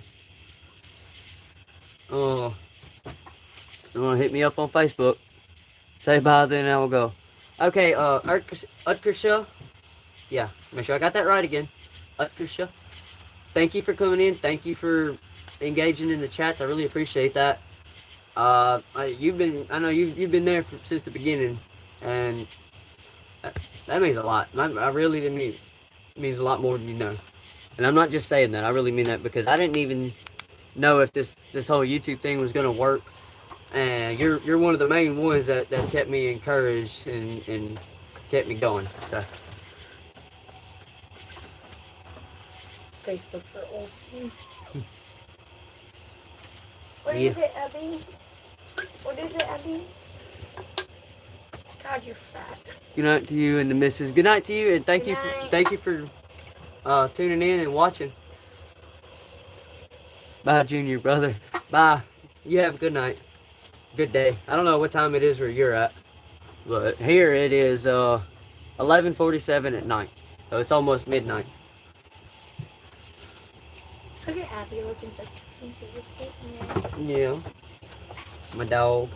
Someone hit me up on Facebook. Say bye, then I will go. Okay, Utkersha. Yeah, make sure I got that right again. Utkersha. Thank you for coming in. Thank you for engaging in the chats. I really appreciate that. I know you've been there since the beginning, and that means a lot. I really mean it means a lot more than you know. And I'm not just saying that. I really mean that because I didn't even know if this whole YouTube thing was gonna work. And you're one of the main ones that's kept me encouraged and kept me going. So Facebook for old people. What is it, Abby? What is it, Abby? God, you're fat. good night to you and the missus. Good night to you, and thank you for tuning in and watching. Bye, Junior brother. Bye. You have a good night. Good day. I don't know what time it is where you're at, but here it is 11:47 at night, so it's almost midnight. Look at Abby looking so cute. Yeah. My dog.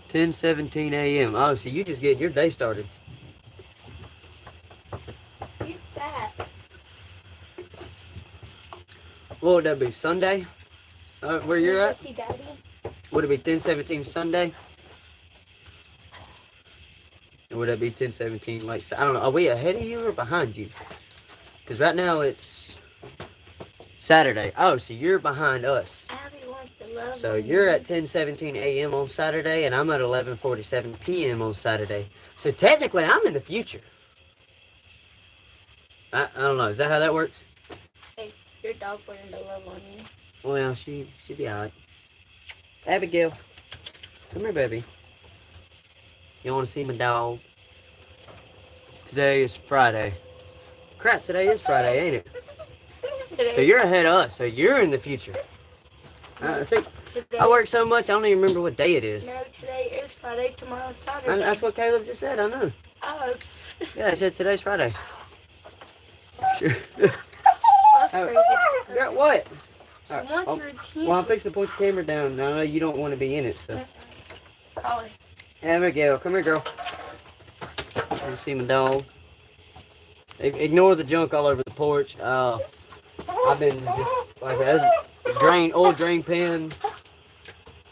(10:17 a.m.) Oh, so you just get your day started. You're fat. What would that be? Sunday? Where you're at? See Daddy? Would it be 10:17 Sunday? Or would that be 10:17? Like, I don't know. Are we ahead of you or behind you? Because right now it's Saturday. Oh, so you're behind us. Abby wants to love So you're at 10:17 a.m. on Saturday, and I'm at 11:47 p.m. on Saturday. So technically, I'm in the future. I don't know. Is that how that works? Hey, your dog learned to love on you. Well, she'd be alright. Abigail, come here, baby. You want to see my dog? Today is Friday. Crap, today is Friday, ain't it? Today, So you're ahead of us. So you're in the future. See, today, I work so much, I don't even remember what day it is. No, today is Friday. Tomorrow's Saturday. That's what Caleb just said. I know. Oh. Yeah, I said today's Friday. Sure. That's crazy. Girl, what? She Alright, wants oh, your attention. well, I'm fixing to point the camera down. I know you don't want to be in it, so. Call her. Abigail, come here, girl. You see my dog. Ignore the junk all over the porch. I've been just like there's old drain pan,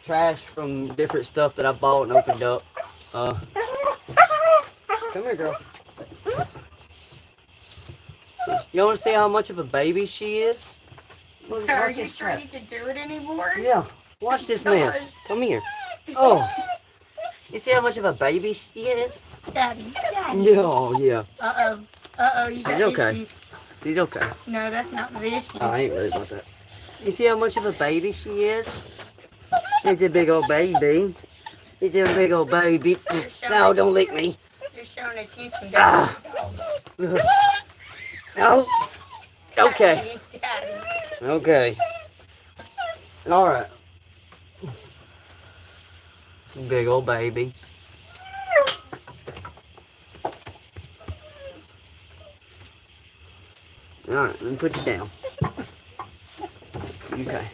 trash from different stuff that I bought and opened up. Come here, girl. You want to see how much of a baby she is? Are you sure you can do it anymore? Yeah. Watch this mess. Come here. Oh. You see how much of a baby she is? Daddy. Yeah, oh, yeah. Uh-oh, you got She's okay. issues. She's okay. No, that's not the issue. Oh, I ain't worried about that. You see how much of a baby she is? It's a big old baby. It's a big old baby. No, don't lick me. You're showing attention. Ah. No. Okay. Daddy. Okay. All right. Big old baby. Alright, let me put you down. Okay.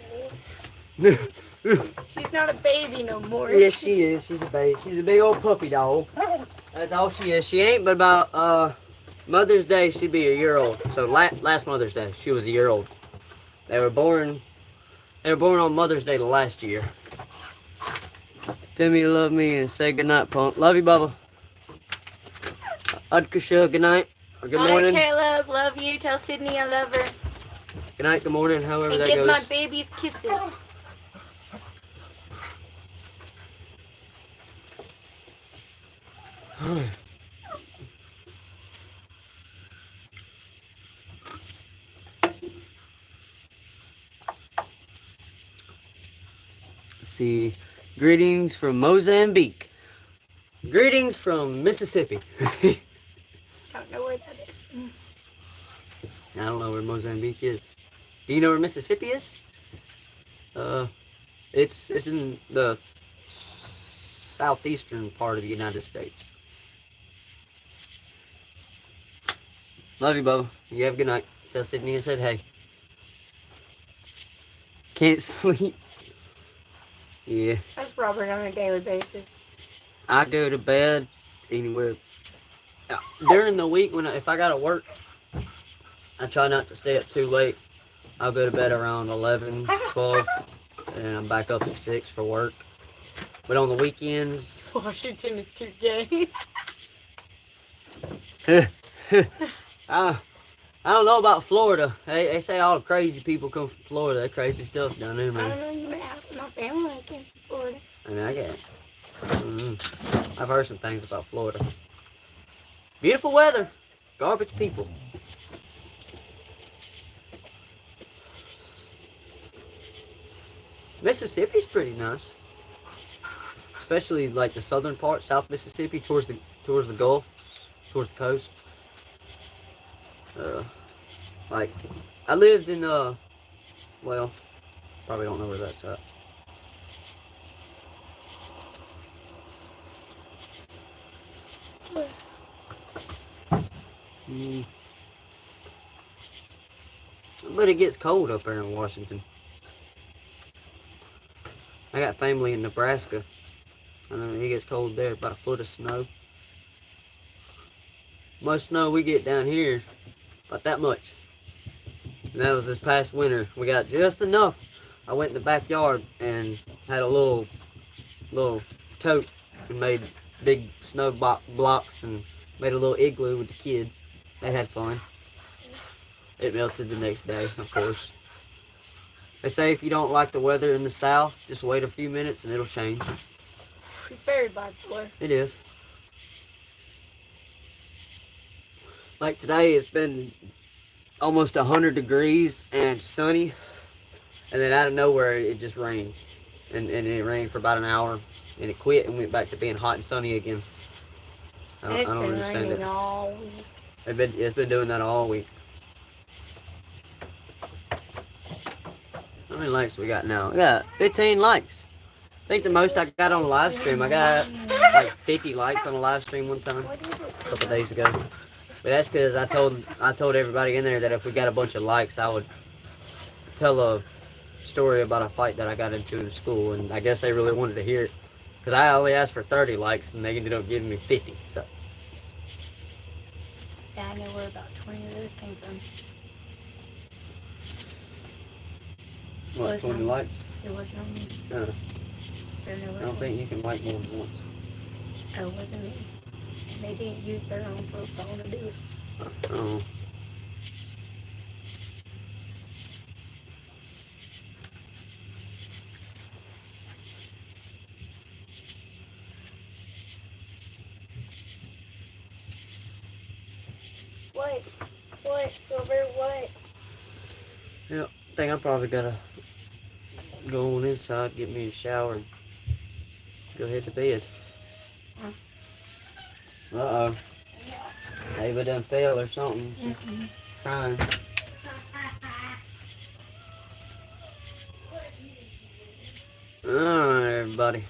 She's not a baby no more. Yes, she is. She's a baby. She's a big old puppy dog. That's all she is. She ain't but about, Mother's Day, she'd be a year old. So last Mother's Day, she was a year old. They were born on Mother's Day last year. Tell me you love me and say goodnight, punk. Love you, Bubba. Udkasha, good night. Or good morning. Hi, Caleb. Love you. Tell Sydney I love her. Good night, good morning, however And that give goes. my babies kisses. Let's see. Greetings from Mozambique. Greetings from Mississippi. Don't know where that is. I don't know where Mozambique is. Do you know where Mississippi is? It's in the southeastern part of the United States. Love you, Bubba. You have a good night. Tell Sydney I said hey. Can't sleep. Yeah. That's Robert on a daily basis. I go to bed anywhere. During the week, if I gotta work, I try not to stay up too late. I'll go to bed around 11, 12, and I'm back up at 6 for work. But on the weekends... Washington is too gay. I don't know about Florida. They say all the crazy people come from Florida. That crazy stuff down there, I man. don't know, you may ask my family I came from Florida. I mean, I get it. I've heard some things about Florida. Beautiful weather. Garbage people. Mississippi's pretty nice. Especially like the southern part, South Mississippi, towards the Gulf, towards the coast. Like I lived in well, probably don't know where that's at. But it gets cold up there in Washington. I got family in Nebraska. I know it gets cold there, about a foot of snow. Most snow we get down here, about that much. And that was this past winter. We got just enough. I went in the backyard and had a little tote and made big snow blocks and made a little igloo with the kids. They had fun. It melted the next day, of course. They say if you don't like the weather in the south, just wait a few minutes and it'll change. It's very bipolar. It is. Like today, it's been almost 100 degrees and sunny, and then out of nowhere, it just rained. And it rained for about an hour, and it quit and went back to being hot and sunny again. And it's I don't been understand raining it. all week. It's been doing that all week. How many likes we got now? We got 15 likes. I think the most I got on a live stream, I got like 50 likes on a live stream one time, What is it? a couple days ago. But that's because I told everybody in there that if we got a bunch of likes, I would tell a story about a fight that I got into in school, and I guess they really wanted to hear it. Because I only asked for 30 likes, and they ended up giving me 50, so. Yeah, I know where about 20 of those came from. What, 20 likes? It wasn't on me. I don't think you can like more than once. Oh, it wasn't me. They didn't use their own profile to do it. Oh. What, Silver, what? Yeah, I think I probably gotta go on inside, get me a shower, and go head to bed. Uh-oh. Ava done fell or something. She's crying. Alright, everybody.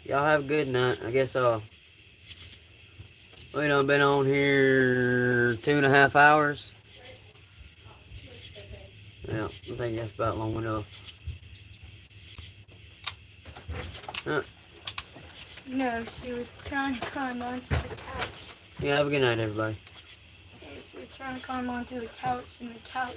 Y'all have a good night. I guess, we done been on here 2.5 hours. Yeah, I think that's about long enough. No, she was trying to climb onto the couch. Yeah, have a good night, everybody. She was trying to climb onto the couch, and the couch